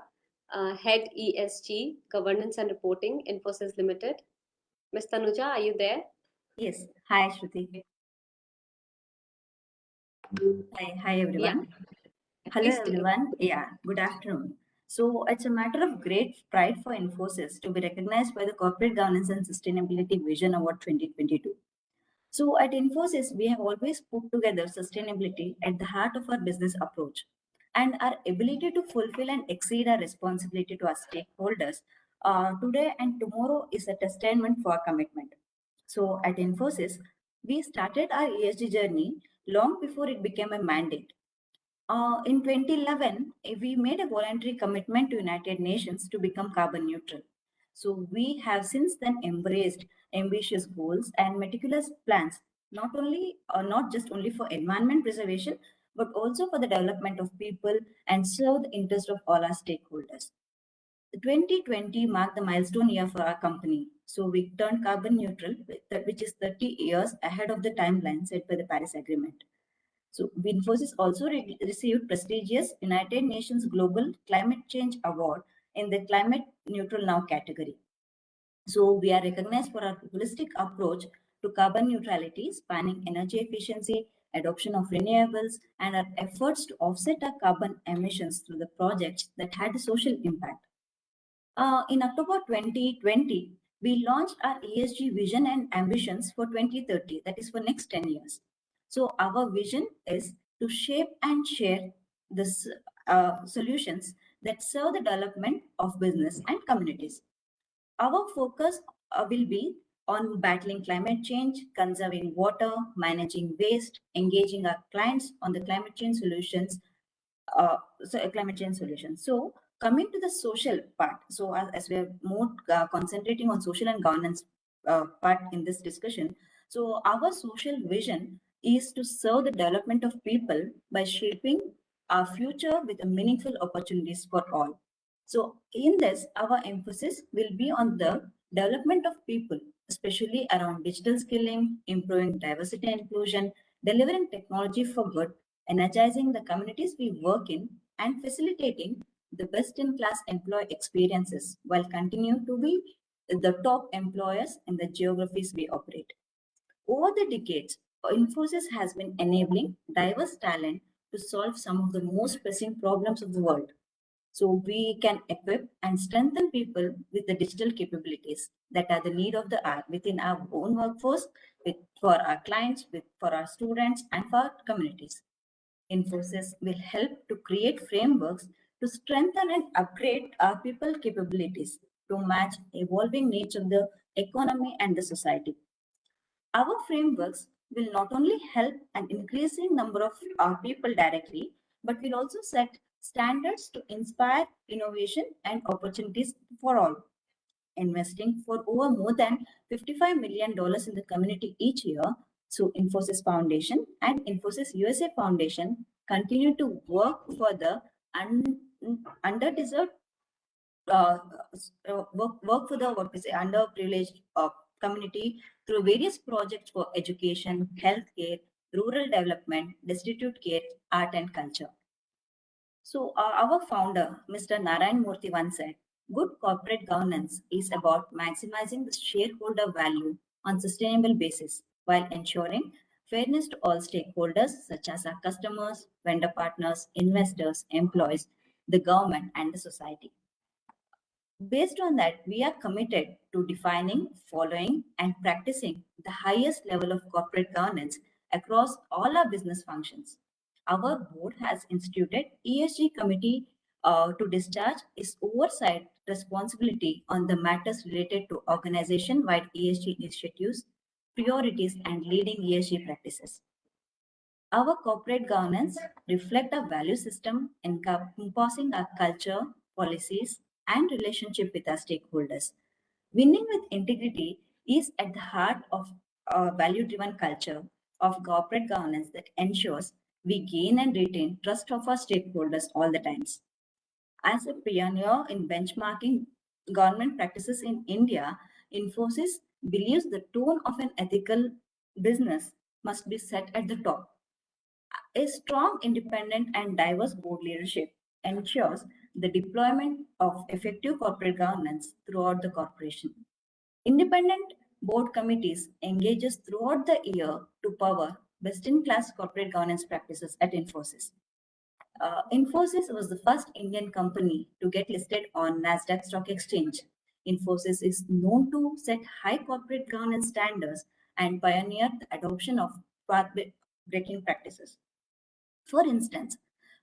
Head ESG, Governance and Reporting, Infosys Limited. Ms. Tanuja, are you there? Yes. Hi, Shruti. Hi everyone. Hello everyone. Yeah, good afternoon. So it's a matter of great pride for Infosys to be recognized by the Corporate Governance and Sustainability Vision Award 2022. So at Infosys, we have always put together sustainability at the heart of our business approach, and our ability to fulfill and exceed our responsibility to our stakeholders today and tomorrow is a testament for our commitment. So at Infosys, we started our ESG journey long before it became a mandate. In 2011, we made a voluntary commitment to United Nations to become carbon neutral. So we have since then embraced ambitious goals and meticulous plans, not just only for environment preservation, but also for the development of people and serve the interest of all our stakeholders. 2020 marked the milestone year for our company. So we turned carbon neutral, which is 30 years ahead of the timeline set by the Paris Agreement. So Infosys also received prestigious United Nations Global Climate Change Award in the Climate Neutral Now category. So we are recognized for our holistic approach to carbon neutrality, spanning energy efficiency, adoption of renewables, and our efforts to offset our carbon emissions through the projects that had a social impact. In October 2020, we launched our ESG vision and ambitions for 2030, that is for next 10 years. So our vision is to shape and share the solutions that serve the development of business and communities. Our focus will be on battling climate change, conserving water, managing waste, engaging our clients on the climate change solutions. So coming to the social part, so as we are more concentrating on social and governance part in this discussion, so our social vision is to serve the development of people by shaping our future with meaningful opportunities for all. So in this, our emphasis will be on the development of people, especially around digital skilling, improving diversity and inclusion, delivering technology for good, energizing the communities we work in, and facilitating the best-in-class employee experiences while continuing to be the top employers in the geographies we operate. Over the decades, Infosys has been enabling diverse talent to solve some of the most pressing problems of the world. So we can equip and strengthen people with the digital capabilities that are the need of the hour within our own workforce, for our clients, for our students, and for our communities. Infosys will help to create frameworks to strengthen and upgrade our people capabilities to match evolving needs of the economy and the society. Our frameworks will not only help an increasing number of our people directly, but will also set standards to inspire innovation and opportunities for all. Investing for over more than $55 million in the community each year, so Infosys Foundation and Infosys USA Foundation continue to work for the underdeserved, work for the underprivileged community through various projects for education, healthcare, rural development, destitute care, art and culture. So our founder, Mr. Narayan Murthy, once said, good corporate governance is about maximizing the shareholder value on sustainable basis while ensuring fairness to all stakeholders such as our customers, vendor partners, investors, employees, the government, and the society. Based on that, we are committed to defining, following, and practicing the highest level of corporate governance across all our business functions. Our board has instituted ESG committee to discharge its oversight responsibility on the matters related to organization-wide ESG initiatives, priorities, and leading ESG practices. Our corporate governance reflect a value system encompassing our culture, policies, and relationship with our stakeholders. Winning with integrity is at the heart of a value-driven culture of corporate governance that ensures we gain and retain trust of our stakeholders all the times. As a pioneer in benchmarking government practices in India, Infosys believes the tone of an ethical business must be set at the top. A strong, independent, and diverse board leadership ensures the deployment of effective corporate governance throughout the corporation. Independent board committees engages throughout the year to power best-in-class corporate governance practices at Infosys. Infosys was the first Indian company to get listed on Nasdaq Stock Exchange. Infosys is known to set high corporate governance standards and pioneer the adoption of path-breaking practices. For instance,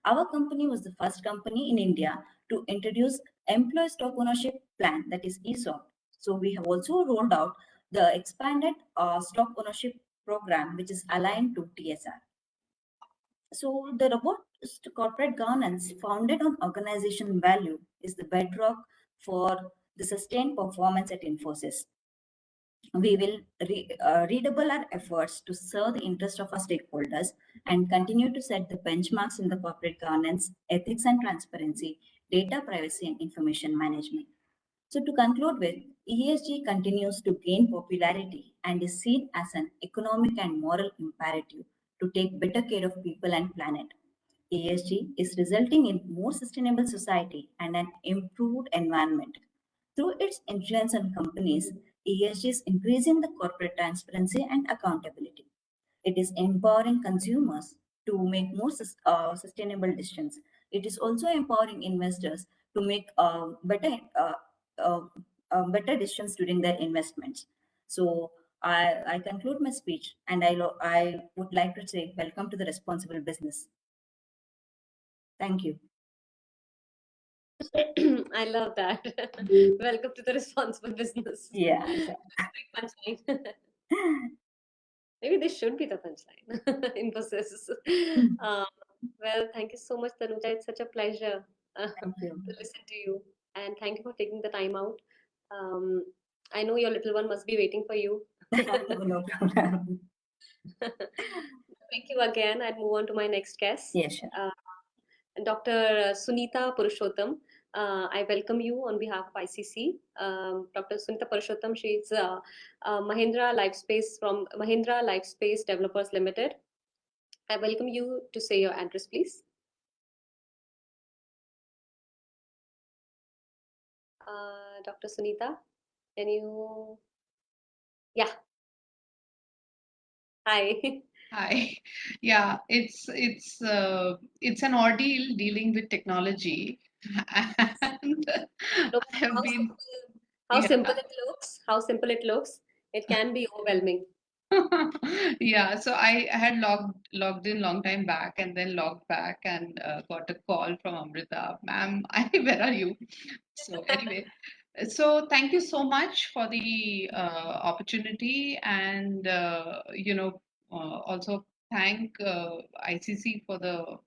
our company was the first company in India to introduce employee stock ownership plan, that is ESOP. So we have also rolled out the expanded stock ownership program, which is aligned to TSR. So the robust corporate governance founded on organization value is the bedrock for the sustained performance at Infosys. We will redouble our efforts to serve the interest of our stakeholders and continue to set the benchmarks in the corporate governance, ethics and transparency, data privacy and information management. So to conclude with, ESG continues to gain popularity and is seen as an economic and moral imperative to take better care of people and planet. ESG is resulting in more sustainable society and an improved environment. Through its influence on companies, ESG is increasing the corporate transparency and accountability. It is empowering consumers to make more sustainable decisions. It is also empowering investors to make better decisions during their investments. So I conclude my speech and I would like to say welcome to the responsible business. Thank you. I love that. Welcome to the responsible business. Yeah. Punchline. Maybe this should be the punchline. Infosys. Well, thank you so much, Tanuja. It's such a pleasure Thank you. to listen to you, and thank you for taking the time out. I know your little one must be waiting for you. No problem. Thank you again. I'll move on to my next guest. Yes, sure. Dr. Sunita Purushottam. I welcome you on behalf of ICC. Dr. Sunita Purushottam, she is Mahindra Lifespace from Mahindra Lifespace Developers Limited. I welcome you to say your address, please. Dr. Sunita, can you? Yeah. Hi. Hi. Yeah, it's an ordeal dealing with technology. And Look, I have been how yeah. simple it looks. How simple it looks. It can be overwhelming. Yeah, so I had logged in long time back and then logged back and got a call from Amrita. Ma'am, where are you? So anyway, so thank you so much for the opportunity and also thank ICC for the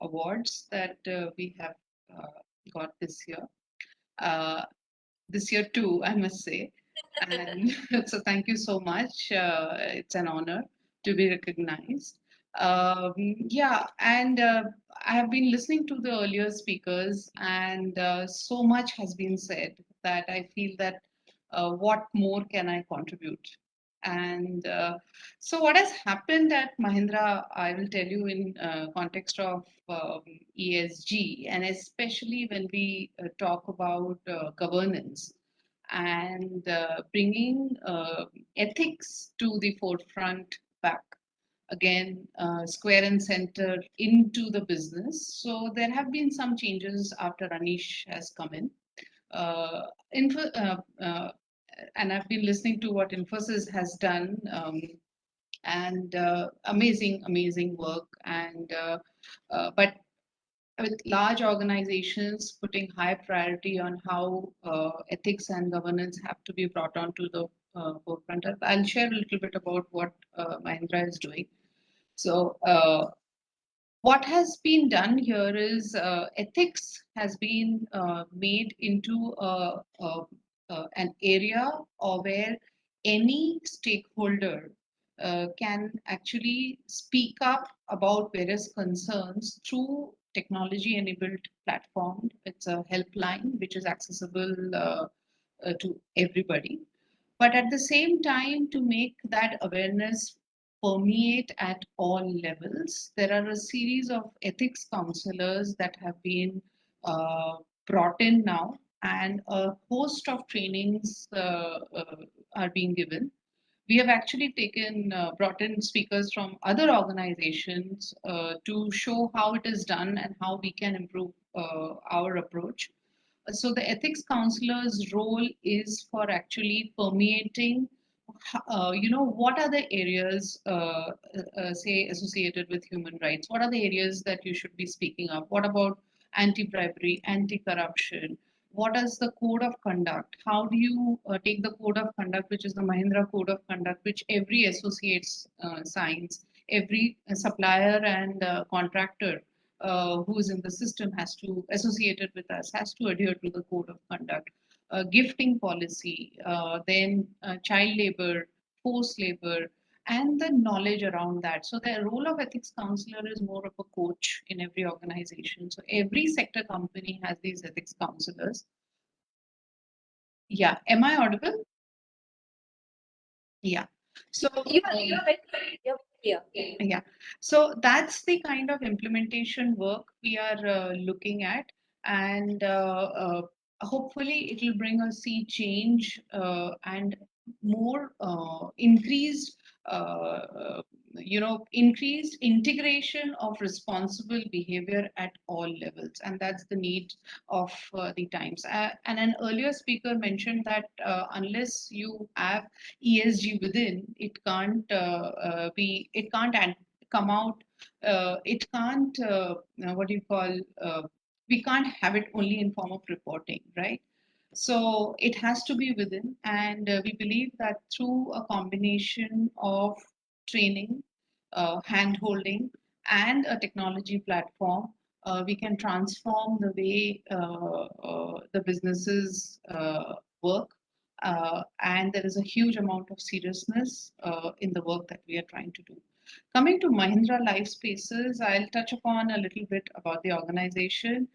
awards that we have got this year. This year too, I must say. And so thank you so much. It's an honor to be recognized. Yeah, and I have been listening to the earlier speakers, and so much has been said that I feel that what more can I contribute? And so what has happened at Mahindra, I will tell you in context of ESG, and especially when we talk about governance and bringing ethics to the forefront back again square and center into the business. So there have been some changes after Anish has come in. Info, and I've been listening to what Infosys has done, and amazing work. And but with large organizations putting high priority on how ethics and governance have to be brought onto the forefront. I'll share a little bit about what Mahindra is doing. So what has been done here is ethics has been made into an area where any stakeholder can actually speak up about various concerns through technology enabled platform. It's a helpline which is accessible to everybody. But at the same time, to make that awareness permeate at all levels, there are a series of ethics counselors that have been brought in now, and a host of trainings are being given. We have actually brought in speakers from other organizations to show how it is done and how we can improve our approach. So the ethics counselor's role is for actually permeating, what are the areas, say, associated with human rights? What are the areas that you should be speaking up? What about anti-bribery, anti-corruption? What is the code of conduct? How do you take the code of conduct, which is the Mahindra code of conduct, which every associate signs, every supplier and contractor who is in the system associated with us has to adhere to the code of conduct. Gifting policy, then child labor, forced labor, and the knowledge around that. So the role of ethics counselor is more of a coach in every organization. So every sector company has these ethics counselors. Yeah, am I audible? Yeah. So yeah, so that's the kind of implementation work we are looking at, and hopefully it will bring a sea change and more increased increased integration of responsible behavior at all levels, and that's the need of the times. And an earlier speaker mentioned that unless you have ESG within, it can't come out. It can't what do you call we can't have it only in form of reporting, right? So it has to be within, and we believe that through a combination of training, hand-holding, and a technology platform, we can transform the way the businesses work. And there is a huge amount of seriousness in the work that we are trying to do. Coming to Mahindra Life Spaces, I'll touch upon a little bit about the organization.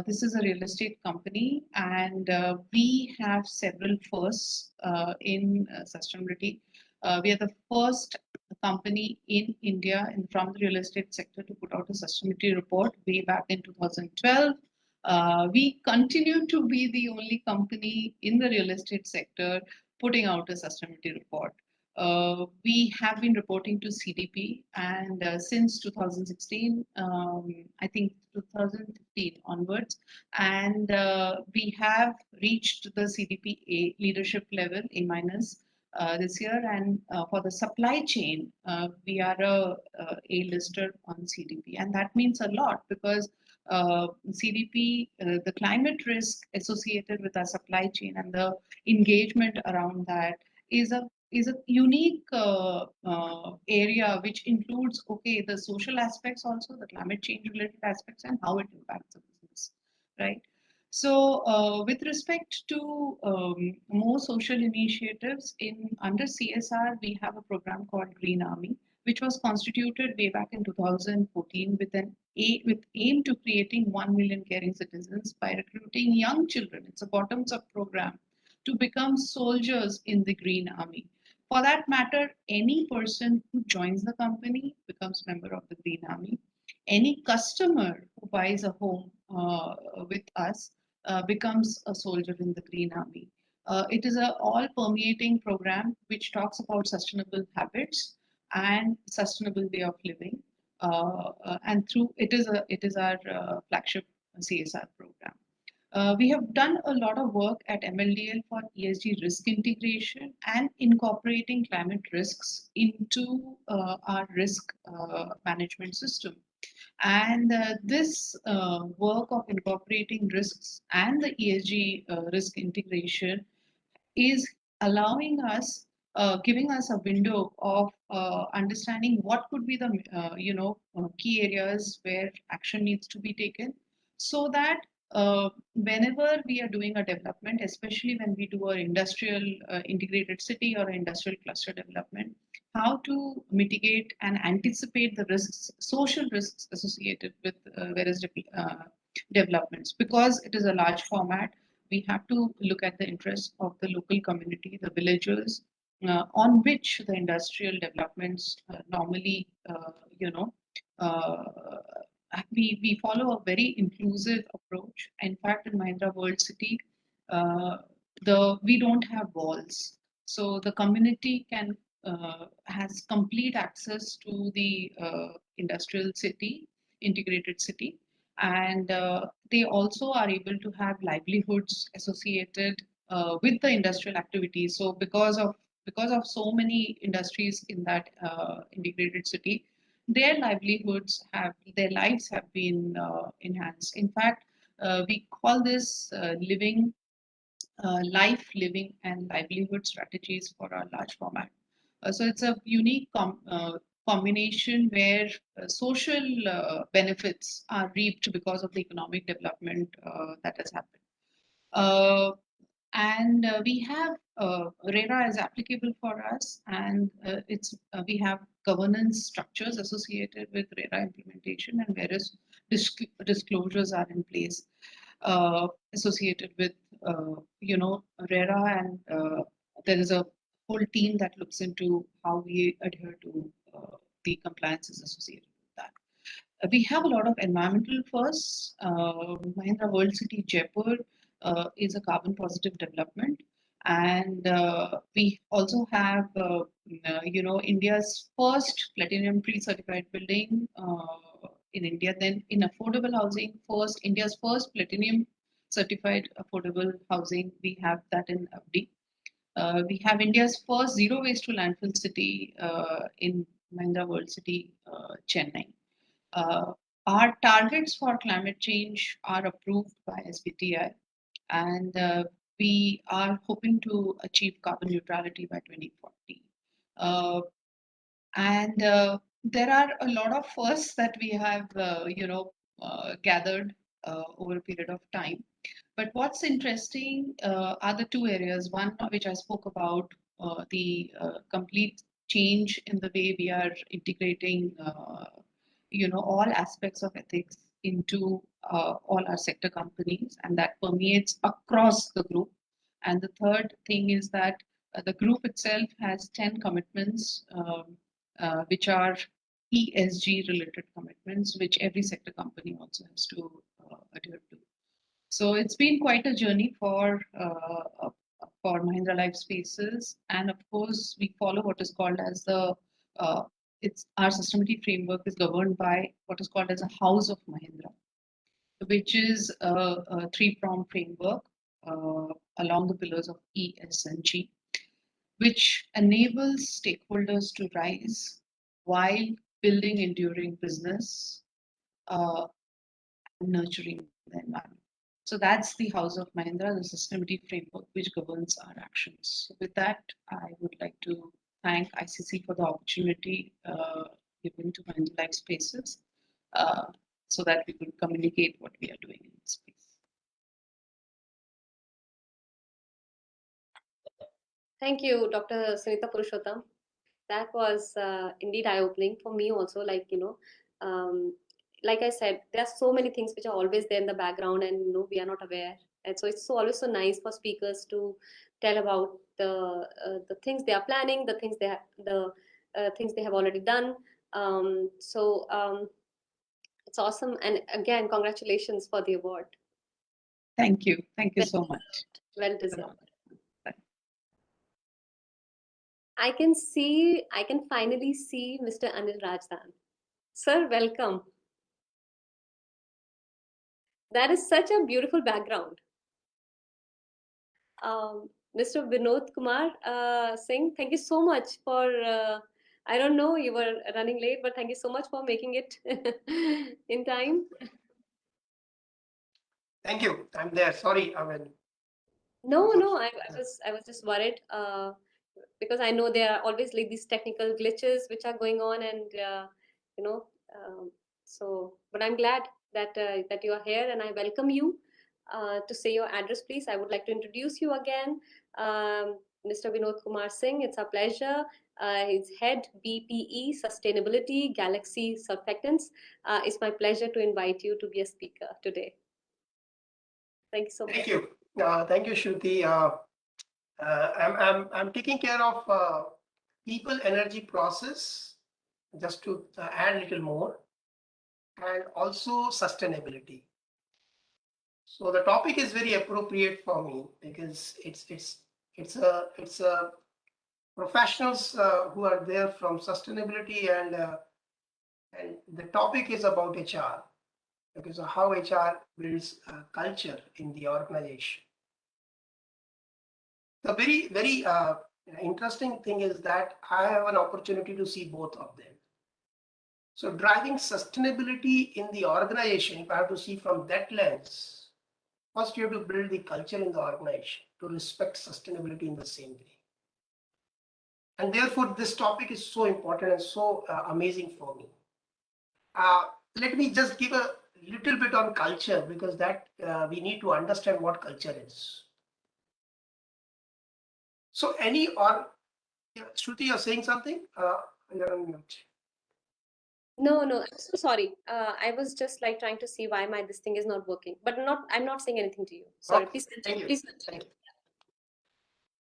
This is a real estate company, and we have several firsts in sustainability. We are the first company in India from the real estate sector to put out a sustainability report way back in 2012. We continue to be the only company in the real estate sector putting out a sustainability report. We have been reporting to CDP, and since 2016, I think 2015 onwards, and we have reached the CDP A leadership level, A minus, this year. And for the supply chain, we are a lister on CDP, and that means a lot because CDP, the climate risk associated with our supply chain and the engagement around that is a unique area which includes the social aspects, also the climate change related aspects, and how it impacts the business, right? So with respect to more social initiatives under CSR, we have a program called Green Army, which was constituted way back in 2014 with aim to creating 1 million caring citizens by recruiting young children. It's a bottoms-up program to become soldiers in the Green Army. For that matter, any person who joins the company becomes member of the Green Army. Any customer who buys a home with us becomes a soldier in the Green Army. It is an all-permeating program which talks about sustainable habits and sustainable way of living. And through it is our flagship CSR program. We have done a lot of work at MLDL for ESG risk integration and incorporating climate risks into our risk management system. And this work of incorporating risks and the ESG risk integration is allowing us, giving us a window of understanding what could be the key areas where action needs to be taken, so that whenever we are doing a development, especially when we do an industrial integrated city or industrial cluster development, how to mitigate and anticipate the risks, social risks associated with various developments. Because it is a large format, we have to look at the interests of the local community, the villagers, on which the industrial developments normally, we follow a very inclusive approach. In fact, in Mahindra World City, we don't have walls, so the community has complete access to the industrial city, integrated city, and they also are able to have livelihoods associated with the industrial activities. So because of so many industries in that integrated city, their lives have been enhanced. In fact, we call this life, living, and livelihood strategies for our large format. So it's a unique combination where social benefits are reaped because of the economic development that has happened. And we have RERA is applicable for us, and we have governance structures associated with RERA implementation, and various disclosures are in place associated with RERA, and there is a whole team that looks into how we adhere to the compliances associated with that. We have a lot of environmental firsts. Mahindra World City Jaipur is a carbon positive development, and we also have India's first platinum pre-certified building in India. Then in affordable housing, India's first platinum certified affordable housing, we have that in Avdi. We have India's first zero waste to landfill city in Mahindra World City, Chennai. Our targets for climate change are approved by SBTi, and we are hoping to achieve carbon neutrality by 2040. And there are a lot of firsts that we have, gathered over a period of time. But what's interesting are the two areas. One, which I spoke about, the complete change in the way we are integrating, all aspects of ethics into all our sector companies, and that permeates across the group. And the third thing is that the group itself has 10 commitments, which are ESG related commitments, which every sector company also has to adhere to. So it's been quite a journey for Mahindra Life Spaces, and of course we follow what is called as the it's our sustainability framework is governed by what is called as a House of Mahindra, which is a three-pronged framework along the pillars of E, S, and G, which enables stakeholders to rise while building enduring business and nurturing the environment. So that's the House of Mahindra, the sustainability framework which governs our actions. So with that, I would like to thank ICC for the opportunity given to Mahindra Life Spaces so that we could communicate what we are doing in this space. Thank you, Dr. Sunita Purushottam. That was indeed eye-opening for me also. Like I said, there are so many things which are always there in the background, and we are not aware. And so it's always so nice for speakers to tell about the things they are planning, the things they have already done. It's awesome, and again, congratulations for the award. Thank you so much. Well deserved. I can finally see Mr. Anil Rajdan. Sir, welcome. That is such a beautiful background. Mr. Vinod Kumar Singh, thank you so much for, I don't know, you were running late, but thank you so much for making it in time. Thank you. I'm there. Sorry, No, I was just worried because I know there are always like these technical glitches which are going on, and but I'm glad that that you are here, and I welcome you to say your address, please. I would like to introduce you again, Mr. Vinod Kumar Singh. It's a pleasure. He's head BPE Sustainability Galaxy Surfactants. It's my pleasure to invite you to be a speaker today. Thank you so much. Thank you. Thank you, Shruti. I'm taking care of people energy process, just to add a little more, and also sustainability. So the topic is very appropriate for me because it's a professionals who are there from sustainability, and the topic is about HR, because of how HR builds culture in the organization. The very interesting thing is that I have an opportunity to see both of them. So driving sustainability in the organization, if I have to see from that lens, first you have to build the culture in the organization to respect sustainability in the same way. And therefore, this topic is so important and so amazing for me. Let me just give a little bit on culture, because that we need to understand what culture is. So Shruti, you're saying something? You're on mute. No, I'm so sorry. I was just like trying to see why this thing is not working, but I'm not saying anything to you. Sorry, Okay. please Thank continue. you. Please continue. Thank you.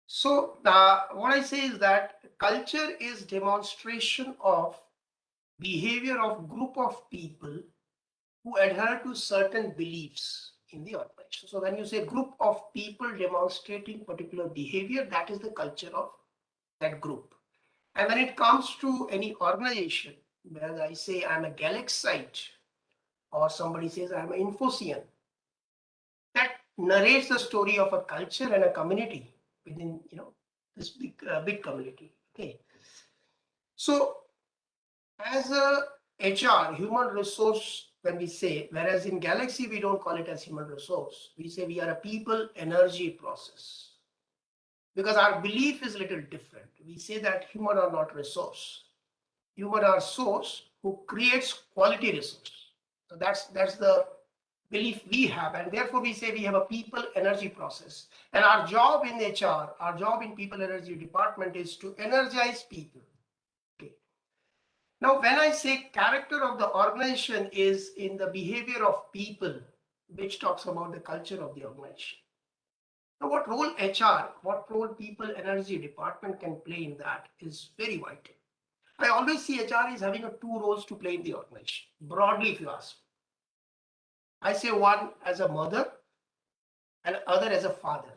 So what I say is that culture is demonstration of behavior of group of people who adhere to certain beliefs in the organization. So when you say group of people demonstrating particular behavior, that is the culture of that group. And when it comes to any organization, whether I say I'm a Galaxite or somebody says I'm an Infocian, that narrates the story of a culture and a community within this big community. Okay, so as a HR, human resource when we say, whereas in Galaxy, we don't call it as human resource. We say we are a people energy process. Because our belief is a little different. We say that human are not resource. Human are source who creates quality resource. So that's the belief we have, and therefore we say we have a people energy process. And our job in HR, our job in people energy department is to energize people. Okay. Now, when I say character of the organization is in the behavior of people, which talks about the culture of the organization. Now, what role HR, what role people energy department can play in that is very vital. I always see HR is having two roles to play in the organization. Broadly, if you ask, I say one as a mother and other as a father.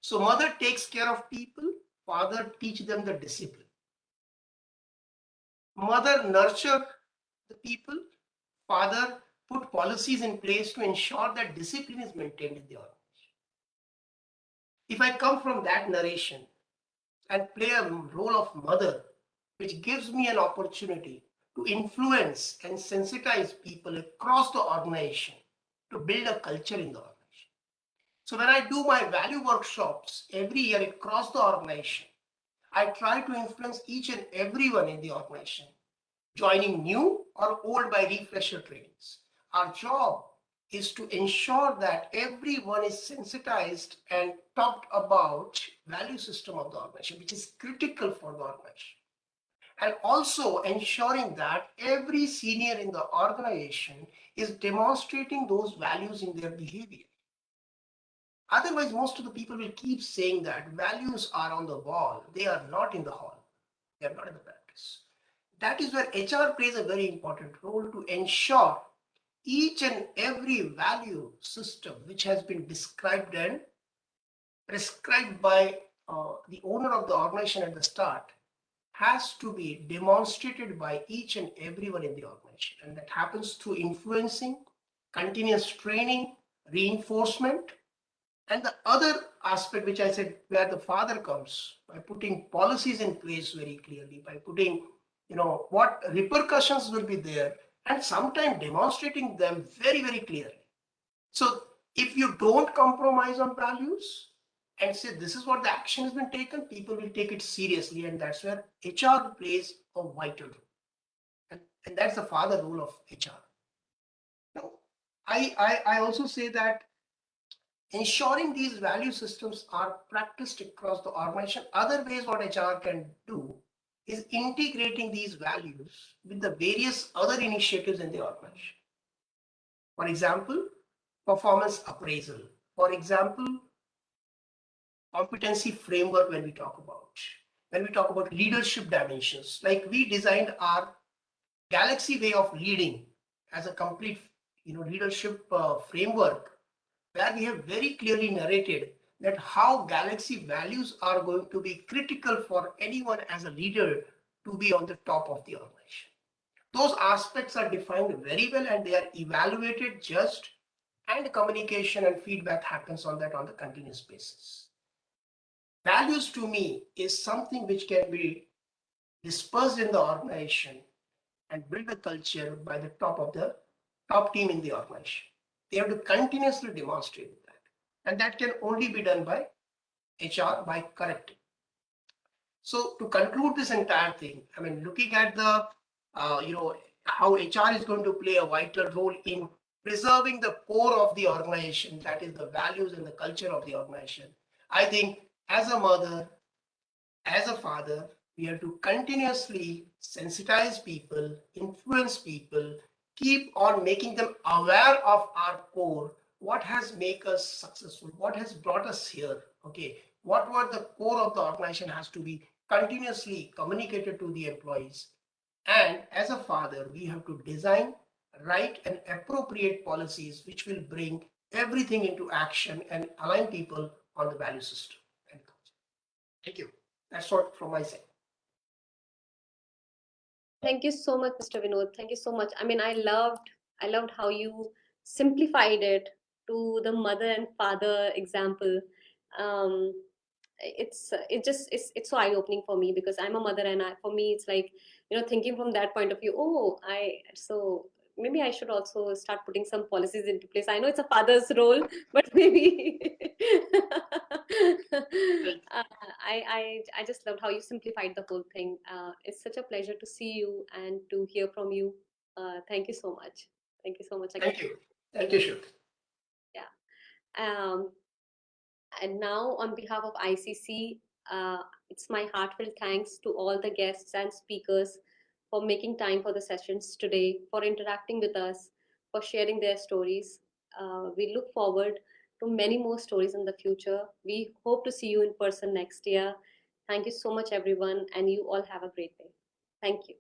So mother takes care of people, father teach them the discipline. Mother nurture the people, father put policies in place to ensure that discipline is maintained in the organization. If I come from that narration and play a role of mother, which gives me an opportunity to influence and sensitize people across the organization to build a culture in the organization. So when I do my value workshops every year across the organization, I try to influence each and everyone in the organization, joining new or old by refresher trainings. Our job is to ensure that everyone is sensitized and talked about value system of the organization, which is critical for the organization. And also ensuring that every senior in the organization is demonstrating those values in their behavior. Otherwise, most of the people will keep saying that values are on the wall. They are not in the hall. They are not in the practice. That is where HR plays a very important role to ensure each and every value system which has been described and prescribed by the owner of the organization at the start has to be demonstrated by each and everyone in the organization. And that happens through influencing, continuous training, reinforcement, and the other aspect, which I said, where the father comes, by putting policies in place very clearly, by putting, what repercussions will be there, and sometimes demonstrating them very, very clearly. So if you don't compromise on values and say this is what the action has been taken, people will take it seriously, and that's where HR plays a vital role. And that's the father role of HR. Now, I also say that ensuring these value systems are practiced across the organization. Other ways what HR can do is integrating these values with the various other initiatives in the organization. For example, performance appraisal. For example, competency framework when we talk about leadership dimensions. Like we designed our Galaxy way of leading as a complete leadership framework, where we have very clearly narrated that how Galaxy values are going to be critical for anyone as a leader to be on the top of the organization. Those aspects are defined very well, and they are evaluated, judged, and communication and feedback happens on that on the continuous basis. Values to me is something which can be dispersed in the organization and build a culture by the top team in the organization. They have to continuously demonstrate that. And that can only be done by HR by correcting. So to conclude this entire thing, I mean, looking at the, how HR is going to play a vital role in preserving the core of the organization, that is the values and the culture of the organization. I think as a mother, as a father, we have to continuously sensitize people, influence people, keep on making them aware of our core, what has made us successful, what has brought us here, okay, what were the core of the organization has to be continuously communicated to the employees. And as a father, we have to design, write, and appropriate policies which will bring everything into action and align people on the value system. Thank you. That's what from my side. Thank you so much, Mr. Vinod. Thank you so much. I mean, I loved how you simplified it to the mother and father example. it's so eye-opening for me, because I'm a mother, and for me it's like, thinking from that point of view, so maybe I should also start putting some policies into place. I know it's a father's role, but maybe I just loved how you simplified the whole thing. It's such a pleasure to see you and to hear from you. Thank you so much. Thank you so much again. Thank you, Shiv. Yeah. And now, on behalf of ICC, it's my heartfelt thanks to all the guests and speakers for making time for the sessions today, for interacting with us, for sharing their stories. We look forward to many more stories in the future. We hope to see you in person next year. Thank you so much, everyone, and you all have a great day. Thank you.